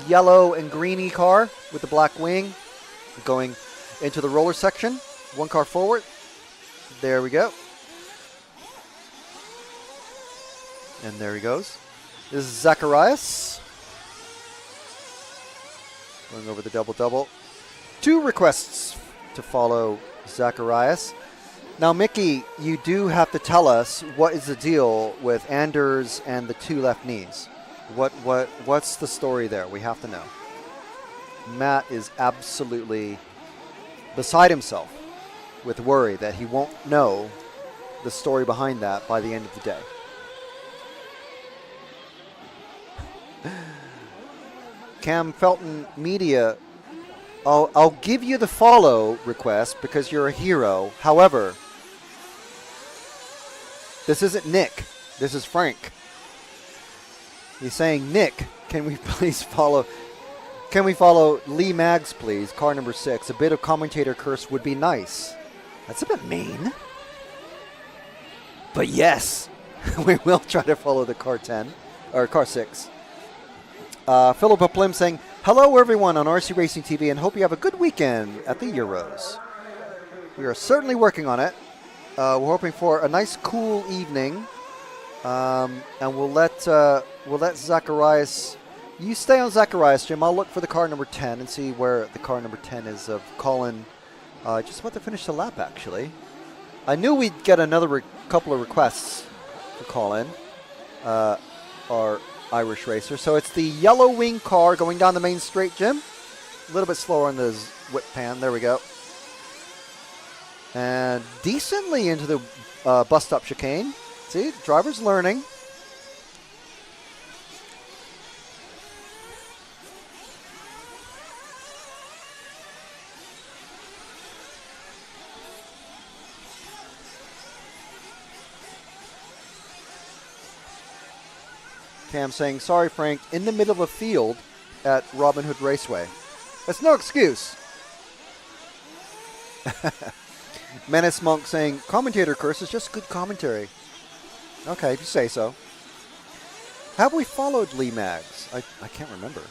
yellow and greeny car with the black wing going into the roller section. One car forward. There we go. And there he goes. This is Zacharias. Going over the double-double. 2 requests to follow Zacharias. Now, Mickey, you do have to tell us what is the deal with Anders and the 2 left knees. What's the story there? We have to know. Matt is absolutely beside himself with worry that he won't know the story behind that by the end of the day. Cam Felton Media, I'll give you the follow request because you're a hero. However, this isn't Nick. This is Frank. He's saying, Nick, can we please follow? Can we follow Lee Maggs, please? Car number 6. A bit of commentator curse would be nice. That's a bit mean. But yes, we will try to follow the car 10 or car 6. Philippa Plim saying, hello everyone on RC Racing TV and hope you have a good weekend at the Euros. We are certainly working on it. We're hoping for a nice cool evening. And we'll let Zacharias, you stay on Zacharias, Jim. I'll look for the car number 10 and see where the car number 10 is of Colin. Just about to finish the lap actually. I knew we'd get another couple of requests for Colin, our Irish racer. So it's the yellow wing car going down the main straight, Jim. A little bit slower on the whip pan. There we go. And decently into the bus stop chicane. See, driver's learning. Cam saying, sorry, Frank, in the middle of a field at Robin Hood Raceway. That's no excuse. Menace Monk saying, commentator curse is just good commentary. Okay, if you say so. Have we followed Lee Maggs? I can't remember.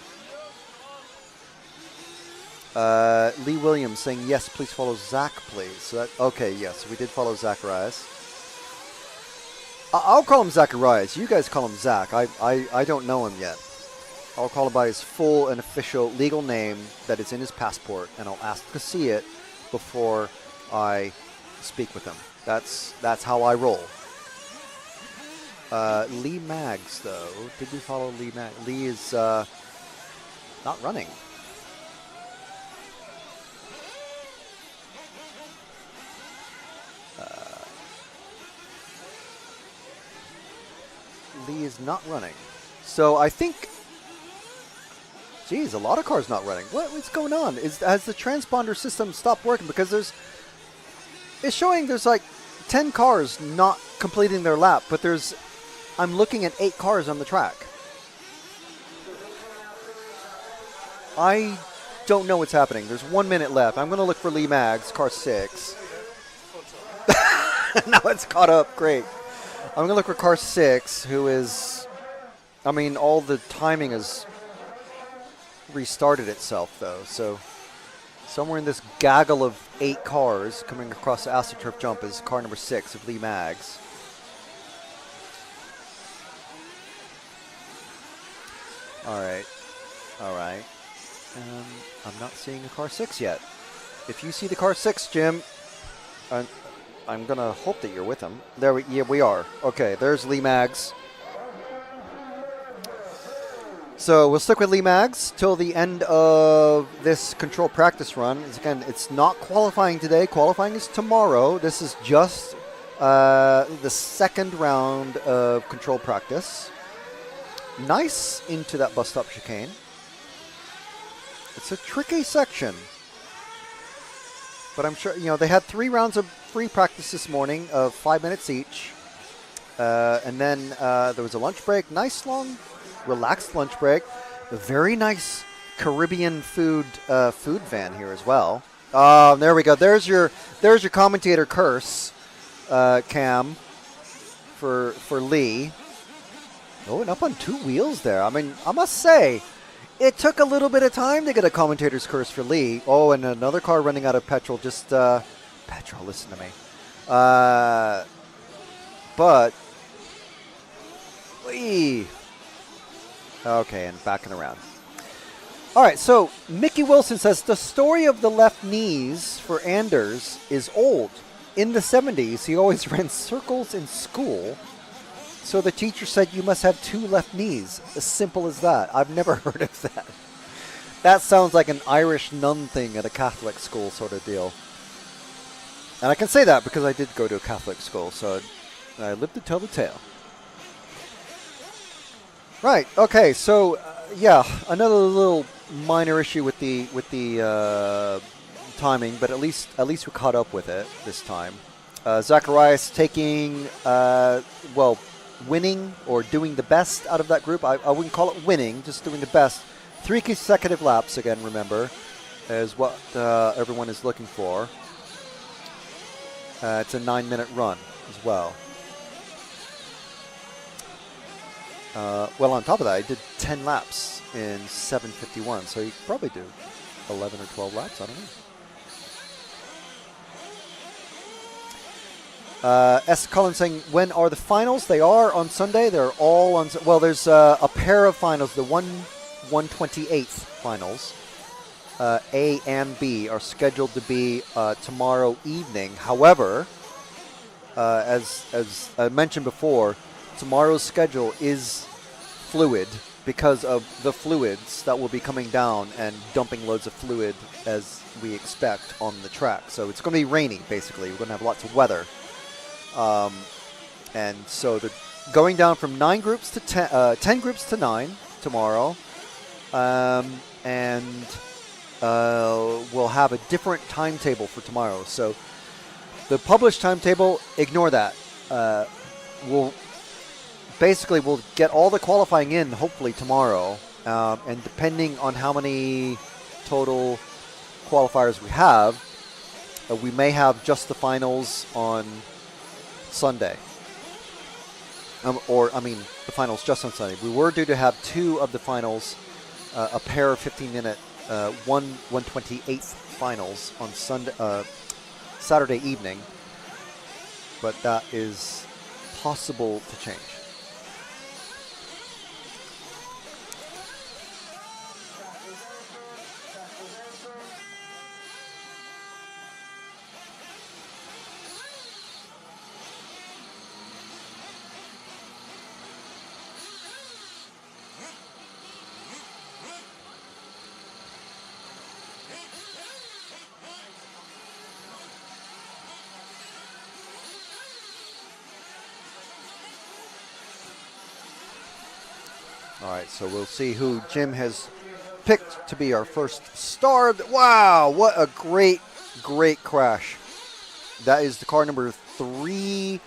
Lee Williams saying, yes, please follow Zach, please. So that, okay, yes, we did follow Zacharias. I'll call him Zacharias. You guys call him Zach. I don't know him yet. I'll call him by his full and official legal name that is in his passport, and I'll ask to see it before I speak with him. That's how I roll. Lee Maggs, though. Did we follow Lee Maggs? Lee is not running. Lee is not running. So I think... Geez, a lot of cars not running. What's going on? Has the transponder system stopped working? Because it's showing there's like 10 cars not completing their lap, but I'm looking at 8 cars on the track. I don't know what's happening. There's 1 minute left. I'm going to look for Lee Maggs, car 6. Now it's caught up. Great. I'm going to look for car 6, who is... I mean, all the timing has restarted itself, though. So somewhere in this gaggle of 8 cars coming across the AstroTurf jump is car number 6 of Lee Maggs. All right. I'm not seeing a car 6 yet. If you see the car 6, Jim, I'm going to hope that you're with him. We are. Okay, there's Lee Maggs. So we'll stick with Lee Maggs till the end of this control practice run. Again, it's not qualifying today. Qualifying is tomorrow. This is just the second round of control practice. Nice into that bus stop chicane. It's a tricky section. But I'm sure, they had 3 rounds of free practice this morning of 5 minutes each. And then there was a lunch break. Nice, long, relaxed lunch break. A very nice Caribbean food van here as well. There we go. There's your commentator curse, Cam, for Lee. Oh, and up on 2 wheels there. I mean, I must say, it took a little bit of time to get a commentator's curse for Lee. Oh, and another car running out of petrol. Just, petrol, listen to me. But, wee. Okay, and backing around. All right, so Mickey Wilson says, the story of the left knees for Anders is old. In the 70s, he always ran circles in school. So the teacher said you must have 2 left knees. As simple as that. I've never heard of that. That sounds like an Irish nun thing at a Catholic school sort of deal. And I can say that because I did go to a Catholic school, so I lived to tell the tale. Right. Okay. So yeah, another little minor issue with the timing, but at least we caught up with it this time. Zacharias taking winning or doing the best out of that group. I wouldn't call it winning, just doing the best. 3 consecutive laps, again, remember, is what everyone is looking for. It's a 9-minute run as well. On top of that, I did 10 laps in 7:51, so you could probably do 11 or 12 laps, I don't know. S. Collins saying, when are the finals? They are on Sunday. They're all on... Well, there's a pair of finals. The 1/28th finals, A and B, are scheduled to be tomorrow evening. However, as I mentioned before, tomorrow's schedule is fluid because of the fluids that will be coming down and dumping loads of fluid as we expect on the track. So it's going to be rainy, basically. We're going to have lots of weather. And so they're going down from 9 groups to 10 groups to 9 tomorrow. And we'll have a different timetable for tomorrow. So the published timetable, ignore that. basically we'll get all the qualifying in hopefully tomorrow, and depending on how many total qualifiers we have, we may have just the finals on Sunday. The finals just on Sunday. We were due to have 2 of the finals, a pair of 15-minute 1/28 finals on Saturday evening, but that is possible to change. All right, so we'll see who Jim has picked to be our first star. Wow, what a great crash. That is the car number 3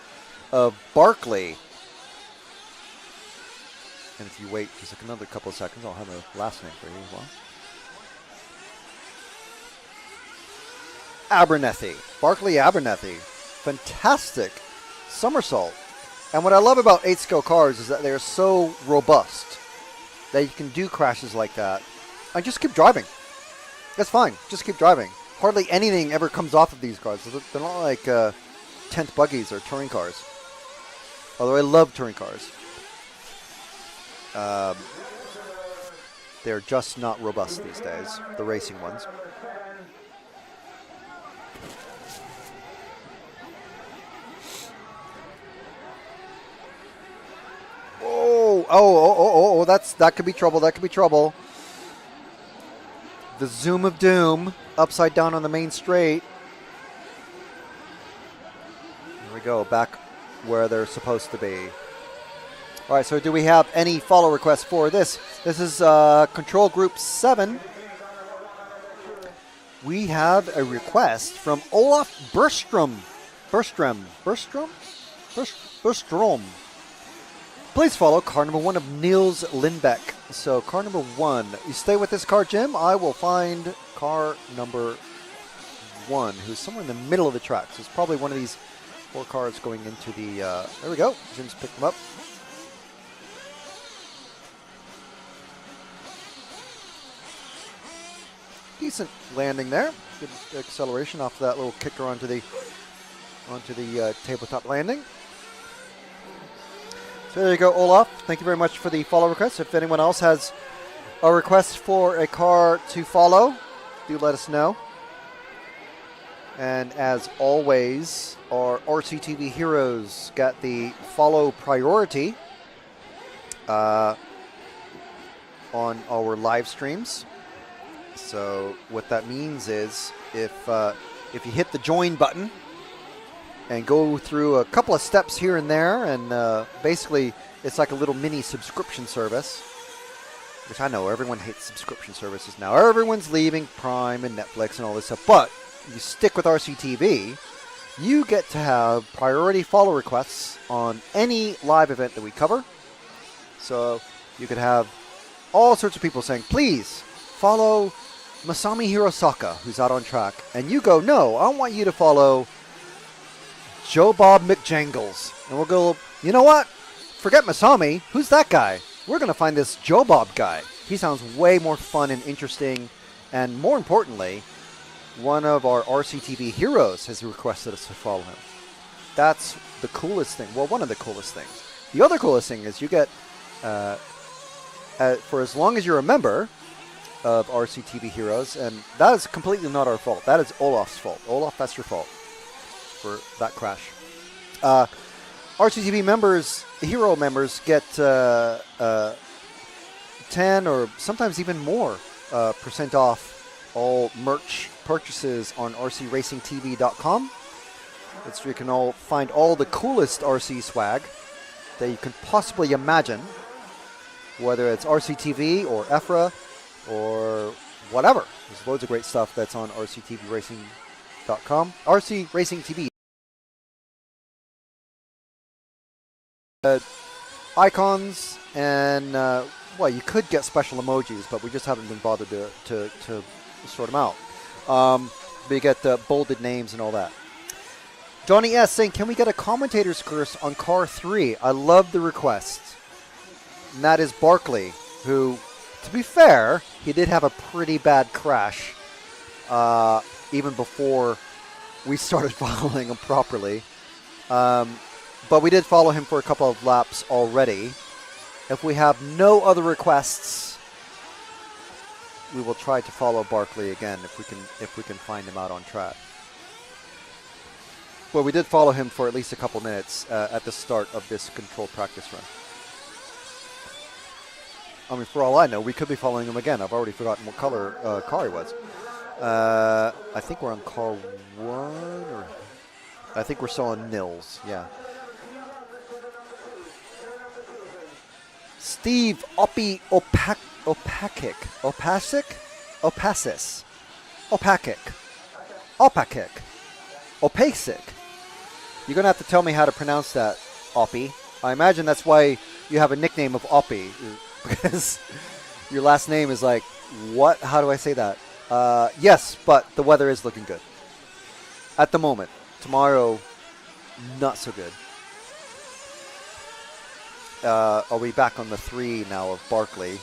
of Barkley. And if you wait just another couple of seconds, I'll have a last name for you as well. Abernethy, Barkley Abernethy. Fantastic somersault. And what I love about 8-skill cars is that they're so robust that you can do crashes like that and just keep driving. That's fine. Just keep driving. Hardly anything ever comes off of these cars. They're not like tent buggies or touring cars. Although I love touring cars. They're just not robust these days, the racing ones. Oh, that could be trouble. That could be trouble. The zoom of doom, upside down on the main straight. There we go, back where they're supposed to be. All right, so do we have any follow requests for this? This is Control Group 7. We have a request from Olaf Bergstrom. Please follow car number 1 of Niels Lindbeck. So car number 1. You stay with this car, Jim. I will find car number 1, who's somewhere in the middle of the track. So it's probably one of these 4 cars going into the... there we go. Jim's picked them up. Decent landing there. Good acceleration off that little kicker onto the tabletop landing. So there you go, Olaf. Thank you very much for the follow request. If anyone else has a request for a car to follow, do let us know. And as always, our RCTV heroes got the follow priority on our live streams. So what that means is if you hit the join button and go through a couple of steps here and there, and basically it's like a little mini subscription service, which I know everyone hates subscription services now. Everyone's leaving Prime and Netflix and all this stuff, but you stick with RCTV, you get to have priority follow requests on any live event that we cover. So you could have all sorts of people saying, please follow Masami Hirosaka, who's out on track. And you go, no, I want you to follow Joe Bob McJangles. And we'll go, you know what? Forget Masami. Who's that guy? We're going to find this Joe Bob guy. He sounds way more fun and interesting. And more importantly, one of our RCTV heroes has requested us to follow him. That's the coolest thing. Well, one of the coolest things. The other coolest thing is you get, for as long as you're a member of RCTV heroes, and that is completely not our fault. That is Olaf's fault. Olaf, that's your fault for that crash. RCTV members, hero members, get 10 or sometimes even more % off all merch purchases on rcracingtv.com. That's where you can all find all the coolest RC swag that you can possibly imagine, whether it's RCTV or EFRA or whatever. There's loads of great stuff that's on rctvracing.com. RC Racing TV. icons, and well, you could get special emojis, but we just haven't been bothered to sort them out. But you get bolded names and all that. Johnny S. saying, can we get a commentator's curse on car 3? I love the request. And that is Barkley, who, to be fair, he did have a pretty bad crash even before we started following him properly. But we did follow him for a couple of laps already. If we have no other requests, we will try to follow Barkley again if we can find him out on track. Well, we did follow him for at least a couple minutes at the start of this controlled practice run. I mean, for all I know, we could be following him again. I've already forgotten what color car he was. I think we're on car 1, or I think we're still on Nils. Yeah. Steve Opacic. You're going to have to tell me how to pronounce that, Oppie. I imagine that's why you have a nickname of Oppie, because your last name is like, what? How do I say that? Yes, but the weather is looking good. At the moment. Tomorrow, not so good. Are we back on the 3 now of Barkley?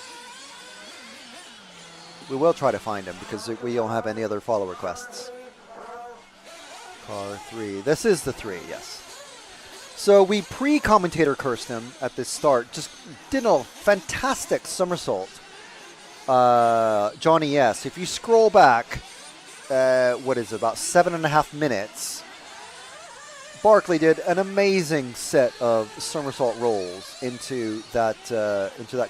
We will try to find him because we don't have any other follow requests. Car 3. This is the 3, yes. So we pre-commentator cursed him at the start. Just did a fantastic somersault. Johnny S. If you scroll back, what is it, about 7.5 minutes, Barkley did an amazing set of somersault rolls into that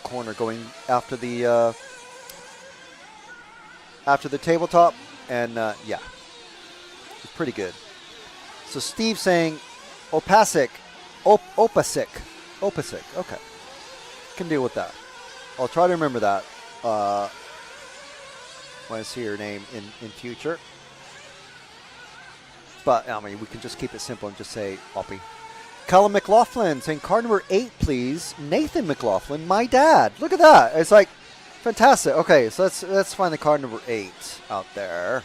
corner, going after the tabletop, and yeah, it's pretty good. So Steve saying, Opacic. Okay, can deal with that. I'll try to remember that when I see your name in future. But, I mean, we can just keep it simple and just say Oppie. Callum McLaughlin saying, car number 8, please. Nathan McLaughlin, my dad. Look at that. It's like, fantastic. Okay, so let's find the car number 8 out there.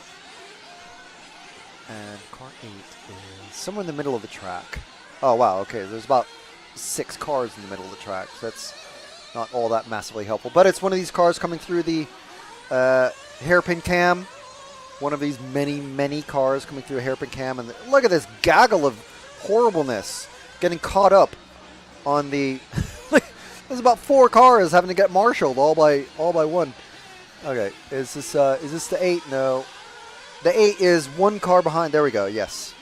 And car 8 is somewhere in the middle of the track. Oh, wow. Okay, there's about 6 cars in the middle of the track. So that's not all that massively helpful. But it's one of these cars coming through the hairpin cam. One of these many cars coming through a hairpin cam, and look at this gaggle of horribleness getting caught up on the. There's about 4 cars having to get marshaled all by one. Okay, is this the 8? No, the 8 is 1 car behind. There we go. Yes,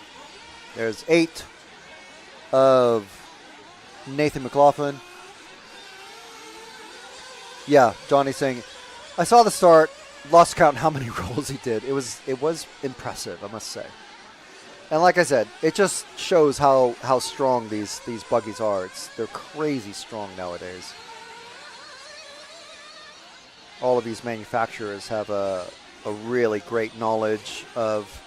there's 8 of Nathan McLaughlin. Yeah, Johnny's saying, I saw the start. Lost count how many rolls he did. It was impressive, I must say. And like I said, it just shows how strong these buggies are. They're crazy strong nowadays. All of these manufacturers have a really great knowledge of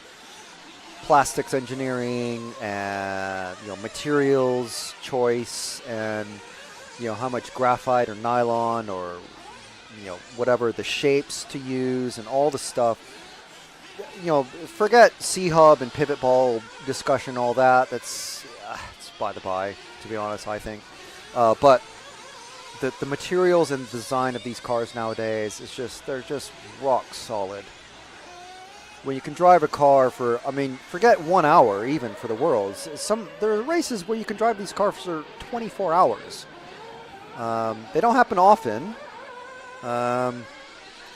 plastics engineering and materials choice, and how much graphite or nylon or whatever the shapes to use and all the stuff. Forget C-hub and pivot ball discussion, all that. That's it's by the by, to be honest, I think. But the materials and design of these cars nowadays, they're just rock solid. When you can drive a car for, forget 1 hour even for the Worlds. There are races where you can drive these cars for 24 hours. They don't happen often.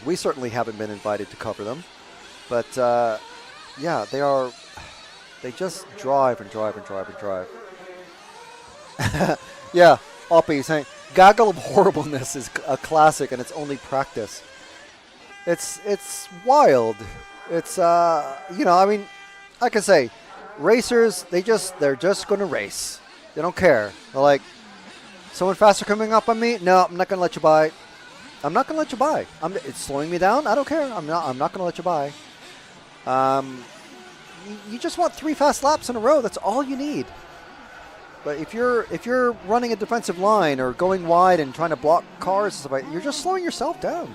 We certainly haven't been invited to cover them, but yeah, they just drive and drive and drive and drive. Yeah, Oppie saying, gaggle of horribleness is a classic and it's only practice. It's wild. It's I can say, racers, they're just going to race. They don't care. They're like, someone faster coming up on me? No, I'm not going to let you by. I'm not going to let you by. It's slowing me down. I don't care. I'm not going to let you by. You just want 3 fast laps in a row. That's all you need. But if you're running a defensive line or going wide and trying to block cars and stuff like that, you're just slowing yourself down.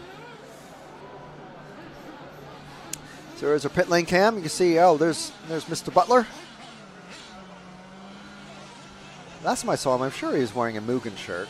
So there's our pit lane cam. You can see, oh, there's Mr. Butler. Last time I saw him, I'm sure he was wearing a Mugen shirt.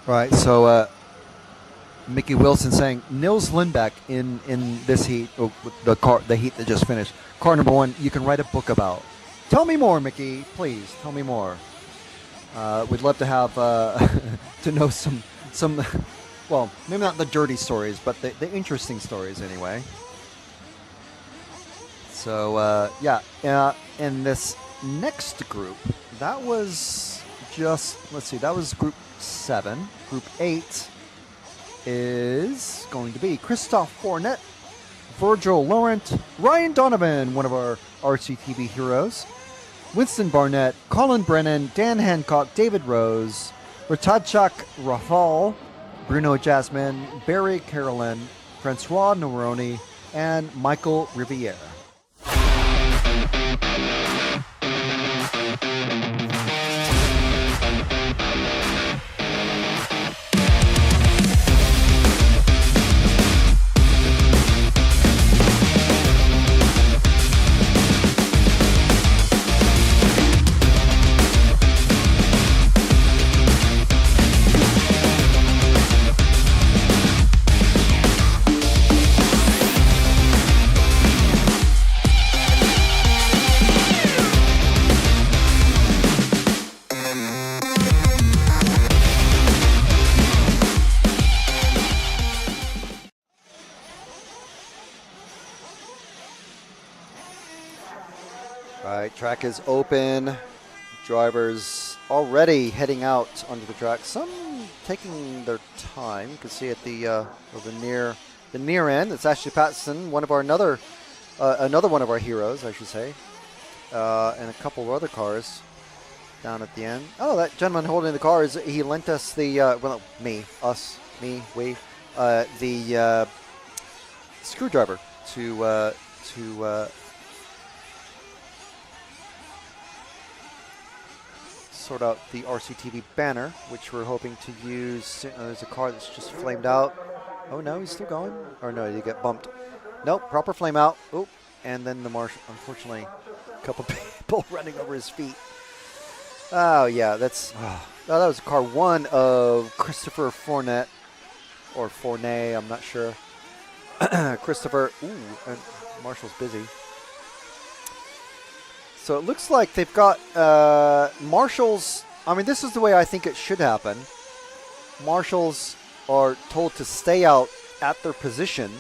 Right, so Mickey Wilson saying Nils Lindbeck in this heat, the heat that just finished. Car number 1, you can write a book about. Tell me more, Mickey, please. Tell me more. We'd love to have to know some. Well, maybe not the dirty stories, but the interesting stories anyway. So yeah, in this next group, that was that was group 7. Group 8 is going to be Christophe Fournette, Virgil Laurent, Ryan Donovan, one of our RCTV heroes, Winston Barnett, Colin Brennan, Dan Hancock, David Rose, Ratadchak Rafal, Bruno Jasmine, Barry Carolyn, Francois Neroni, and Michael Riviere. Track is open. Drivers already heading out onto the track. Some taking their time. You can see at the near end. It's Ashley Patterson, one of our another one of our heroes, I should say, and a couple of other cars down at the end. Oh, that gentleman holding the car he lent us the the screwdriver to sort out the RCTV banner, which we're hoping to use. There's a car that's just flamed out. Oh no, he's still going. Or no, he got bumped. Nope, proper flame out. Oh, and then the marshal, unfortunately, a couple people running over his feet. Oh yeah, that was car 1 of Christopher Fournette, or Fournay, I'm not sure. Christopher, and Marshall's busy. So it looks like they've got marshals. I mean, this is the way I think it should happen. Marshals are told to stay out at their position.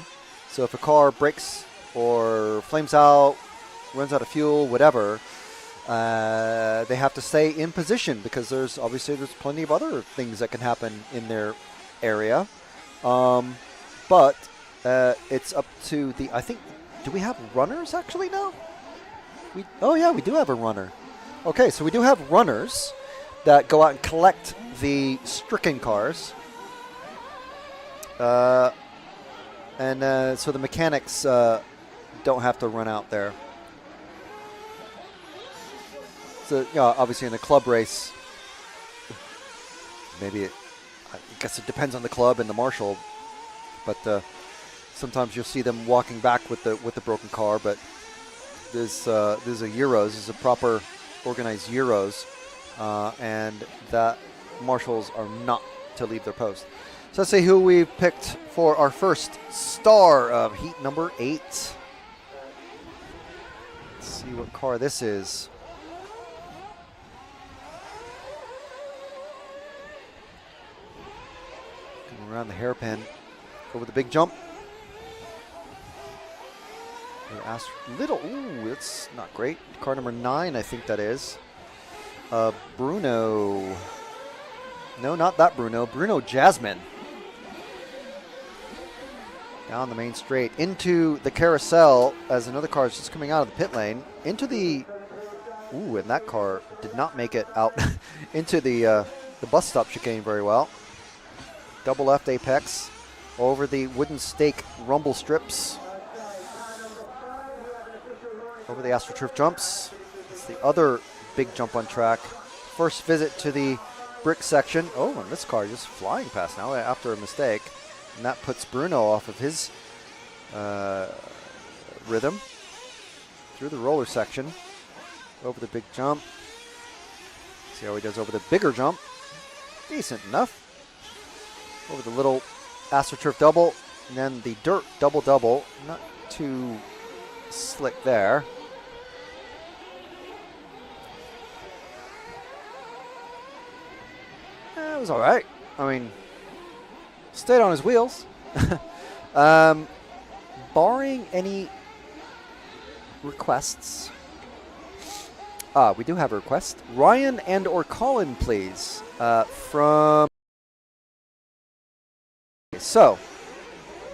So if a car breaks or flames out, runs out of fuel, whatever, they have to stay in position because there's plenty of other things that can happen in their area. But it's up to I think, do we have runners actually now? Oh yeah, we do have a runner. Okay, so we do have runners that go out and collect the stricken cars. So the mechanics don't have to run out there. So obviously in a club race, I guess it depends on the club and the marshal, but sometimes you'll see them walking back with the broken car, but there's a Euros, there's a proper organized Euros, and that marshals are not to leave their post. So let's see who we picked for our first star of heat number 8. Let's see what car this is. around the hairpin, over the big jump. Little, ooh, it's not great. Car number 9, I think that is. Bruno. No, not that Bruno. Bruno Jasmine. Down the main straight into the carousel as another car is just coming out of the pit lane. Into the, ooh, and that car did not make it out into the bus stop chicane very well. Double left apex over the wooden stake rumble strips. Over the AstroTurf jumps. It's the other big jump on track. First visit to the brick section. Oh, and this car just flying past now after a mistake. And that puts Bruno off of his rhythm. Through the roller section. Over the big jump. See how he does over the bigger jump. Decent enough. Over the little AstroTurf double. And then the dirt double-double. Not too slick there. It was all right. I mean, stayed on his wheels. Barring any requests. We do have a request. Ryan and or Colin, please. From... So,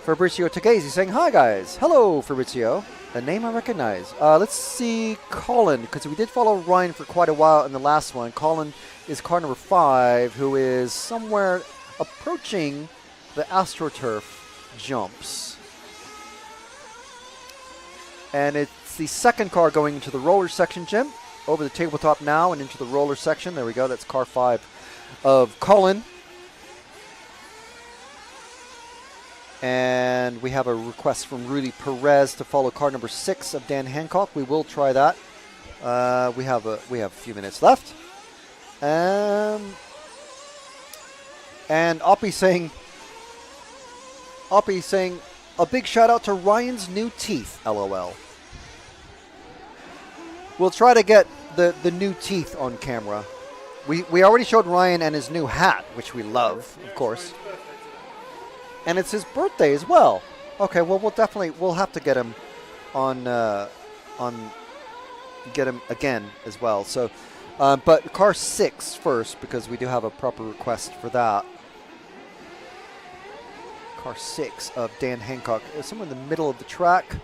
Fabrizio Tegesi saying, hi guys. Hello, Fabrizio. A name I recognize. Let's see Colin, because we did follow Ryan for quite a while in the last one. Colin is car number 5, who is somewhere approaching the AstroTurf jumps. And it's the second car going into the roller section, Jim. Over the tabletop now and into the roller section. There we go. That's car 5 of Colin. And we have a request from Rudy Perez to follow car number 6 of Dan Hancock. We will try that. We have a few minutes left. And Oppie saying, a big shout out to Ryan's new teeth, LOL. We'll try to get the new teeth on camera. We already showed Ryan and his new hat, which we love, of course. And it's his birthday as well. Okay, well we'll have to get him get him again as well. So, but car 6 first, because we do have a proper request for that. Car 6 of Dan Hancock. Somewhere in the middle of the track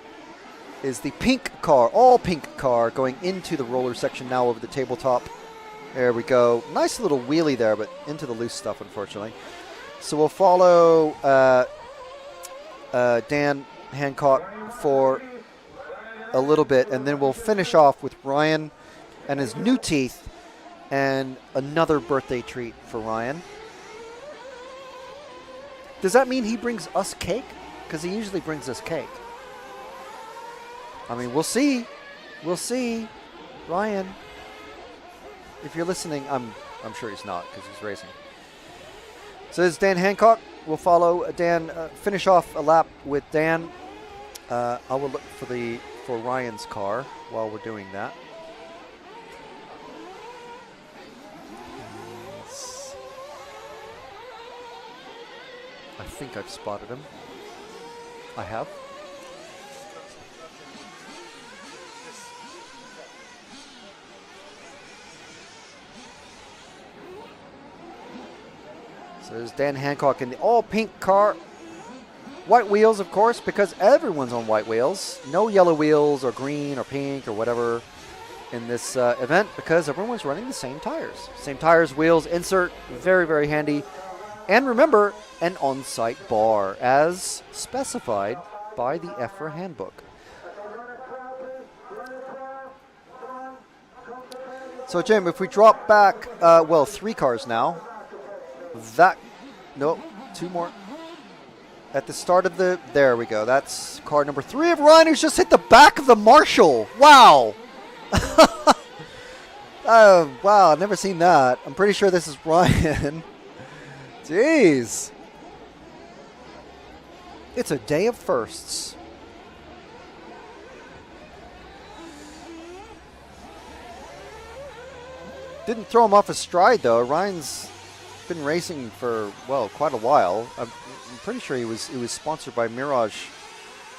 is the pink car, all pink car, going into the roller section now over the tabletop. There we go. Nice little wheelie there, but into the loose stuff, unfortunately. So we'll follow Dan Hancock for a little bit, and then we'll finish off with Ryan and his new teeth and another birthday treat for Ryan. Does that mean he brings us cake? Because he usually brings us cake. I mean, we'll see. We'll see. Ryan, if you're listening, I'm sure he's not because he's racing. So this is Dan Hancock. We'll follow Dan, finish off a lap with Dan. I will look for Ryan's car while we're doing that. I think I've spotted him. I have. So there's Dan Hancock in the all-pink car. White wheels, of course, because everyone's on white wheels. No yellow wheels or green or pink or whatever in this event, because everyone's running the same tires. Same tires, wheels, insert, very, very handy. And remember, an on-site bar, as specified by the EFRA handbook. So, Jim, if we drop back, 3 cars now. Nope, 2 more. At the start of there we go. That's car number 3 of Ryan, who's just hit the back of the Marshall. Wow. Wow, I've never seen that. I'm pretty sure this is Ryan. Jeez. It's a day of firsts. Didn't throw him off his stride, though. Ryan's been racing for, well, quite a while. I'm pretty sure it was sponsored by Mirage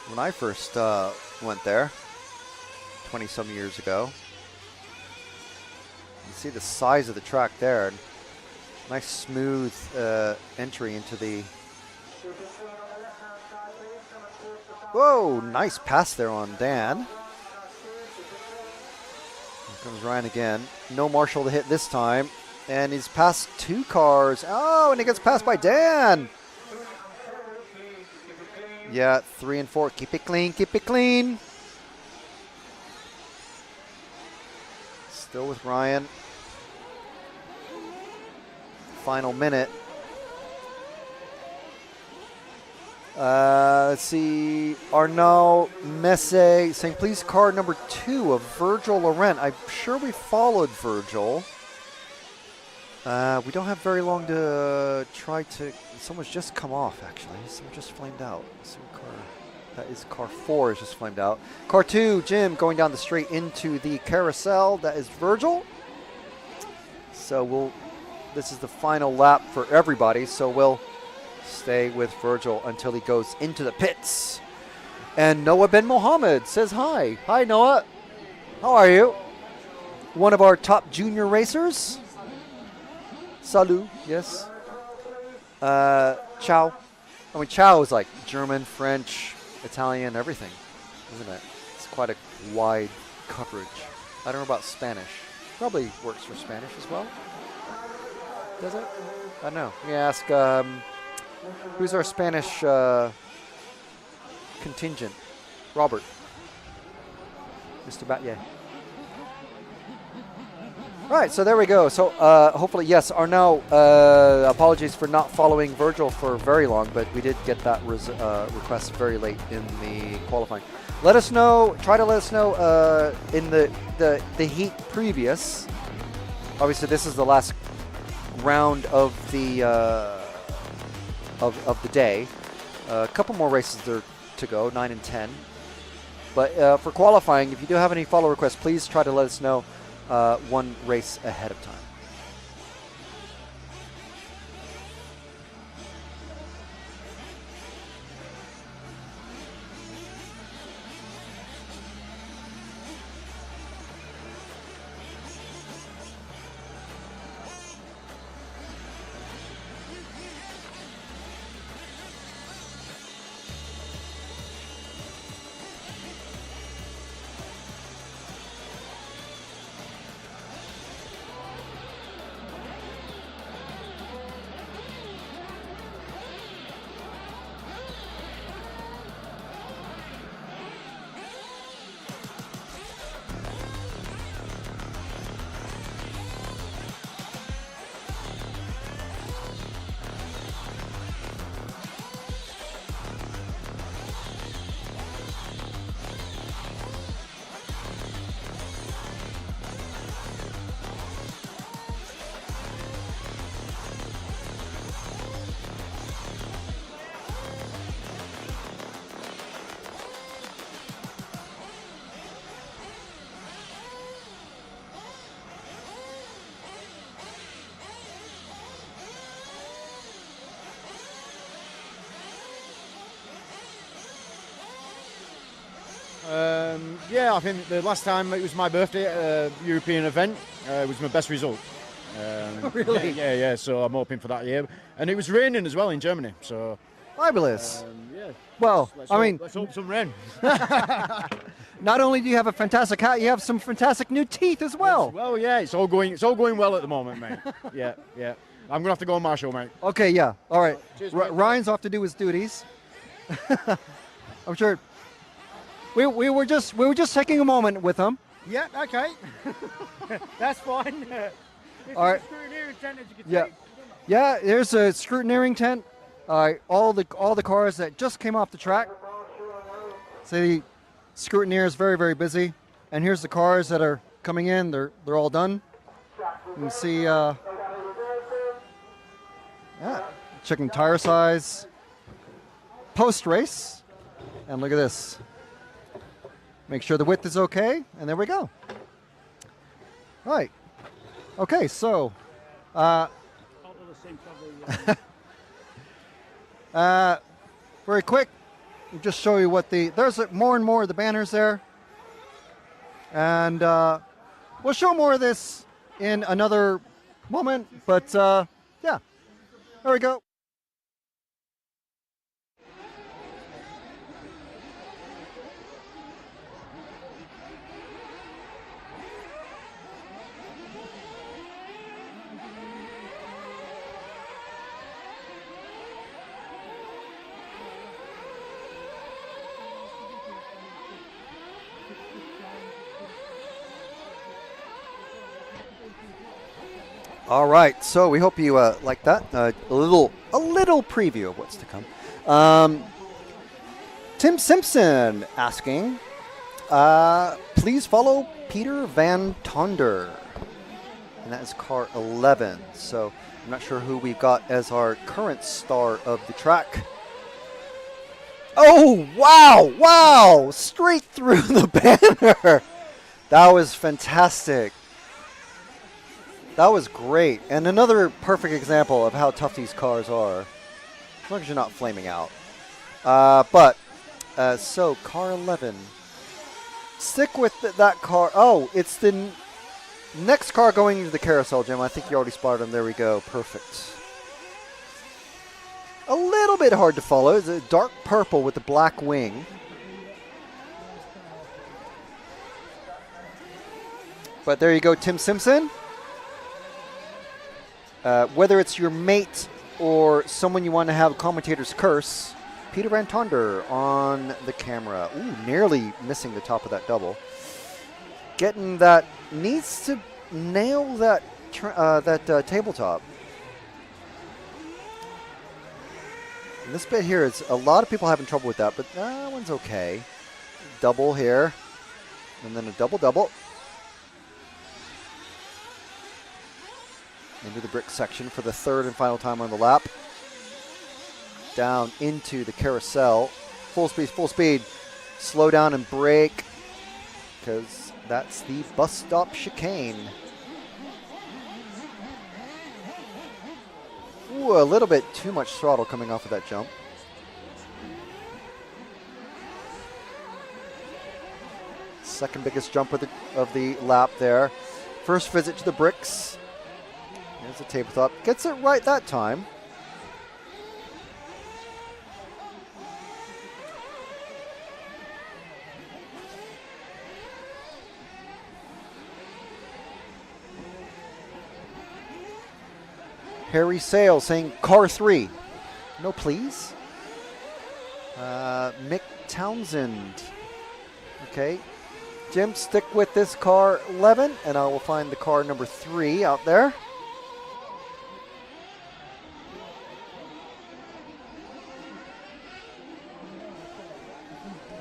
when I first went there 20-some years ago. You see the size of the track there. Nice smooth entry into the... Whoa, nice pass there on Dan. Here comes Ryan again. No Marshall to hit this time. And he's passed 2 cars. Oh, and he gets passed by Dan. Yeah, 3 and 4. Keep it clean, keep it clean. Still with Ryan. Final minute. Let's see. Arnaud Messe saying, please car number 2 of Virgil Laurent. I'm sure we followed Virgil. We don't have very long to try to... Someone's just come off, actually. Someone just flamed out. That is car 4 is just flamed out. Car 2, Jim, going down the straight into the carousel. That is Virgil. So this is the final lap for everybody. So we'll stay with Virgil until he goes into the pits. And Noah Ben Mohammed says hi. Hi, Noah. How are you? One of our top junior racers. Salut, yes. Ciao. I mean, ciao is like German, French, Italian, everything, isn't it? It's quite a wide coverage. I don't know about Spanish. Probably works for Spanish as well. Does it? I don't know. Let me ask, who's our Spanish contingent? Robert. Mr. Batye. All right, so there we go. So hopefully, yes, Arnaud, apologies for not following Virgil for very long, but we did get that request very late in the qualifying. Let us know, try to let us know in the heat previous. Obviously, this is the last round of the day. A couple more races there to go, 9 and 10. But for qualifying, if you do have any follow requests, please try to let us know one race ahead of time. Yeah, I think the last time it was my birthday at a European event. It was my best result. Really? Yeah. So I'm hoping for that year. And it was raining as well in Germany. So fabulous. Yeah. Well, let's hope some rain. Not only do you have a fantastic hat, you have some fantastic new teeth as well. Well, yeah, it's all going well at the moment, mate. yeah. I'm gonna have to go on Marshall, mate. Okay, yeah. All right. Cheers, Ryan's off to do his duties. I'm sure. We were just taking a moment with him. Yeah. Okay. That's fine. All right. Yeah. There's a scrutineering tent. All the cars that just came off the track. So the scrutineer is very, very busy. And here's the cars that are coming in. They're all done. You can see. Checking tire size. Post race. And look at this. Make sure the width is okay, and there we go. All right. Okay, so Very quick, we'll just show you what there's more and more of the banners there. And we'll show more of this in another moment, but yeah, there we go. All right, so we hope you like that. A little preview of what's to come. Tim Simpson asking, please follow Peter Van Tonder, and that is car 11. So I'm not sure who we've got as our current star of the track. Oh wow! Straight through the banner. That was fantastic. That was great, and another perfect example of how tough these cars are, as long as you're not flaming out. So car 11. Stick with that car. Oh, it's the next car going into the carousel, Jim. I think you already spotted him. There we go. Perfect. A little bit hard to follow. It's a dark purple with the black wing. But there you go, Tim Simpson. Whether it's your mate or someone you want to have commentator's curse, Peter Van Tonder on the camera. Ooh, nearly missing the top of that double. Getting that, needs to nail that tabletop. And this bit here is a lot of people having trouble with that, but that one's okay. Double here, and then a double. Into the brick section for the third and final time on the lap. Down into the carousel. Full speed. Slow down and brake, because that's the bus stop chicane. Ooh, a little bit too much throttle coming off of that jump. Second biggest jump of the lap there. First visit to the bricks. There's the tabletop. Gets it right that time. Harry Sale saying car 3. No, please. Mick Townsend. Okay. Jim, stick with this car 11, and I will find the car number 3 out there.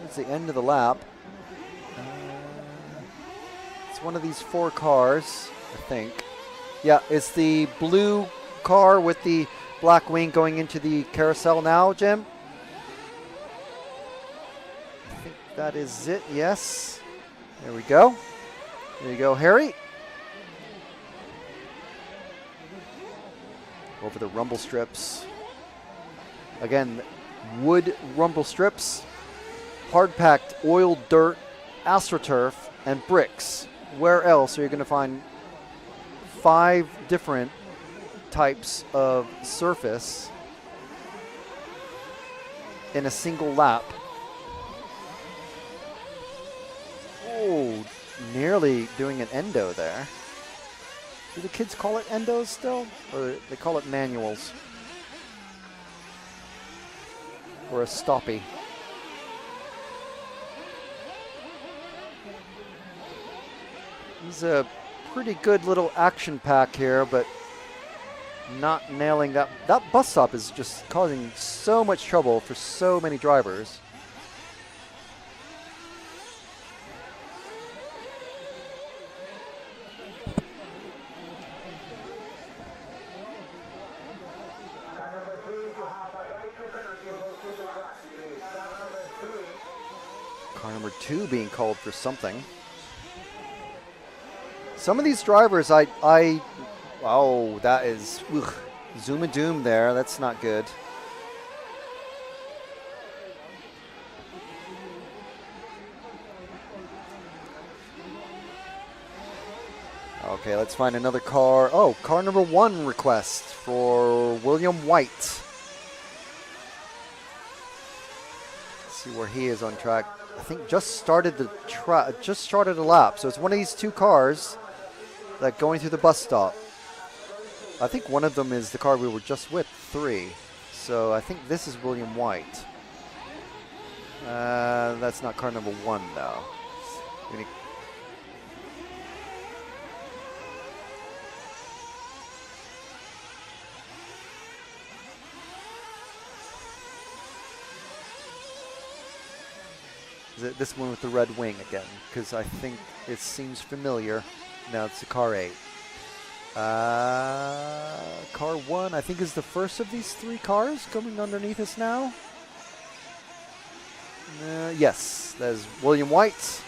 It's the end of the lap. It's one of these 4 cars, I think. Yeah, it's the blue car with the black wing going into the carousel now, Jim. I think that is it, yes. There we go. There you go, Harry. Over the rumble strips. Again, wood rumble strips. Hard-packed oiled dirt, AstroTurf, and bricks. Where else are you going to find 5 different types of surface in a single lap? Oh, nearly doing an endo there. Do the kids call it endos still? Or they call it manuals? Or a stoppie? He's a pretty good little action pack here, but not nailing that. That bus stop is just causing so much trouble for so many drivers. Car number 2 being called for something. Some of these drivers, oh, that is, ugh, Zoom and doom there. That's not good. Okay, let's find another car. Oh, car number 1 request for William White. Let's see where he is on track. I think just started a lap. So it's one of these 2 cars that going through the bus stop. I think one of them is the car we were just with, 3. So I think this is William White. That's not car number 1 though. Is it this one with the red wing again? Because I think it seems familiar. No, it's the car 8. Car 1, I think, is the first of these 3 cars coming underneath us now. Yes, that is William White.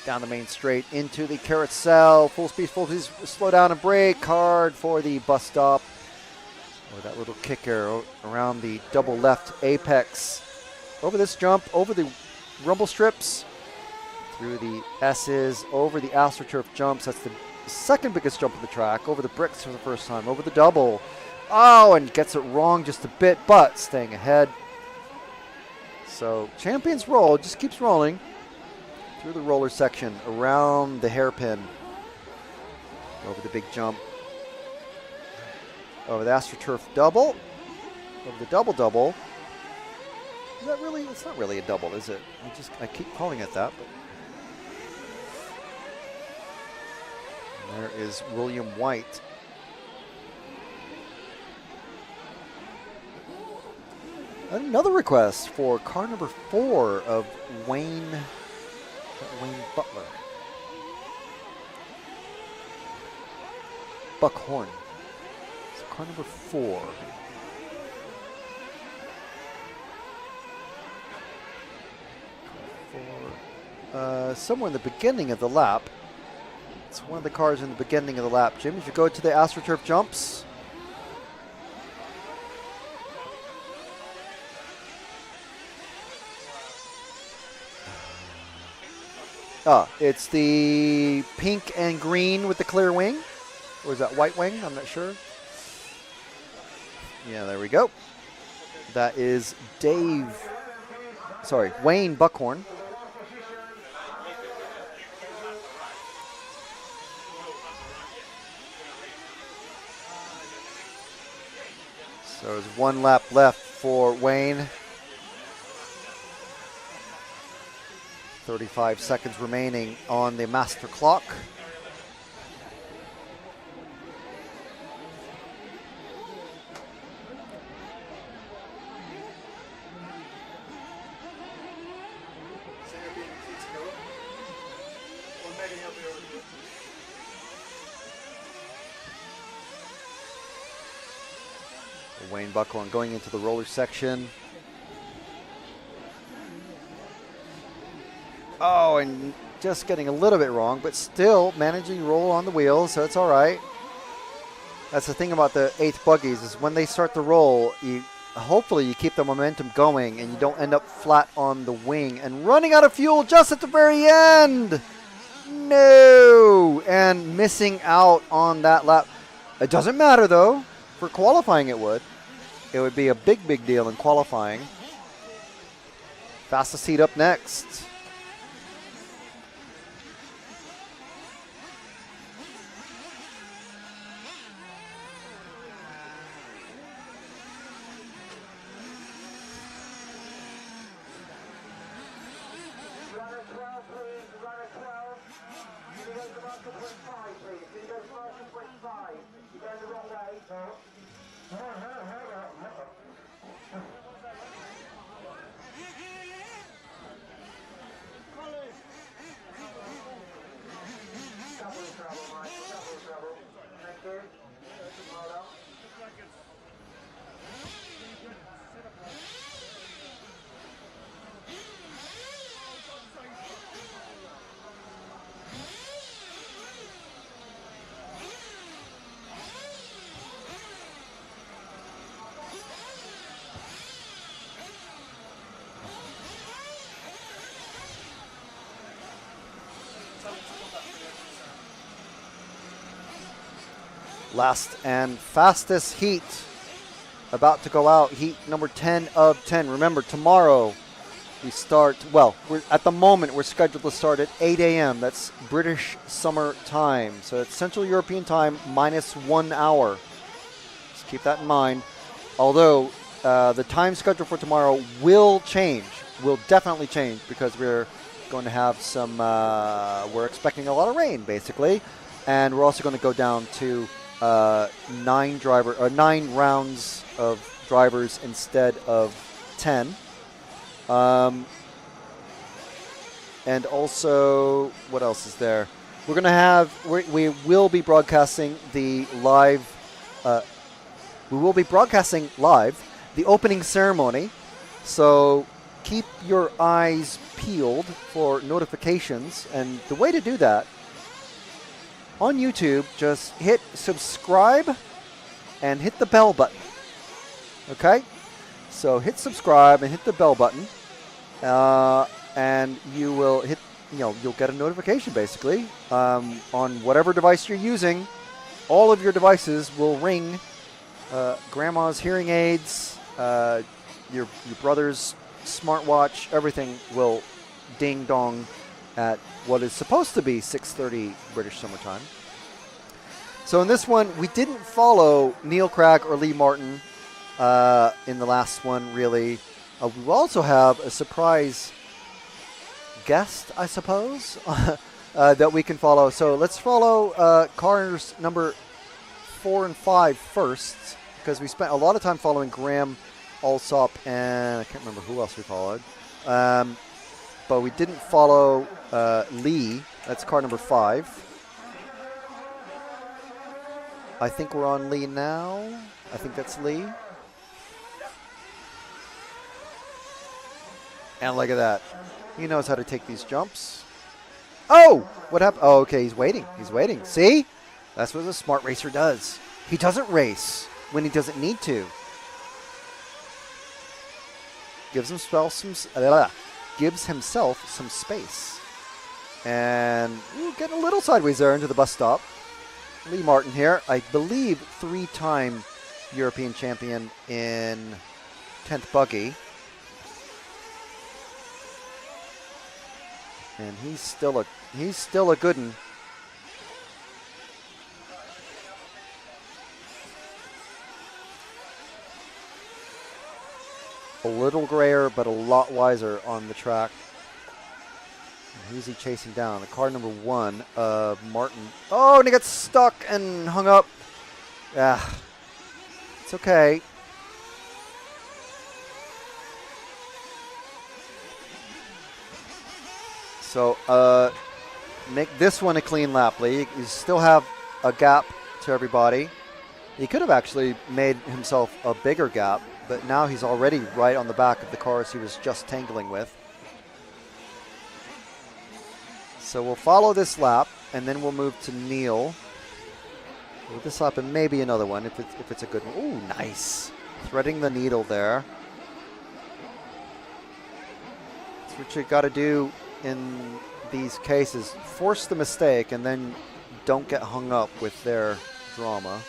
Down the main straight into the carousel. Full speed, slow down and brake. Hard for the bus stop. Or that little kicker around the double left apex. Over this jump, over the rumble strips, through the S's, over the AstroTurf jumps. That's the second biggest jump of the track. Over the bricks for the first time, over the double. Oh, and gets it wrong just a bit, but staying ahead. So Champions Roll just keeps rolling through the roller section, around the hairpin, over the big jump, over the AstroTurf double, over the double. Is that really? It's not really a double, is it? I keep calling it that. But there is William White. Another request for car number 4 of Wayne Butler. Buckhorn. So car number 4. Somewhere in the beginning of the lap. It's one of the cars in the beginning of the lap. Jim, if you go to the AstroTurf jumps. It's the pink and green with the clear wing. Or is that white wing? I'm not sure. Yeah, there we go. That is Wayne Buckhorn. So there's 1 lap left for Wayne. 35 seconds remaining on the master clock. Wayne Buckhorn going into the roller section. Oh, and just getting a little bit wrong, but still managing to roll on the wheels, so it's all right. That's the thing about the 8th buggies, is when they start to roll, hopefully you keep the momentum going and you don't end up flat on the wing and running out of fuel just at the very end. No, and missing out on that lap. It doesn't matter though. For qualifying it would. It would be a big deal in qualifying. Fastest heat up next. Last and fastest heat about to go out. Heat number 10 of 10. Remember, tomorrow we start, well, at the moment we're scheduled to start at 8 a.m. That's British summer time. So it's Central European time minus 1 hour. Just keep that in mind. Although the time schedule for tomorrow will change, will definitely change, because we're going to have some, we're expecting a lot of rain basically. And we're also going to go down to 9 rounds of drivers instead of 10. And also, what else is there? We're going to have, we will be broadcasting the live, the opening ceremony. So keep your eyes peeled for notifications. And the way to do that, on YouTube, just hit subscribe and hit the bell button. Okay? So hit subscribe and hit the bell button. And you will hit, you'll get a notification basically. On whatever device you're using, all of your devices will ring. Grandma's hearing aids, your brother's smartwatch, everything will ding dong at what is supposed to be 6:30 British Summer Time. So in this one, we didn't follow Neil Cragg or Lee Martin in the last one, really. We also have a surprise guest, I suppose, that we can follow. So let's follow cars number 4 and 5 first, because we spent a lot of time following Graham, Alsop, and I can't remember who else we followed. But we didn't follow Lee. That's car number 5. I think we're on Lee now. I think that's Lee. And look at that. He knows how to take these jumps. Oh! What happened? Oh, okay, he's waiting. He's waiting. See? That's what a smart racer does. He doesn't race when he doesn't need to. Gives himself some space. And getting a little sideways there into the bus stop. Lee Martin here, I believe 3-time European champion in 10th Buggy. And he's still a good one. A little grayer, but a lot wiser on the track. And who's he chasing down? The car number 1 of Martin. Oh, and he got stuck and hung up. Yeah, it's okay. So make this one a clean lap, Lee. You still have a gap to everybody. He could have actually made himself a bigger gap, but now he's already right on the back of the cars he was just tangling with. So we'll follow this lap, and then we'll move to Neil. With this lap and maybe another one if it's a good one. Ooh, nice. Threading the needle there. That's what you got to do in these cases. Force the mistake and then don't get hung up with their drama.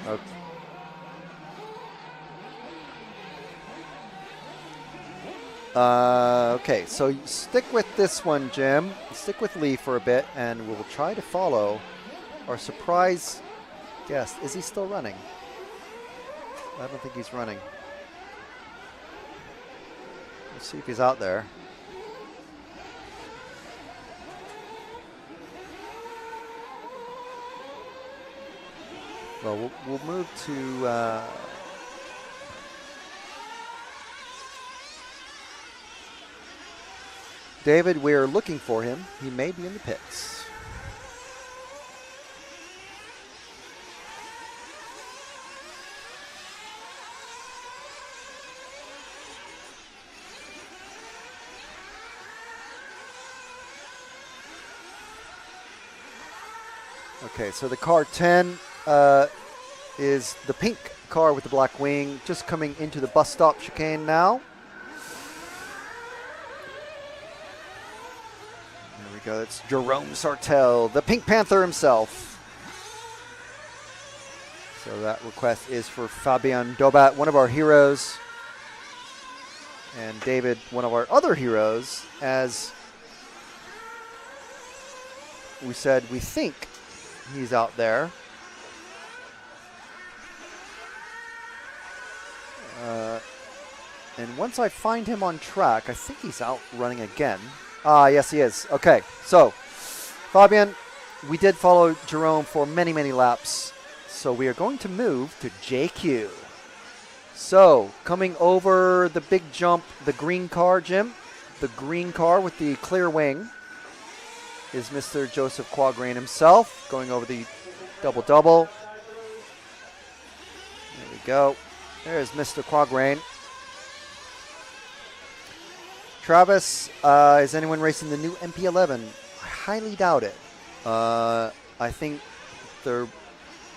Okay. Okay, so stick with this one, Jim. Stick with Lee for a bit, and we'll try to follow our surprise guest. Is he still running? I don't think he's running. Let's see if he's out there. Well, we'll move to... David, we're looking for him. He may be in the pits. Okay, so the car 10 is the pink car with the black wing, just coming into the bus stop chicane now. There we go. It's Jerome Sartell, the Pink Panther himself. So that request is for Fabian Dobat, one of our heroes, and David, one of our other heroes. As we said, we think he's out there. And once I find him on track, I think he's out running again. Yes, he is. Okay, so Fabian, we did follow Jerome for many, many laps. So we are going to move to JQ. So coming over the big jump, the green car, Jim, the green car with the clear wing is Mr. Joseph Quagrain himself, going over the double-double. There we go. There's Mr. Quagrain. Travis, is anyone racing the new MP11? I highly doubt it. I think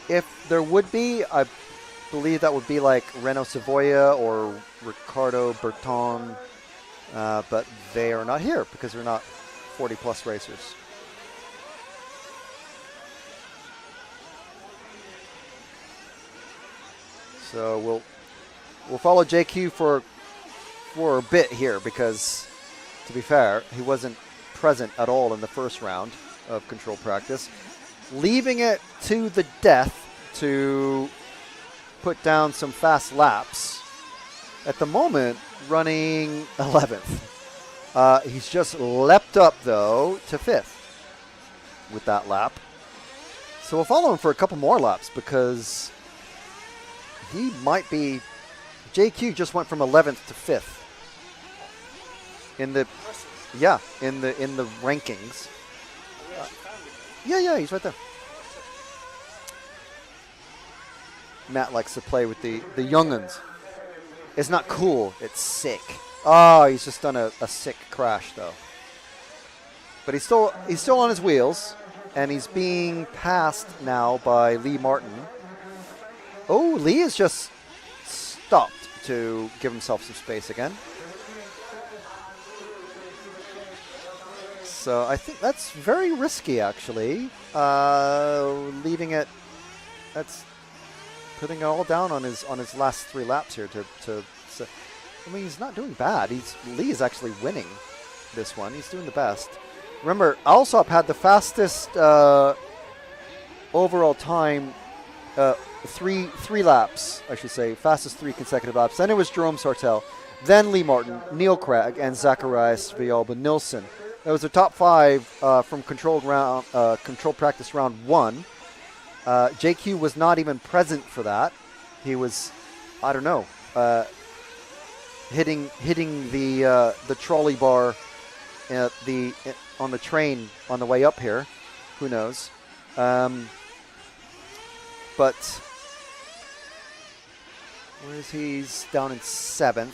if there would be, I believe that would be like Renault Savoia or Ricardo Berton, but they are not here because they're not 40-plus racers. So we'll follow JQ for a bit here because, to be fair, he wasn't present at all in the first round of control practice, leaving it to the death to put down some fast laps. At the moment, running 11th. He's just leapt up, though, to 5th with that lap. So we'll follow him for a couple more laps because he might be... JQ just went from 11th to 5th in the rankings. Yeah, he's right there. Matt likes to play with the young'uns. It's not cool, it's sick. Oh, he's just done a sick crash though. But he's still on his wheels, and he's being passed now by Lee Martin. Oh, Lee has just stopped to give himself some space again. So I think that's very risky, actually. Leaving it, that's putting it all down on his last 3 laps here. I mean, he's not doing bad. Lee is actually winning this one. He's doing the best. Remember, Alsop had the fastest overall time. 3 laps, I should say, fastest 3 consecutive laps. Then it was Jerome Sartell, then Lee Martin, Neil Craig, and Zacharias Villalba Nilsson. That was the top 5 from control practice round 1. JQ was not even present for that. He was, I don't know, hitting the trolley bar on the train on the way up here. Who knows? But where is he? He's down in 7th.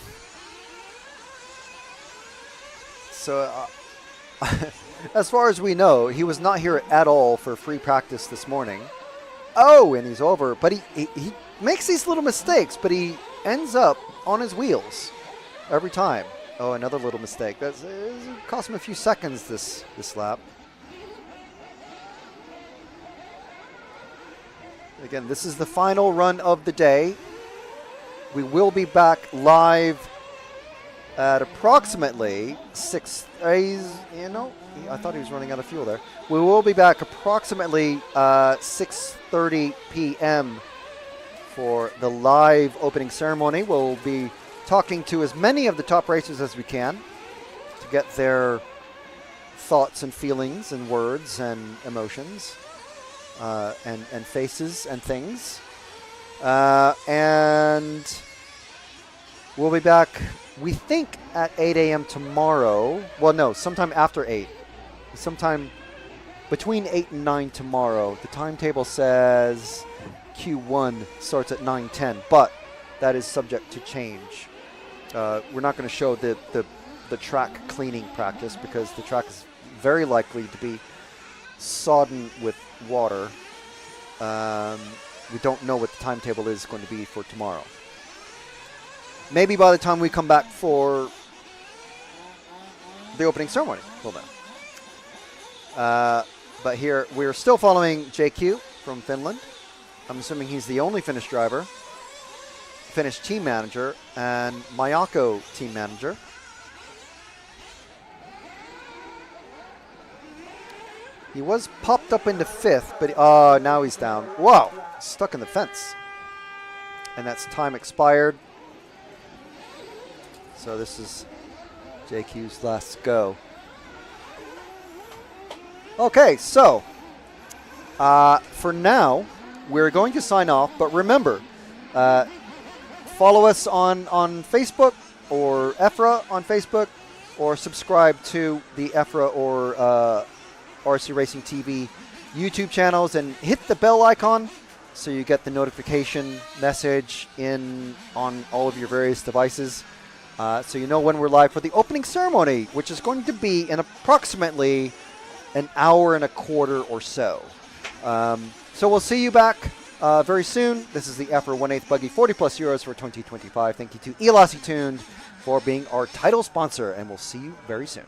So as far as we know, he was not here at all for free practice this morning. Oh, and he's over. But he makes these little mistakes, but he ends up on his wheels every time. Oh, another little mistake. It cost him a few seconds this lap. Again, this is the final run of the day. We will be back live at approximately 6. I thought he was running out of fuel there. We will be back approximately 6:30 p.m. for the live opening ceremony. We'll be talking to as many of the top racers as we can to get their thoughts and feelings and words and emotions. And faces and things. And we'll be back, we think, at 8 a.m. tomorrow. Well, no, sometime after 8. Sometime between 8 and 9 tomorrow. The timetable says Q1 starts at 9:10, but that is subject to change. We're not going to show the track cleaning practice because the track is very likely to be sodden with water. We don't know what the timetable is going to be for tomorrow. Maybe by the time we come back for the opening ceremony, we'll know. But here, we're still following JQ from Finland. I'm assuming he's the only Finnish driver, Finnish team manager, and Mayako team manager. He was popped up into 5th, but now he's down. Whoa, stuck in the fence. And that's time expired. So this is JQ's last go. Okay, so for now, we're going to sign off. But remember, follow us on Facebook or EFRA on Facebook, or subscribe to the EFRA or RC Racing TV YouTube channels and hit the bell icon so you get the notification message on all of your various devices, so you know when we're live for the opening ceremony, which is going to be in approximately an hour and a quarter or so. So we'll see you back very soon. This is the EFRA 1/8 Buggy, 40 plus euros for 2025. Thank you to Elasi Tuned for being our title sponsor, and we'll see you very soon.